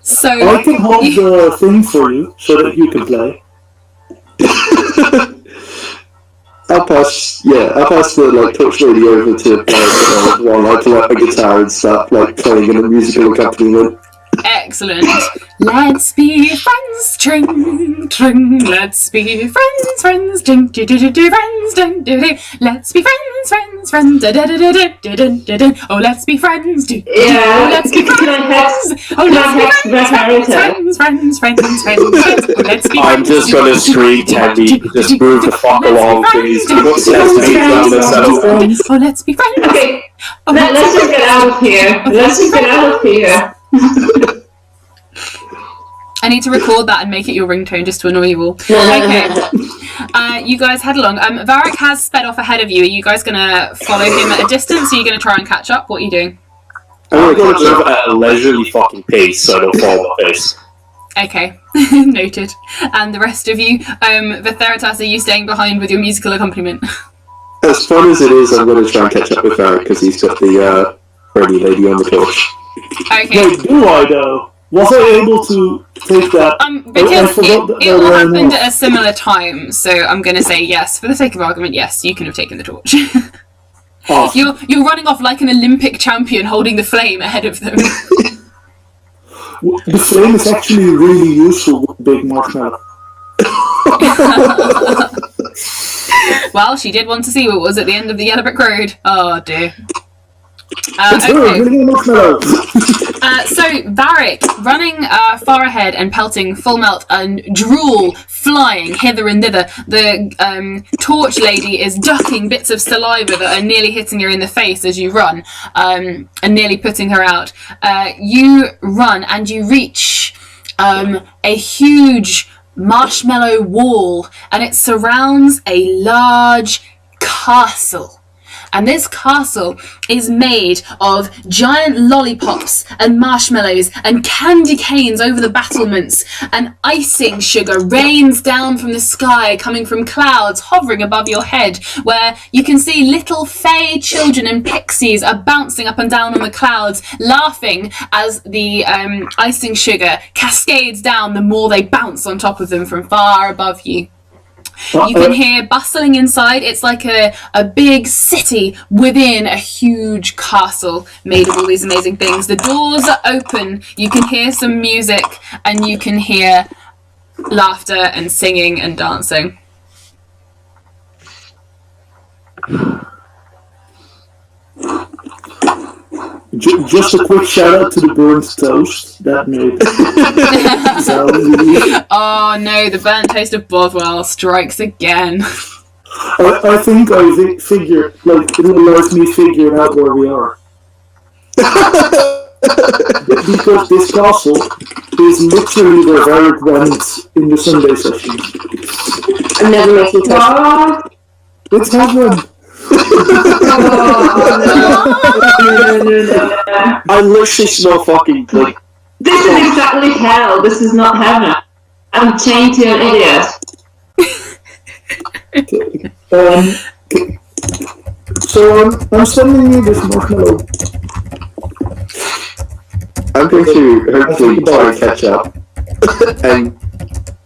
So I can hold the thing for you so that you can play. I'll pass the like Torch Lady over to while I pull out my guitar and start like playing in a musical accompaniment. Excellent. Let's be friends, tring, tring. Let's be friends, friends, ding, do, do, do, do, friends, ding, do, do. Let's be friends, friends, friends, da, da, da, da, da, da, da, da, da. Oh, let's be friends, do, do, Yeah. oh, let's be friends. Oh, let's be friends, friends, friends, friends. Oh, let's be I'm just gonna scream, Tandy. Just move the fuck along, please. What says me down the settle? Oh, let's be friends. Okay, Oh, let's just get out of here. Let's just get out of here. I need to record that and make it your ringtone just to annoy you all. Okay. You guys head along. Varric has sped off ahead of you. Are you guys going to follow him at a distance? Or are you going to try and catch up? What are you doing? I'm gonna catch up at a leisurely fucking pace so I don't fall on my face. Okay. Noted. And the rest of you, Vitheritas, are you staying behind with your musical accompaniment? As fun as it is, I'm going to try and catch up with Varric because he's got the ready lady on the torch. Okay. Wait, do I though? Was I able to take that? Because it all happened off. at a similar time, so I'm going to say yes. For the sake of argument, yes, you can have taken the torch. Oh. You're running off like an Olympic champion holding the flame ahead of them. The flame is actually really useful with big marshmallow. Well, she did want to see what was at the end of the yellow brick road. Oh dear. It's her, Okay. really marshmallow. So Varric running far ahead and pelting full melt and drool flying hither and thither. The torch lady is ducking bits of saliva that are nearly hitting her in the face as you run, and nearly putting her out. You run and you reach a huge marshmallow wall, and it surrounds a large castle. And this castle is made of giant lollipops and marshmallows and candy canes over the battlements, and icing sugar rains down from the sky, coming from clouds hovering above your head, where you can see little fey children and pixies are bouncing up and down on the clouds, laughing as the icing sugar cascades down the more they bounce on top of them from far above you. You can hear bustling inside. It's like a big city within a huge castle made of all these amazing things. The doors are open. You can hear some music and you can hear laughter and singing and dancing. Just a quick shout out to the burnt toast that made. Oh no, the burnt taste of Bothwell strikes again. I think I figured, like, it allows me figuring out where we are. Because this castle is literally where Varric went in the Sunday session. I'm never making toast. It's heaven. I literally smell fucking like. This is exactly hell. This is not heaven. I'm chained to an idiot. So I'm sending you this marshmallow. I'm going to hopefully try and catch up and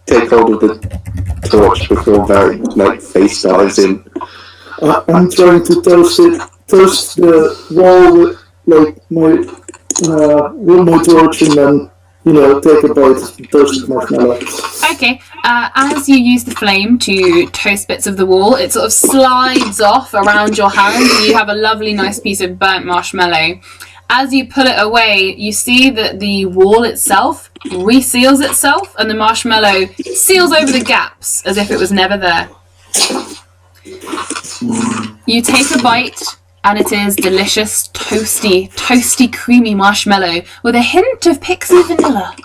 take hold of the torch before Varric, like, face dives in. I'm trying to toast the wall with, like, my torch, and then, take a bite of toasted marshmallow. Okay, as you use the flame to toast bits of the wall, it sort of slides off around your hand and you have a lovely nice piece of burnt marshmallow. As you pull it away, you see that the wall itself reseals itself and the marshmallow seals over the gaps as if it was never there. You take a bite, and it is delicious, toasty, creamy marshmallow with a hint of pixie vanilla.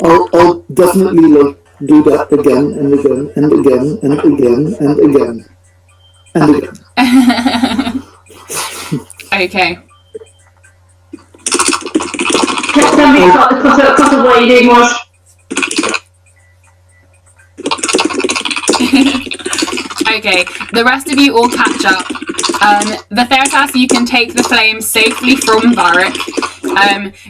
I'll definitely do that again and again and again and again and again and again. Okay. Tell me cut of what you did was. Okay, the rest of you all catch up. The Theritas, you can take the flame safely from Varric.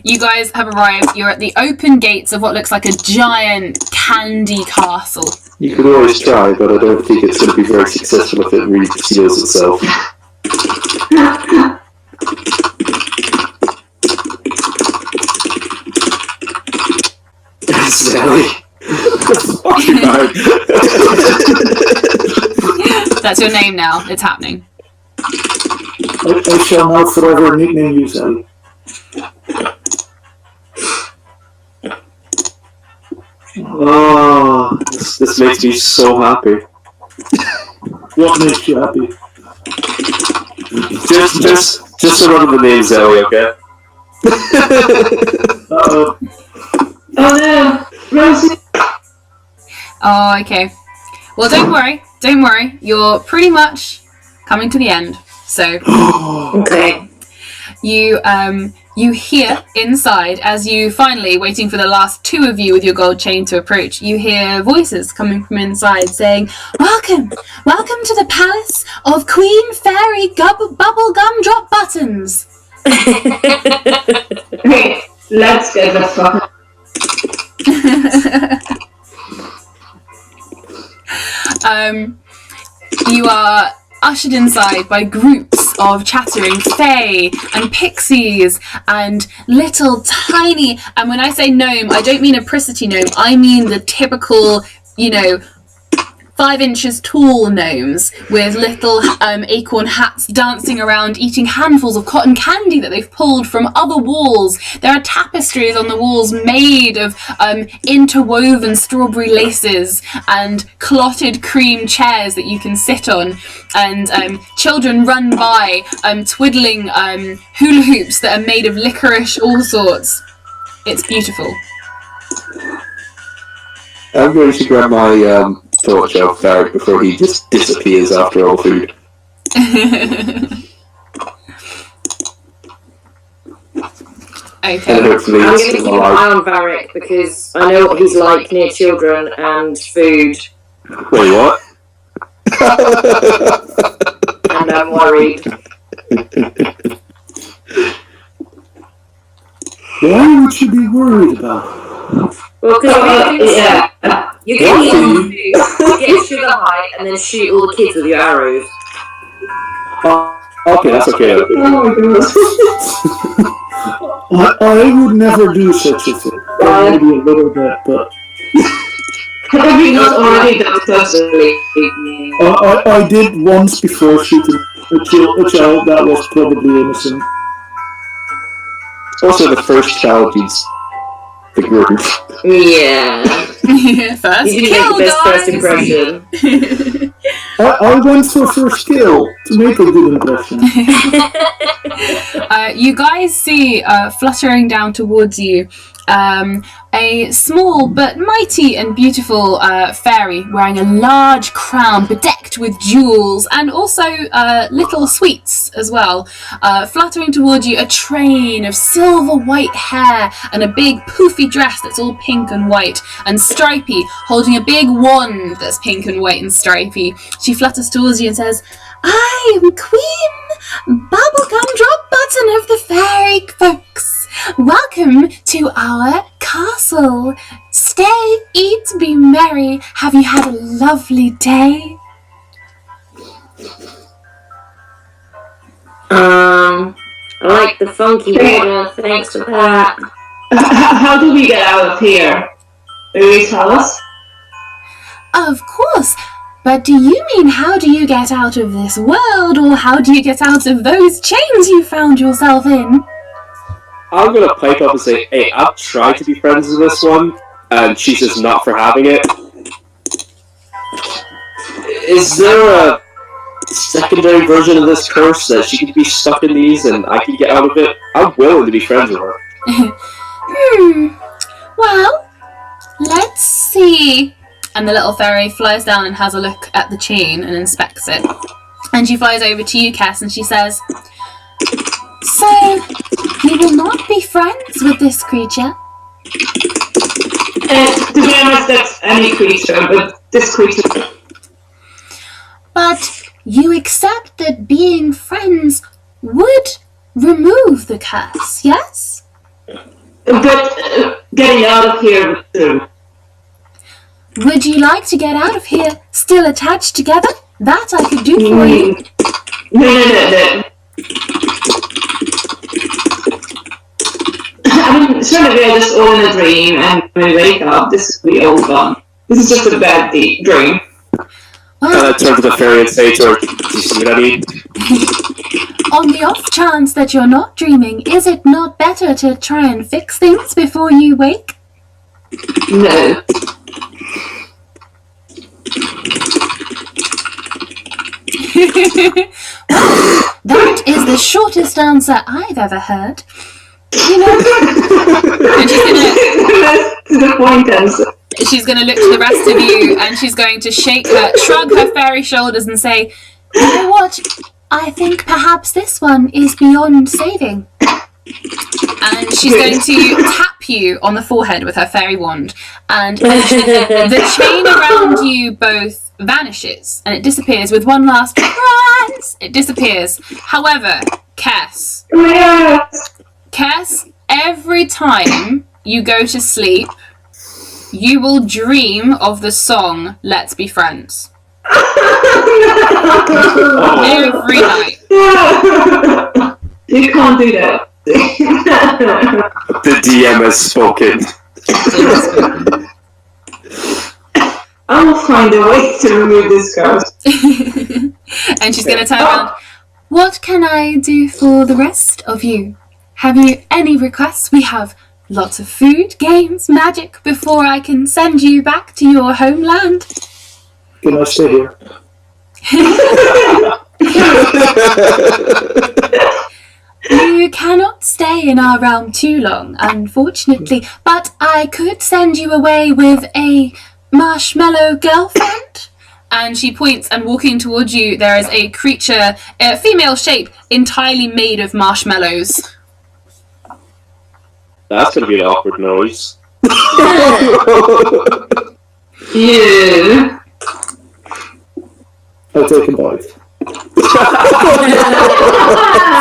You guys have arrived. You're at the open gates of what looks like a giant candy castle. You could always try, but I don't think it's going to be very successful if it reseals itself. Sally. Fucking hard. That's your name now. It's happening. I shall now forever nickname you, Sally. Oh, this makes me so happy. What makes you happy? Just remember the name Zoe, okay? Uh-oh. Oh no, Rosie. Oh, okay. Well, don't worry. You're pretty much coming to the end. So, Okay. you hear inside as you finally, waiting for the last two of you with your gold chain to approach, you hear voices coming from inside saying, welcome to the palace of Queen Fairy Bubblegum Drop Buttons. Okay, let's get the fuck. You are ushered inside by groups of chattering fae and pixies and little tiny, and when I say gnome, I don't mean a prissity gnome, I mean the typical, 5 inches tall gnomes with little acorn hats dancing around eating handfuls of cotton candy that they've pulled from other walls. There are tapestries on the walls made of interwoven strawberry laces and clotted cream chairs that you can sit on, and children run by twiddling hula hoops that are made of licorice, all sorts. It's beautiful. I'm going to grab my torch off Varric before he just disappears after all food. Okay. And hopefully I'm it's going to still keep an alive. eye on Varric because I know what he's like near children and food, Wait, what? and I'm worried. Why would you be worried about? Well, because Yeah. you get food, you get sugar high, and then shoot all the kids with your arrows. Okay, that's okay. Oh my goodness. I would never do such a thing. Well, maybe a little bit, but Have you not already done personally? I did once before shooting a child that was probably innocent. Also, the first child leads the group. Yeah. First You didn't kill, make the best guys. first impression. I went for first kill to make a good impression. You guys see fluttering down towards you a small but mighty and beautiful fairy wearing a large crown bedecked with jewels and also little sweets as well. Fluttering towards you, a train of silver white hair and a big poofy dress that's all pink and white, and Stripey holding a big wand that's pink and white and stripy. She flutters towards you and says, I am Queen Bubblegum Drop Button of the Fairy Folks. Welcome to our castle. Stay, eat, be merry. Have you had a lovely day? I like the funky water, thanks for that. How do we get out of here? Will you tell us? Of course. But do you mean how do you get out of this world, or how do you get out of those chains you found yourself in? I'm gonna pipe up and say, hey, I've tried to be friends with this one, and she's just not for having it. Is there a secondary version of this curse that she could be stuck in these and I can get out of it? I'm willing to be friends with her. Well, let's see. And the little fairy flies down and has a look at the chain and inspects it. And she flies over to you, Cass, and she says, so, you will not be friends with this creature? To be honest, that's any creature, but this creature. But you accept that being friends would remove the curse, yes? But getting out of here soon. Would you like to get out of here still attached together? That I could do for you. No. I mean, surely we're just all in a dream, and when we wake up, this will be all gone. This is just a bad dream. And I turn to the fairy and say to her, "Do you see what I mean?" On the off chance that you're not dreaming, is it not better to try and fix things before you wake? No. Well, that is the shortest answer I've ever heard. You know, and she's gonna look to the rest of you, and she's going to shrug her fairy shoulders and say, "You know what? I think perhaps this one is beyond saving." And she's going to tap you on the forehead with her fairy wand, and the chain around you both vanishes, and it disappears with one last surprise. It disappears. However, Cass, every time you go to sleep, you will dream of the song "Let's Be Friends." Every night. You can't do that. The DM has spoken. I will find a way to remove this ghost. And she's going to turn around. What can I do for the rest of you? Have you any requests? We have lots of food, games, magic before I can send you back to your homeland. Can I stay here? You cannot stay in our realm too long, unfortunately, but I could send you away with a marshmallow girlfriend. And she points, and walking towards you, there is a creature, a female shape, entirely made of marshmallows. That's gonna be an awkward noise. Yeah. I'll take a bite.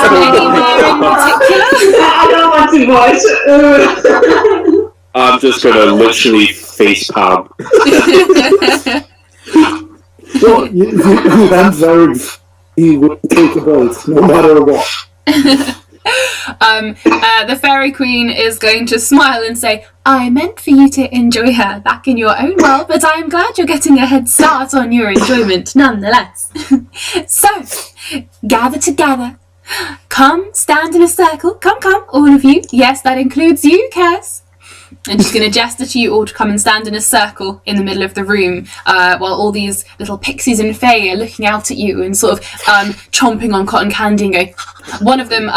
Anywhere in particular? I don't want to watch. I'm just gonna literally face palm. Well, you went very... He would take a bite, no matter what. The fairy queen is going to smile and say, I meant for you to enjoy her back in your own world, but I'm glad you're getting a head start on your enjoyment nonetheless. So, gather together. Come, stand in a circle. Come, all of you. Yes, that includes you, Cass. And she's going to gesture to you all to come and stand in a circle in the middle of the room while all these little pixies and fae are looking out at you and sort of chomping on cotton candy and going... One of them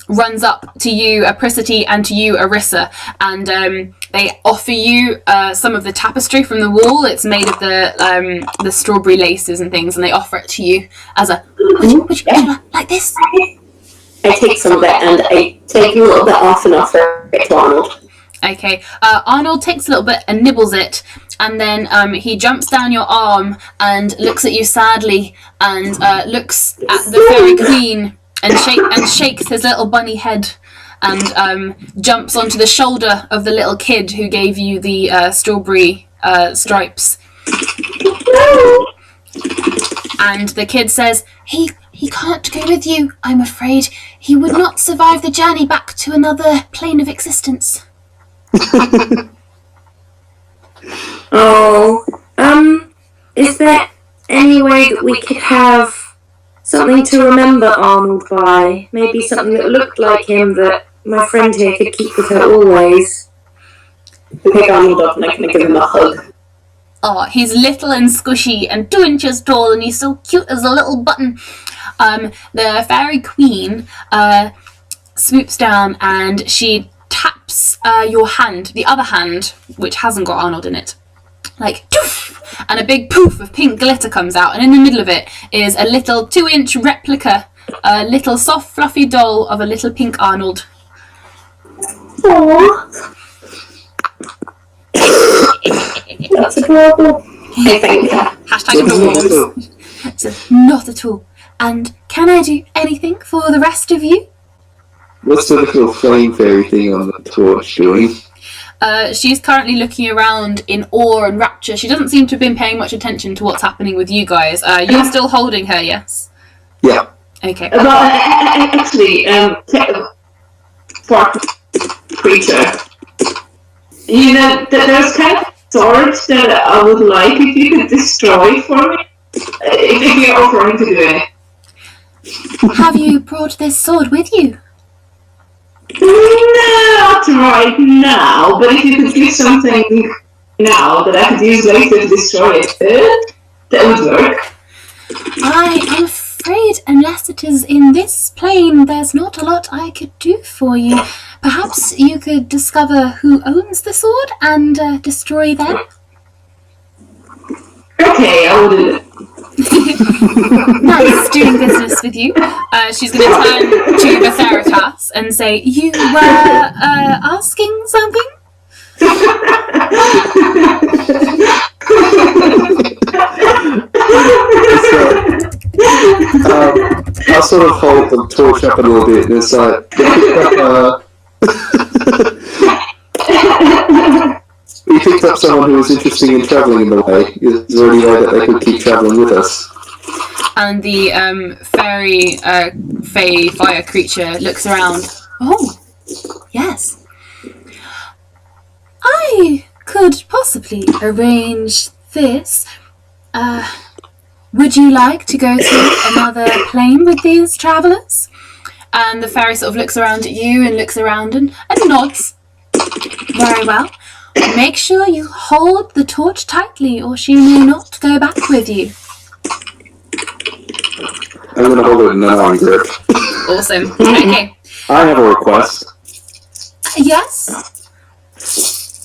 runs up to you, Apricity, and to you, Arissa, and they offer you some of the tapestry from the wall. It's made of the strawberry laces and things, and they offer it to you as a... Would you like this? I take some of it and I take a little bit off and offer it to Arnold. Okay, Arnold takes a little bit and nibbles it, and then he jumps down your arm and looks at you sadly and looks at the fairy queen and shakes his little bunny head and jumps onto the shoulder of the little kid who gave you the strawberry stripes. And the kid says, He can't go with you, I'm afraid. He would not survive the journey back to another plane of existence. Is there any way that we could have something to remember Arnold by? Maybe something that looked like him that my friend here could keep with her always. I pick Arnold up and I kind of give him a hug. Oh, he's little and squishy and 2 inches tall and he's so cute as a little button. The fairy queen swoops down and she taps your hand, the other hand, which hasn't got Arnold in it, like poof, and a big poof of pink glitter comes out, and in the middle of it is a little 2-inch replica, a little soft fluffy doll of a little pink Arnold. Aww. That's adorable. I think. Hashtag adorable. So, not at all. And can I do anything for the rest of you? What's the little flame fairy thing on the torch doing? She's currently looking around in awe and rapture. She doesn't seem to have been paying much attention to what's happening with you guys. You're still holding her, yes? Yeah. Okay. Well, actually, creature. You know, there's kind of swords that I would like if you could destroy for me. If you're offering to do it. Have you brought this sword with you? Not right now, but if you could give something now that I could use later to destroy it, that would work. I am afraid, unless it is in this plane, there's not a lot I could do for you. Perhaps you could discover who owns the sword and destroy them? Okay, I will do it. Nice doing business with you. She's going to turn to the Theratas and say, you were asking something? I'll sort of hold the torch up a little bit, and it's like, we picked up someone who was interested in travelling in the way. Is there any way that they could keep travelling with us? And the fairy fey fire creature looks around. Oh, yes. I could possibly arrange this. Would you like to go to another plane with these travellers? And the fairy sort of looks around at you and looks around and nods. Very well. Make sure you hold the torch tightly or she may not go back with you. I'm going to hold it in an iron grip. Awesome. Okay. I have a request. Yes?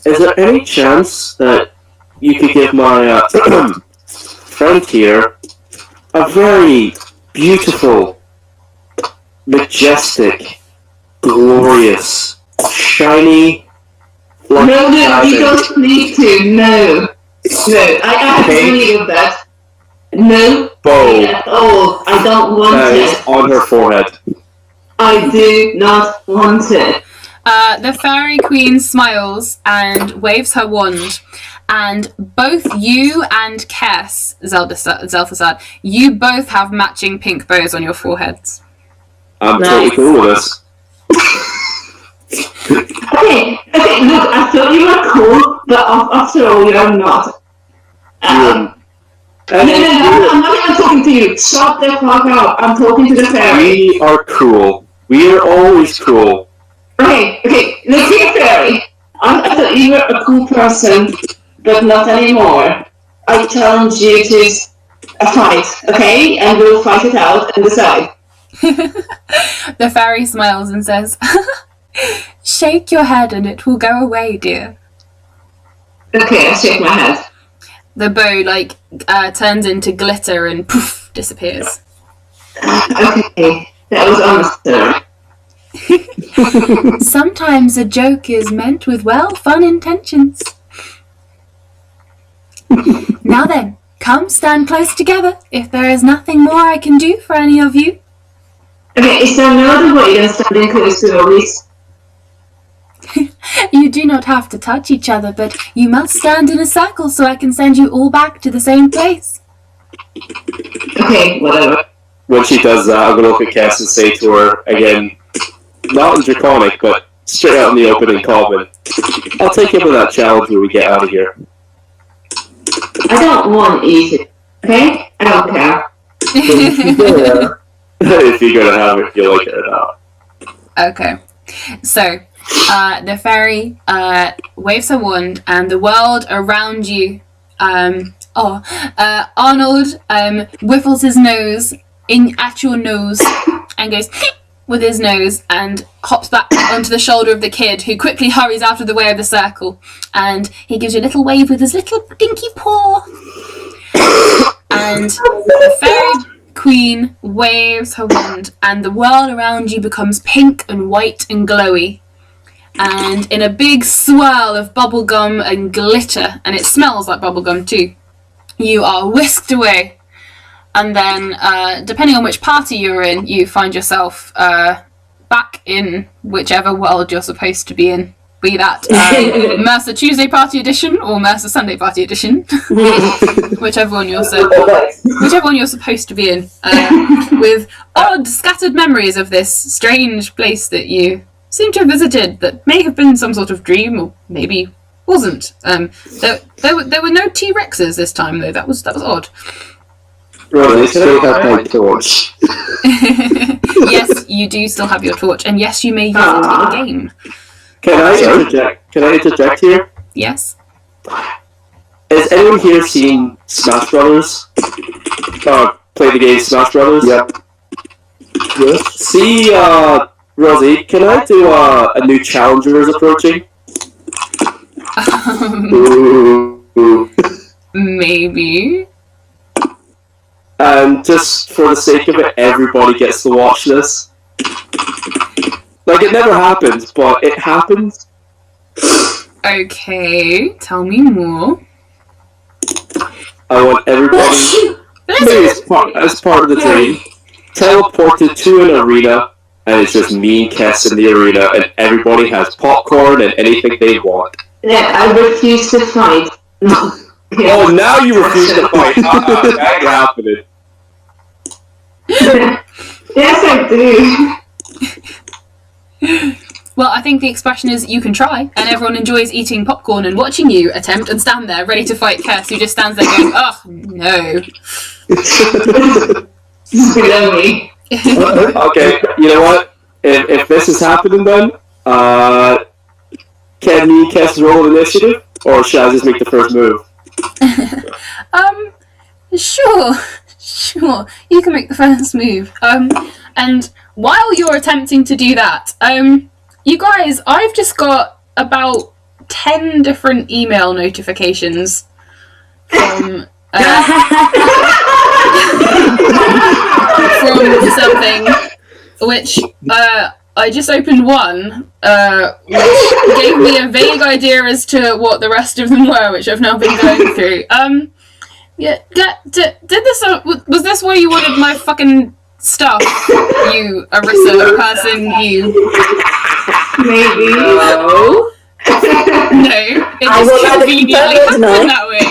Is there any chance that you could give my friend here a very beautiful, majestic, glorious, shiny, No, you don't need to. No, I have need of that. No, bow oh, I don't want that it. is on her forehead. I do not want it. The fairy queen smiles and waves her wand, and both you and Kess, Zelfasad, you both have matching pink bows on your foreheads. I'm totally cool with this. Okay, look, I thought you were cool, but after all, you're not. No, I'm not even talking to you. Shut the fuck up. I'm talking to the fairy. We are cool. We are always cool. Okay, look here, fairy. I thought you were a cool person, but not anymore. I challenge you to a fight, okay? And we'll fight it out and decide. The fairy smiles and says, shake your head and it will go away, dear. Okay, I shake my head. The bow, turns into glitter and poof, disappears. Okay, that was unnecessary. Sometimes a joke is meant with fun intentions. Now then, come stand close together if there is nothing more I can do for any of you. Okay, is there no other way than standing close to Elise? You do not have to touch each other, but you must stand in a circle so I can send you all back to the same place. Okay, whatever. When she does that, I'm going to look at Cass and say to her, again, not in Draconic, but straight out in the open in Common, I'll take him with that challenge when we get out of here. I don't want to eat it, okay? I don't care. If you're going to have it, if you like it or not. Okay, so the fairy waves her wand and the world around you, Arnold whiffles his nose at your nose and goes with his nose and hops back onto the shoulder of the kid, who quickly hurries out of the way of the circle, and he gives you a little wave with his little dinky paw. And the fairy queen waves her wand and the world around you becomes pink and white and glowy, and in a big swirl of bubblegum and glitter, and it smells like bubblegum too, you are whisked away. And then, depending on which party you're in, you find yourself back in whichever world you're supposed to be in. Be that Mercer Tuesday Party Edition or Mercer Sunday Party Edition, whichever one you're supposed to be in, with odd scattered memories of this strange place that you seem to have visited that may have been some sort of dream, or maybe wasn't. There were no T-Rexes this time, though. That was odd. Rosie, I still have my torch. Yes, you do still have your torch, and yes, you may use it in the game. Can I interject? Can I interject here? Yes. Has anyone here seen Smash Brothers? Play the game Smash Brothers? Yep. Yes. See, Rosie, can I do a new challenger is approaching? Ooh. Maybe. And just for the sake of it, everybody gets to watch this. Like, it never happens, but it happens. Okay, tell me more. I want everybody, maybe as part of the dream, teleported to an arena, and it's just me and Kess in the arena, and everybody has popcorn and anything they want. Yeah, I refuse to fight. No. Oh, now you refuse to fight. That ain't happening. Yes, I do. Well, I think the expression is you can try, and everyone enjoys eating popcorn and watching you attempt and stand there ready to fight Kess, who just stands there going, oh, no. Below me. Okay, you know what? If this is happening then, can me and Kess roll initiative? Or should I just make the first move? Sure, you can make the first move. And while you're attempting to do that, you guys, I've just got about 10 different email notifications from from something, which I just opened one, which gave me a vague idea as to what the rest of them were, which I've now been going through. Yeah, did this? Was this where you wanted my fucking stuff? You Arissa person, you. Maybe. No. No, it just conveniently happened that way.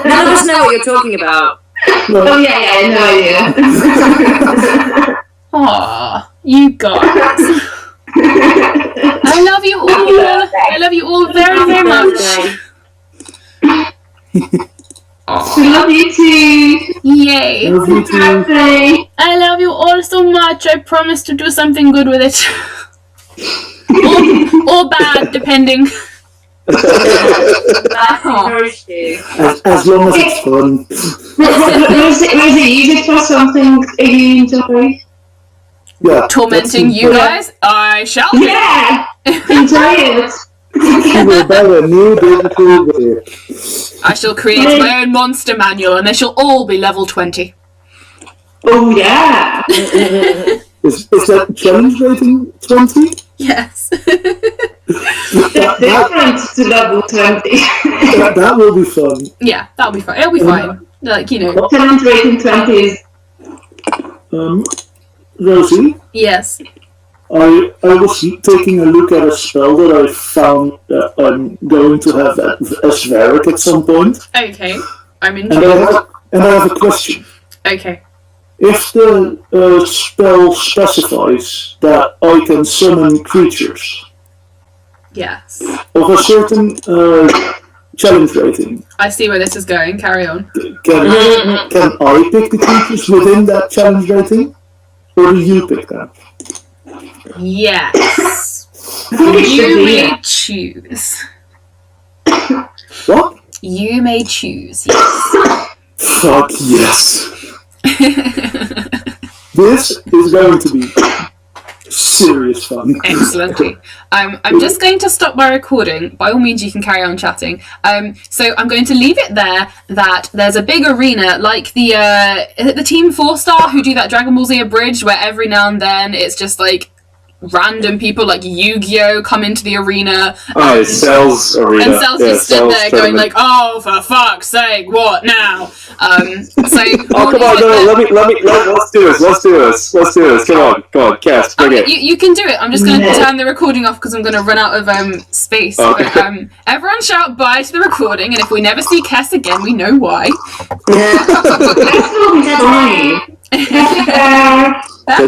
None of us know what you're talking about. Oh yeah, I know, yeah. Aw, you guys. I love you all. I love you all very, very much. We love you too. Yay. Love you too. Happy. I love you all so much. I promise to do something good with it. or bad, depending. As long as it's fun. Rosie, use it for something you enjoy. Yeah. Tormenting you guys? I shall. Yeah! Enjoy it. You will buy a new digital way. I shall create my own monster manual and they shall all be level 20. Oh yeah! Is that challenge rating 20? Yes. That's different to level 20. That will be fun. Yeah, that'll be fine. It'll be fine. Like, you know. Challenge rating 20 is... Rosie, Yes. I was taking a look at a spell that I found that I'm going to have as Varric at some point. Okay. I'm And intrigued. I have a question. Okay. If the spell specifies that I can summon creatures Yes. of a certain challenge rating, I see where this is going. Carry on. can I pick the creatures within that challenge rating? Or do you pick them? Yes. You may choose. What? You may choose, yes. Fuck yes. This is going to be serious fun. Excellently. I'm just going to stop my recording. By all means, you can carry on chatting. So I'm going to leave it there that there's a big arena like the is it the Team 4-Star who do that Dragon Ball Z abridged where every now and then it's just like random people like Yu-Gi-Oh come into the arena. Oh, it sells arena. And Cells just stood there going like, "Oh, for fuck's sake, what now?" So. Oh, come on, no, let's do this. Come on, Cass, bring it. You can do it. I'm just going to turn the recording off because I'm going to run out of space. Okay. But, everyone shout bye to the recording, and if we never see Cass again, we know why. That's fine. Bye. Bye.